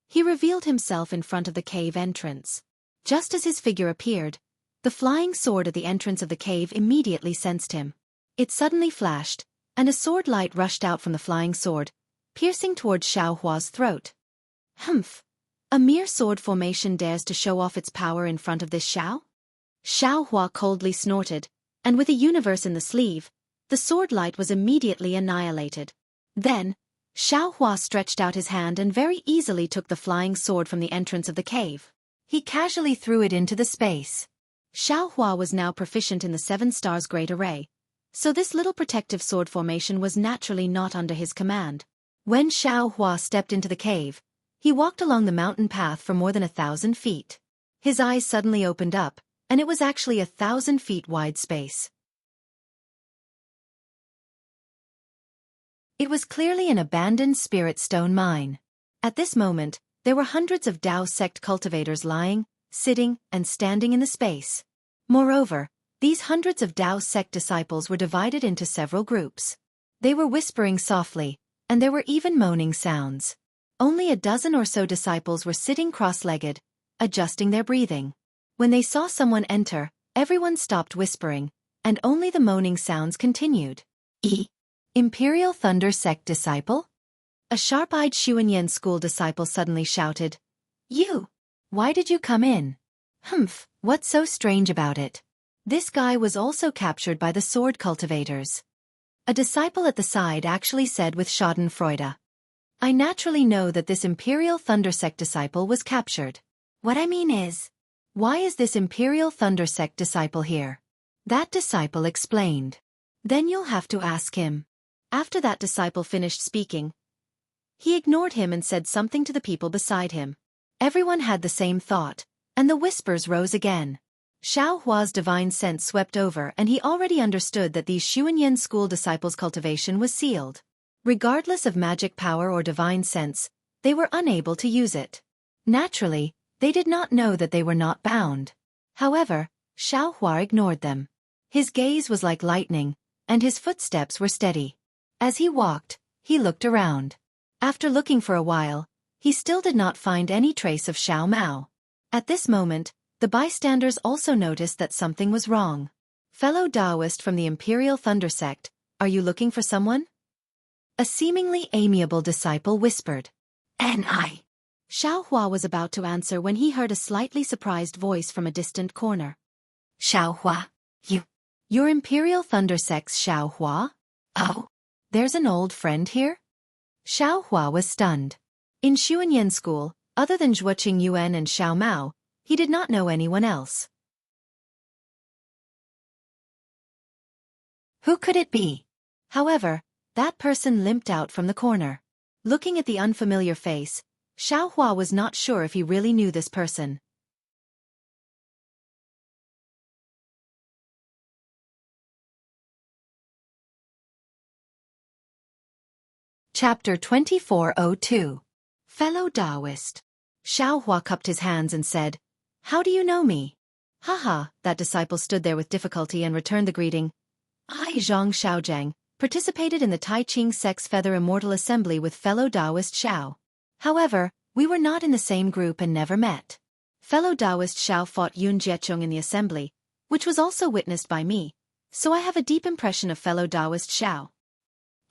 he revealed himself in front of the cave entrance. Just as his figure appeared, the flying sword at the entrance of the cave immediately sensed him. It suddenly flashed, and a sword light rushed out from the flying sword, piercing towards Xiao Hua's throat. Humph! A mere sword formation dares to show off its power in front of this Xiao? Xiao Hua coldly snorted, and with a universe in the sleeve, the sword light was immediately annihilated. Then, Xiao Hua stretched out his hand and very easily took the flying sword from the entrance of the cave. He casually threw it into the space. Xiao Hua was now proficient in the 7 stars great array, so this little protective sword formation was naturally not under his command. When Xiao Hua stepped into the cave, he walked along the mountain path for more than 1,000 feet. His eyes suddenly opened up, and it was actually 1,000 feet wide space. It was clearly an abandoned spirit stone mine. At this moment, there were hundreds of Dao sect cultivators lying, sitting, and standing in the space. Moreover, these hundreds of Dao sect disciples were divided into several groups. They were whispering softly, and there were even moaning sounds. Only a dozen or so disciples were sitting cross-legged, adjusting their breathing. When they saw someone enter, everyone stopped whispering, and only the moaning sounds continued. Imperial Thunder Sect disciple? A sharp-eyed Xianxia school disciple suddenly shouted, "You! Why did you come in?" Humph, what's so strange about it? This guy was also captured by the sword cultivators. A disciple at the side actually said with schadenfreude, "I naturally know that this Imperial Thunder Sect disciple was captured. What I mean is, why is this Imperial Thunder Sect disciple here?" That disciple explained. "Then you'll have to ask him." After that disciple finished speaking, he ignored him and said something to the people beside him. Everyone had the same thought, and the whispers rose again. Xiao Hua's divine sense swept over and he already understood that these Xianxia school disciples' cultivation was sealed. Regardless of magic power or divine sense, they were unable to use it. Naturally, they did not know that they were not bound. However, Xiao Hua ignored them. His gaze was like lightning, and his footsteps were steady. As he walked, he looked around. After looking for a while, he still did not find any trace of Xiao Mao. At this moment, the bystanders also noticed that something was wrong. "Fellow Taoist from the Imperial Thunder Sect, are you looking for someone?" A seemingly amiable disciple whispered. "N.I." Xiao Hua was about to answer when he heard a slightly surprised voice from a distant corner. "Xiao Hua, you're Imperial Thunder Sect's Xiao Hua? Oh, there's an old friend here?" Xiao Hua was stunned. In Xianxia school, other than Zhuoqing Yuan and Xiao Mao, he did not know anyone else. Who could it be? However, that person limped out from the corner. Looking at the unfamiliar face, Xiao Hua was not sure if he really knew this person. Chapter 2402. Fellow Taoist. Xiao Hua cupped his hands and said, "How do you know me?" Haha, that disciple stood there with difficulty and returned the greeting. "I, Zhang Xiaojiang, participated in the Tai Ching Sect's Feather Immortal Assembly with fellow Taoist Xiao. However, we were not in the same group and never met. Fellow Taoist Xiao fought Yun Jiechong in the assembly, which was also witnessed by me, so I have a deep impression of fellow Taoist Xiao."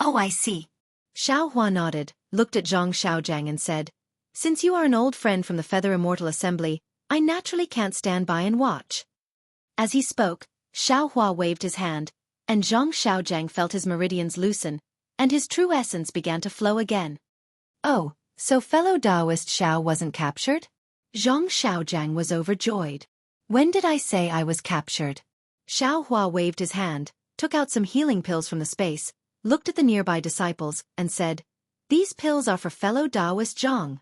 "Oh, I see." Xiao Hua nodded, looked at Zhang Xiaojiang and said, "Since you are an old friend from the Feather Immortal Assembly, I naturally can't stand by and watch." As he spoke, Xiao Hua waved his hand, and Zhang Xiaojiang felt his meridians loosen, and his true essence began to flow again. "Oh, so fellow Taoist Xiao wasn't captured?" Zhang Xiaojiang was overjoyed. "When did I say I was captured?" Xiao Hua waved his hand, took out some healing pills from the space, looked at the nearby disciples, and said, "These pills are for fellow Taoist Zhang."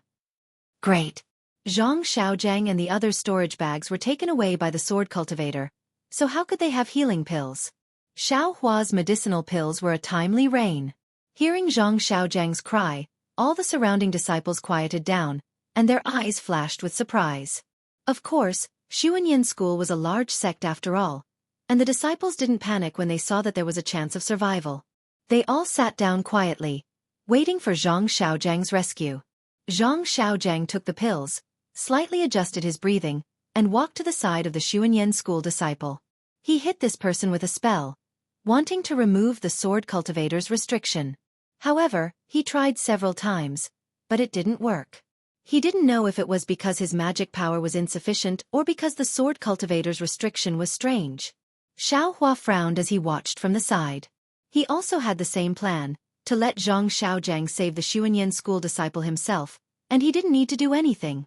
Great. Zhang Xiaojiang and the other storage bags were taken away by the sword cultivator, so how could they have healing pills? Xiao Hua's medicinal pills were a timely rain. Hearing Zhang Xiaojiang's cry, all the surrounding disciples quieted down, and their eyes flashed with surprise. Of course, Xianxia school was a large sect after all, And the disciples didn't panic when they saw that there was a chance of survival. They all sat down quietly, waiting for Zhang Xiaojiang's rescue. Zhang Xiaojiang took the pills, slightly adjusted his breathing, and walked to the side of the Xuanyan school disciple. He hit this person with a spell, wanting to remove the sword cultivator's restriction. However, he tried several times, but it didn't work. He didn't know if it was because his magic power was insufficient or because the sword cultivator's restriction was strange. Xiao Hua frowned as he watched from the side. He also had the same plan, to let Zhang Xiaojiang save the Xuanyan school disciple himself, and he didn't need to do anything.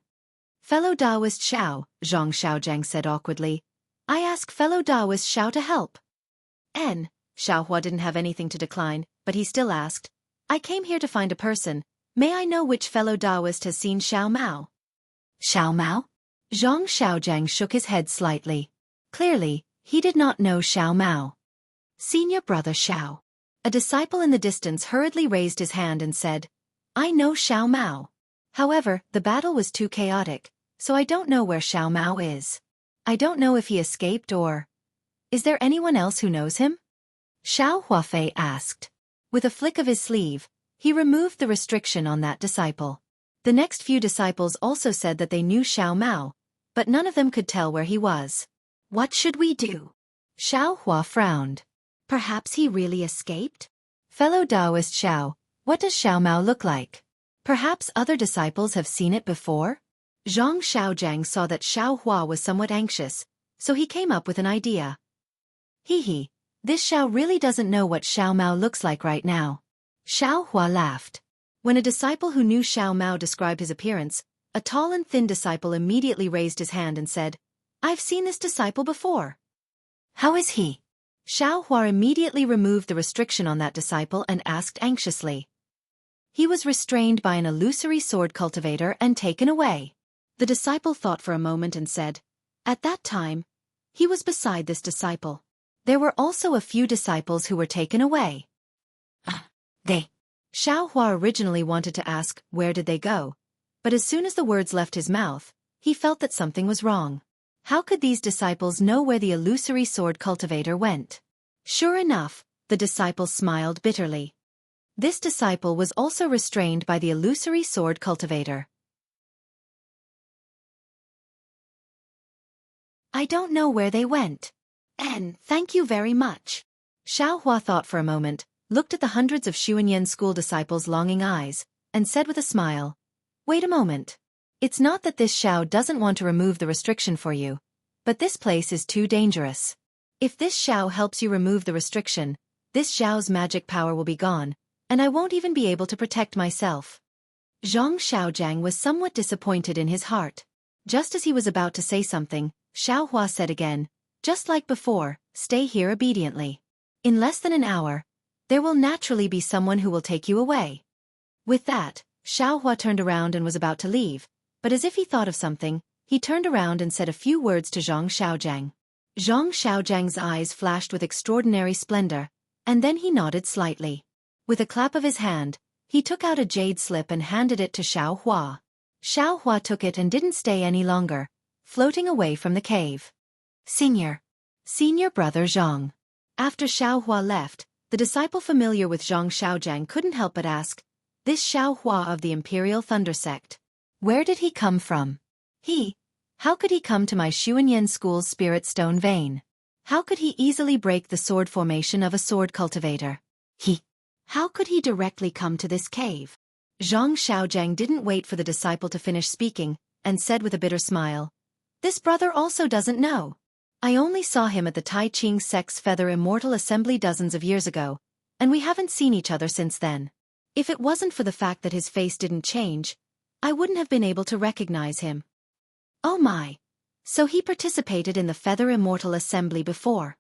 Fellow Taoist Xiao, Zhang Xiaojiang said awkwardly. I ask fellow Taoist Xiao to help. Xiao Hua didn't have anything to decline, but he still asked. I came here to find a person. May I know which fellow Taoist has seen Xiao Mao? Xiao Mao? Zhang Xiaojiang shook his head slightly. Clearly, he did not know Xiao Mao. Senior brother Xiao. A disciple in the distance hurriedly raised his hand and said, I know Xiao Mao. However, the battle was too chaotic, so I don't know where Xiao Mao is. I don't know if he escaped or... Is there anyone else who knows him? Xiao Huafei asked. With a flick of his sleeve, he removed the restriction on that disciple. The next few disciples also said that they knew Xiao Mao, but none of them could tell where he was. What should we do? Xiao Hua frowned. Perhaps he really escaped? Fellow Taoist Xiao, what does Xiao Mao look like? Perhaps other disciples have seen it before? Zhang Xiaojiang saw that Xiao Hua was somewhat anxious, so he came up with an idea. Hee, this Xiao really doesn't know what Xiao Mao looks like right now. Xiao Hua laughed. When a disciple who knew Xiao Mao described his appearance, a tall and thin disciple immediately raised his hand and said, I've seen this disciple before. How is he? Xiao Hua immediately removed the restriction on that disciple and asked anxiously. He was restrained by an illusory sword cultivator and taken away. The disciple thought for a moment and said, At that time, he was beside this disciple. There were also a few disciples who were taken away. They. Xiao Hua originally wanted to ask, where did they go? But as soon as the words left his mouth, he felt that something was wrong. How could these disciples know where the illusory sword cultivator went? Sure enough, the disciple smiled bitterly. This disciple was also restrained by the illusory sword cultivator. I don't know where they went. Thank you very much. Xiao Hua thought for a moment, looked at the hundreds of Xuanyan school disciples' longing eyes, and said with a smile, Wait a moment. It's not that this Xiao doesn't want to remove the restriction for you, but this place is too dangerous. If this Xiao helps you remove the restriction, this Xiao's magic power will be gone, and I won't even be able to protect myself. Zhang Xiaojiang was somewhat disappointed in his heart. Just as he was about to say something, Xiao Hua said again, Just like before, stay here obediently. In less than an hour, there will naturally be someone who will take you away. With that, Xiao Hua turned around and was about to leave, but as if he thought of something, he turned around and said a few words to Zhang Xiaojiang. Zhang Xiaojiang's eyes flashed with extraordinary splendor, and then he nodded slightly. With a clap of his hand, he took out a jade slip and handed it to Xiao Hua. Xiao Hua took it and didn't stay any longer, floating away from the cave. Senior brother Zhang. After Xiao Hua left, the disciple familiar with Zhang Xiaojiang couldn't help but ask, This Xiao Hua of the Imperial Thunder Sect. Where did he come from? How could he come to my Xuanyan school's spirit stone vein? How could he easily break the sword formation of a sword cultivator? How could he directly come to this cave? Zhang Xiaojiang didn't wait for the disciple to finish speaking, and said with a bitter smile, This brother also doesn't know. I only saw him at the Tai Ching Sect's Feather Immortal Assembly dozens of years ago, and we haven't seen each other since then. If it wasn't for the fact that his face didn't change, I wouldn't have been able to recognize him. Oh my! So he participated in the Feather Immortal Assembly before.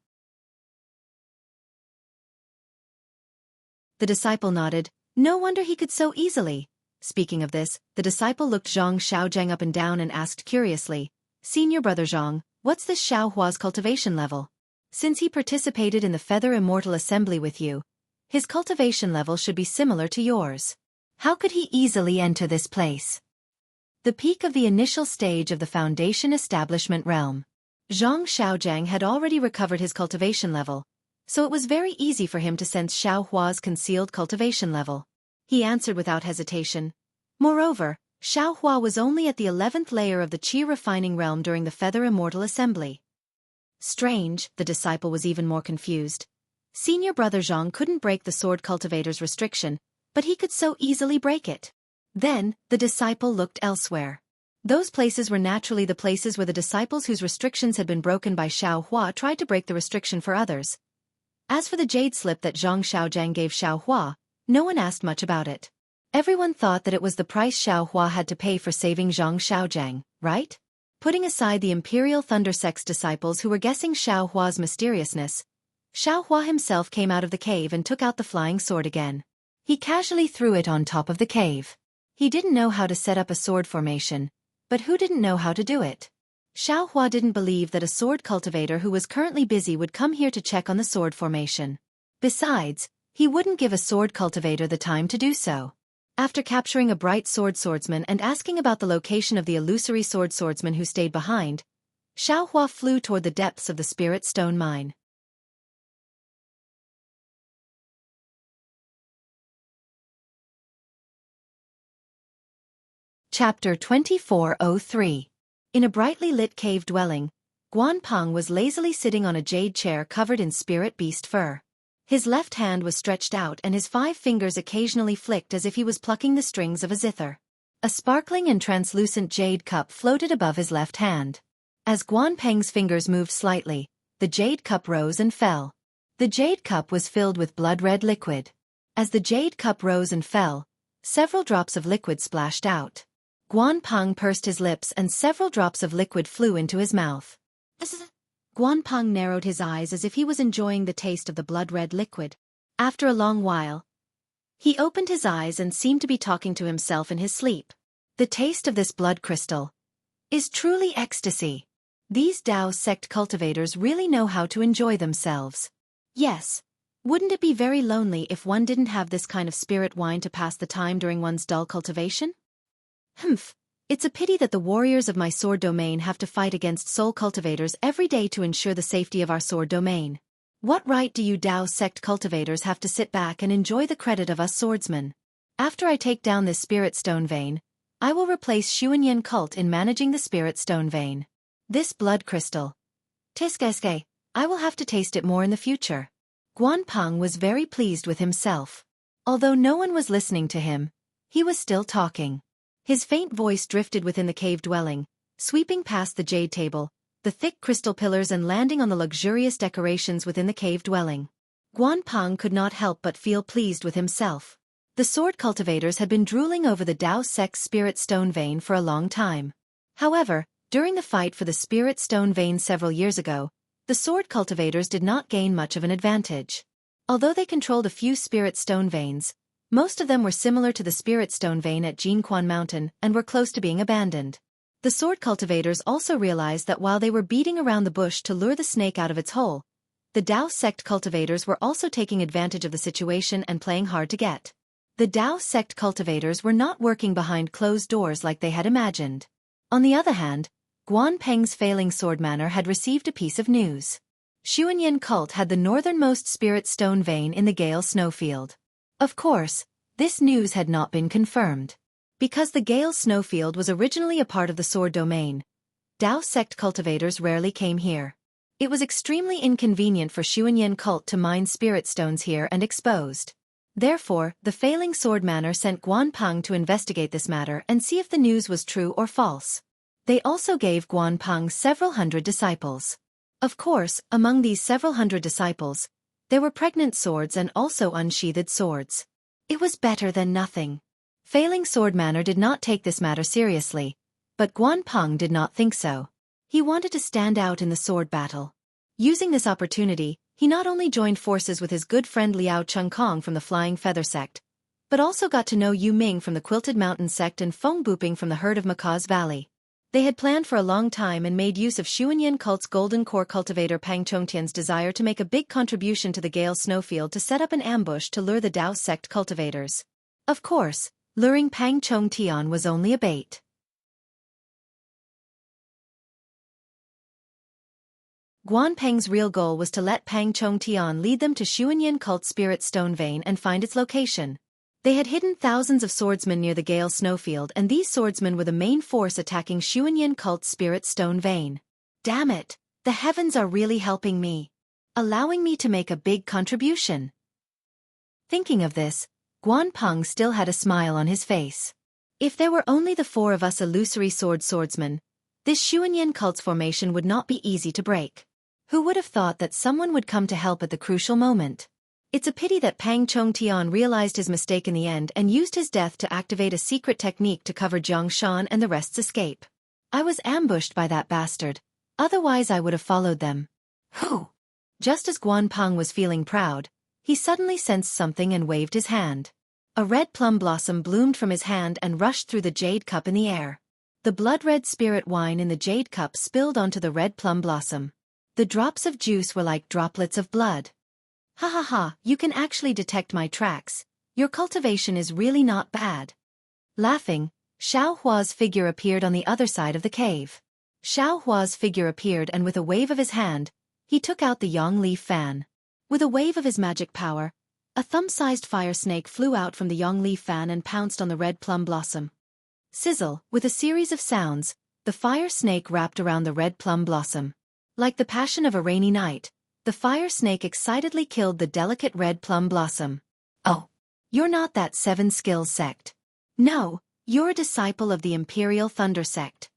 The disciple nodded. No wonder he could so easily. Speaking of this, the disciple looked Zhang Xiaojiang up and down and asked curiously, Senior brother Zhang, what's this Xiao Hua's cultivation level? Since he participated in the Feather Immortal Assembly with you, his cultivation level should be similar to yours. How could he easily enter this place? The peak of the initial stage of the Foundation Establishment realm. Zhang Xiaojiang had already recovered his cultivation level, so it was very easy for him to sense Xiao Hua's concealed cultivation level. He answered without hesitation. Moreover, Xiao Hua was only at the 11th layer of the Qi refining realm during the Feather Immortal Assembly. Strange, the disciple was even more confused. Senior brother Zhang couldn't break the sword cultivator's restriction, but he could so easily break it. Then, the disciple looked elsewhere. Those places were naturally the places where the disciples whose restrictions had been broken by Xiao Hua tried to break the restriction for others. As for the jade slip that Zhang Xiaojiang gave Xiao Hua, no one asked much about it. Everyone thought that it was the price Xiao Hua had to pay for saving Zhang Xiaojiang, right? Putting aside the Imperial Thunder Sect's disciples who were guessing Xiao Hua's mysteriousness, Xiao Hua himself came out of the cave and took out the flying sword again. He casually threw it on top of the cave. He didn't know how to set up a sword formation, but who didn't know how to do it? Xiao Hua didn't believe that a sword cultivator who was currently busy would come here to check on the sword formation. Besides, he wouldn't give a sword cultivator the time to do so. After capturing a bright swordsman and asking about the location of the illusory swordsman who stayed behind, Xiao Hua flew toward the depths of the spirit stone mine. Chapter 2403. In a brightly lit cave dwelling, Guan Peng was lazily sitting on a jade chair covered in spirit beast fur. His left hand was stretched out and his 5 fingers occasionally flicked as if he was plucking the strings of a zither. A sparkling and translucent jade cup floated above his left hand. As Guan Peng's fingers moved slightly, the jade cup rose and fell. The jade cup was filled with blood-red liquid. As the jade cup rose and fell, several drops of liquid splashed out. Guan Peng pursed his lips and several drops of liquid flew into his mouth. Guan Peng narrowed his eyes as if he was enjoying the taste of the blood-red liquid. After a long while, he opened his eyes and seemed to be talking to himself in his sleep. The taste of this blood crystal is truly ecstasy. These Dao sect cultivators really know how to enjoy themselves. Yes. Wouldn't it be very lonely if one didn't have this kind of spirit wine to pass the time during one's dull cultivation? Humph. It's a pity that the warriors of my sword domain have to fight against soul cultivators every day to ensure the safety of our sword domain. What right do you Dao sect cultivators have to sit back and enjoy the credit of us swordsmen? After I take down this spirit stone vein, I will replace Xianxia cult in managing the spirit stone vein. This blood crystal. Tiskeske, I will have to taste it more in the future. Guan Peng was very pleased with himself. Although no one was listening to him, he was still talking. His faint voice drifted within the cave dwelling, sweeping past the jade table, the thick crystal pillars and landing on the luxurious decorations within the cave dwelling. Guan Peng could not help but feel pleased with himself. The sword cultivators had been drooling over the Dao sect's spirit stone vein for a long time. However, during the fight for the spirit stone vein several years ago, the sword cultivators did not gain much of an advantage. Although they controlled a few spirit stone veins, most of them were similar to the spirit stone vein at Jinquan Mountain and were close to being abandoned. The sword cultivators also realized that while they were beating around the bush to lure the snake out of its hole, the Dao sect cultivators were also taking advantage of the situation and playing hard to get. The Dao sect cultivators were not working behind closed doors like they had imagined. On the other hand, Guan Peng's failing sword manor had received a piece of news. Xianxia cult had the northernmost spirit stone vein in the Gale snowfield. Of course, this news had not been confirmed. Because the Gale snowfield was originally a part of the sword domain, Dao sect cultivators rarely came here. It was extremely inconvenient for Xianxia cult to mine spirit stones here and exposed. Therefore, the failing sword manor sent Guan Peng to investigate this matter and see if the news was true or false. They also gave Guan Peng several hundred disciples. Of course, among these several hundred disciples, there were pregnant swords and also unsheathed swords. It was better than nothing. Failing Sword Manor did not take this matter seriously, but Guan Peng did not think so. He wanted to stand out in the sword battle. Using this opportunity, he not only joined forces with his good friend Liao Chengkong from the Flying Feather sect, but also got to know Yu Ming from the Quilted Mountain sect and Feng Buping from the herd of Macaws Valley. They had planned for a long time and made use of Xianxia cult's golden core cultivator Pang Chongtian's desire to make a big contribution to the Gale snowfield to set up an ambush to lure the Dao sect cultivators. Of course, luring Pang Chongtian was only a bait. Guan Peng's real goal was to let Pang Chongtian lead them to Xuanyan Cult Spirit Stone Vein and find its location. They had hidden thousands of swordsmen near the Gale Snowfield, and these swordsmen were the main force attacking Xuanyan Cult Spirit Stone Vein. Damn it, the heavens are really helping me, allowing me to make a big contribution. Thinking of this, Guan Peng still had a smile on his face. If there were only the four of us illusory swordsmen, this Xuanyan cult's formation would not be easy to break. Who would have thought that someone would come to help at the crucial moment? It's a pity that Pang Chongtian realized his mistake in the end and used his death to activate a secret technique to cover Jiangshan and the rest's escape. I was ambushed by that bastard, otherwise I would have followed them. Whew! Just as Guan Peng was feeling proud, he suddenly sensed something and waved his hand. A red plum blossom bloomed from his hand and rushed through the jade cup in the air. The blood-red spirit wine in the jade cup spilled onto the red plum blossom. The drops of juice were like droplets of blood. Ha ha ha, you can actually detect my tracks. Your cultivation is really not bad. Laughing, Xiao Hua's figure appeared on the other side of the cave. Xiao Hua's figure appeared, and with a wave of his hand, he took out the yang leaf fan. With a wave of his magic power, a thumb-sized fire snake flew out from the yang leaf fan and pounced on the red plum blossom. Sizzle, with a series of sounds, the fire snake wrapped around the red plum blossom. Like the passion of a rainy night, the fire snake excitedly killed the delicate red plum blossom. Oh, you're not that seven skills sect. No, you're a disciple of the Imperial Thunder sect.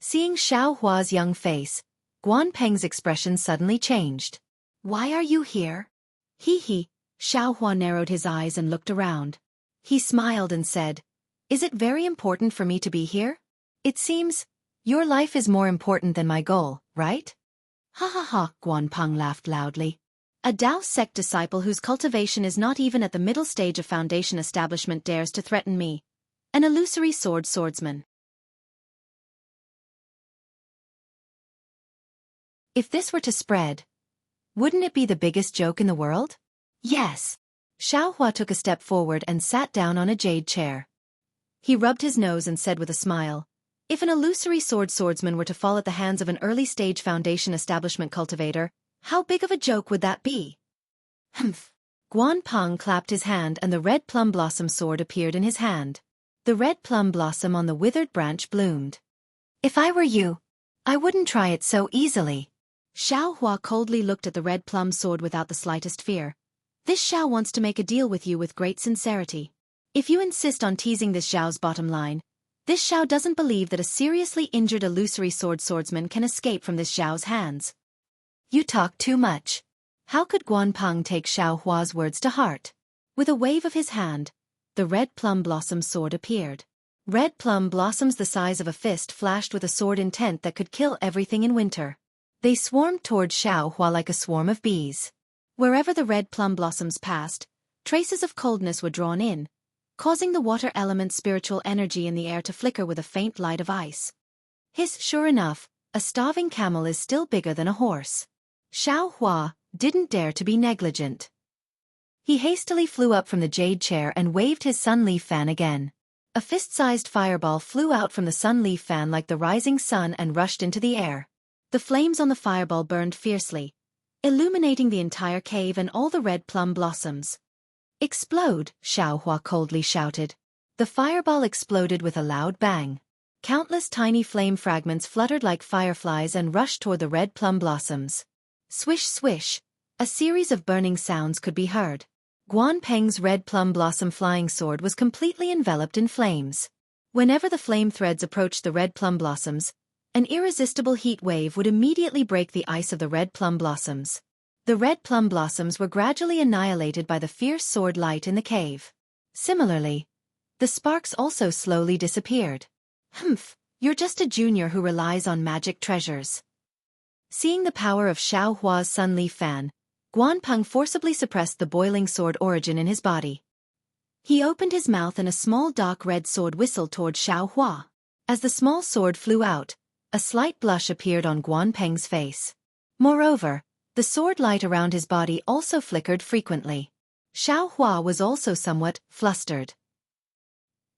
Seeing Xiao Hua's young face, Guan Peng's expression suddenly changed. Why are you here? Hee. Xiao Hua narrowed his eyes and looked around. He smiled and said, Is it very important for me to be here? It seems, your life is more important than my goal, right? Ha ha ha, Guan Peng laughed loudly. A Dao sect disciple whose cultivation is not even at the middle stage of foundation establishment dares to threaten me. An illusory swordsman. If this were to spread, wouldn't it be the biggest joke in the world? Yes. Xiao Hua took a step forward and sat down on a jade chair. He rubbed his nose and said with a smile, If an illusory swordsman were to fall at the hands of an early-stage foundation establishment cultivator, how big of a joke would that be? Humph. Guan Peng clapped his hand and the red plum blossom sword appeared in his hand. The red plum blossom on the withered branch bloomed. If I were you, I wouldn't try it so easily. Xiao Hua coldly looked at the red plum sword without the slightest fear. This Xiao wants to make a deal with you with great sincerity. If you insist on teasing this Xiao's bottom line, this Xiao doesn't believe that a seriously injured illusory swordsman can escape from this Xiao's hands. You talk too much. How could Guan Peng take Xiao Hua's words to heart? With a wave of his hand, the red plum blossom sword appeared. Red plum blossoms the size of a fist flashed with a sword intent that could kill everything in winter. They swarmed toward Xiao Hua like a swarm of bees. Wherever the red plum blossoms passed, traces of coldness were drawn in, causing the water element's spiritual energy in the air to flicker with a faint light of ice. Sure enough, a starving camel is still bigger than a horse. Xiao Hua didn't dare to be negligent. He hastily flew up from the jade chair and waved his sun leaf fan again. A fist-sized fireball flew out from the sun leaf fan like the rising sun and rushed into the air. The flames on the fireball burned fiercely, illuminating the entire cave and all the red plum blossoms. Explode, Xiao Hua coldly shouted. The fireball exploded with a loud bang. Countless tiny flame fragments fluttered like fireflies and rushed toward the red plum blossoms. Swish swish, a series of burning sounds could be heard. Guan Peng's red plum blossom flying sword was completely enveloped in flames. Whenever the flame threads approached the red plum blossoms, an irresistible heat wave would immediately break the ice of the red plum blossoms. The red plum blossoms were gradually annihilated by the fierce sword light in the cave. Similarly, the sparks also slowly disappeared. Humph, you're just a junior who relies on magic treasures. Seeing the power of Xiao Hua's sun leaf fan, Guan Peng forcibly suppressed the boiling sword origin in his body. He opened his mouth and a small dark red sword whistled toward Xiao Hua. As the small sword flew out, a slight blush appeared on Guan Peng's face. Moreover, the sword light around his body also flickered frequently. Xiao Hua was also somewhat flustered.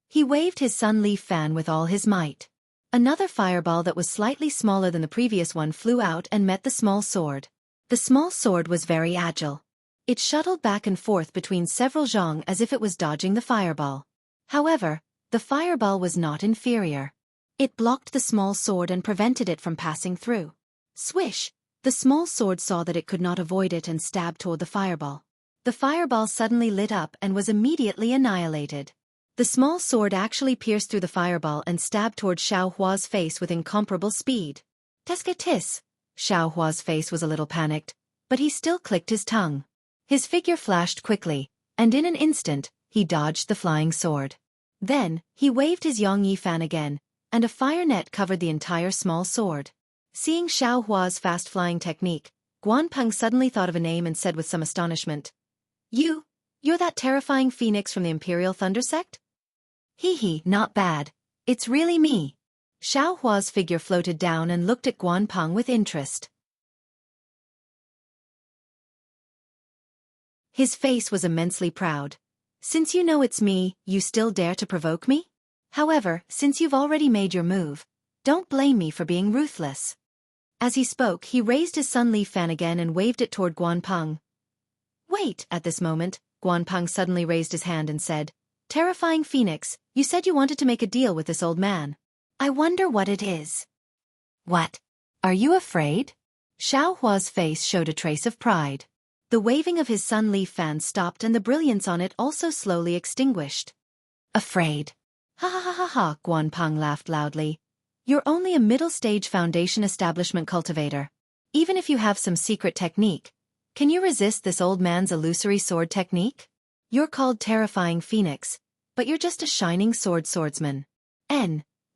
He waved his sun leaf fan with all his might. Another fireball that was slightly smaller than the previous one flew out and met the small sword. The small sword was very agile. It shuttled back and forth between several zhang as if it was dodging the fireball. However, the fireball was not inferior. It blocked the small sword and prevented it from passing through. Swish! The small sword saw that it could not avoid it and stabbed toward the fireball. The fireball suddenly lit up and was immediately annihilated. The small sword actually pierced through the fireball and stabbed toward Xiao Hua's face with incomparable speed. Tescatis! Xiao Hua's face was a little panicked, but he still clicked his tongue. His figure flashed quickly, and in an instant, he dodged the flying sword. Then, he waved his Yongyi fan again, and a fire net covered the entire small sword. Seeing Xiao Hua's fast-flying technique, Guanpeng suddenly thought of a name and said with some astonishment, You're that terrifying phoenix from the Imperial Thunder Sect? Hee, not bad. It's really me. Xiao Hua's figure floated down and looked at Guanpeng with interest. His face was immensely proud. Since you know it's me, you still dare to provoke me? However, since you've already made your move, don't blame me for being ruthless. As he spoke, he raised his sun leaf fan again and waved it toward Guanpeng. Wait! At this moment, Guanpeng suddenly raised his hand and said, Terrifying Phoenix, you said you wanted to make a deal with this old man. I wonder what it is. What? Are you afraid? Xiao Hua's face showed a trace of pride. The waving of his sun leaf fan stopped and the brilliance on it also slowly extinguished. Afraid? Ha ha ha ha ha, Guanpeng laughed loudly. You're only a middle-stage foundation establishment cultivator. Even if you have some secret technique, can you resist this old man's illusory sword technique? You're called Terrifying Phoenix, but you're just a shining swordsman.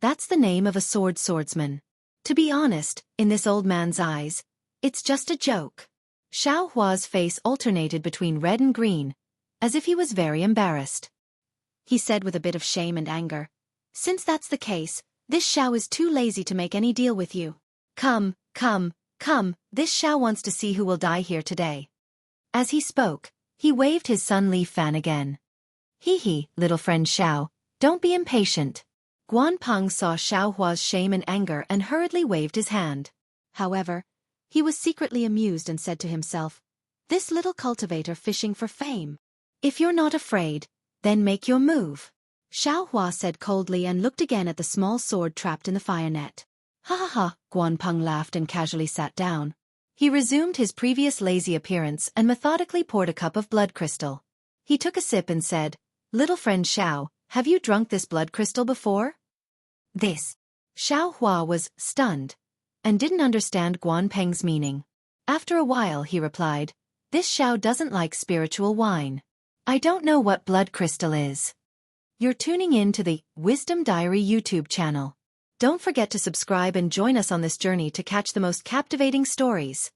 That's the name of a swordsman. To be honest, in this old man's eyes, it's just a joke. Xiao Hua's face alternated between red and green, as if he was very embarrassed. He said with a bit of shame and anger, Since that's the case, this Xiao is too lazy to make any deal with you. Come, this Xiao wants to see who will die here today. As he spoke, he waved his sun leaf fan again. Hee, little friend Xiao, don't be impatient. Guanpeng saw Xiao Hua's shame and anger and hurriedly waved his hand. However, he was secretly amused and said to himself, This little cultivator fishing for fame. If you're not afraid, then make your move. Xiao Hua said coldly and looked again at the small sword trapped in the fire net. Ha ha ha, Guanpeng laughed and casually sat down. He resumed his previous lazy appearance and methodically poured a cup of blood crystal. He took a sip and said, Little friend Xiao, have you drunk this blood crystal before? This. Xiao Hua was stunned and didn't understand Guanpeng's meaning. After a while he replied, This Xiao doesn't like spiritual wine. I don't know what blood crystal is. You're tuning in to the Wisdom Diary YouTube channel. Don't forget to subscribe and join us on this journey to catch the most captivating stories.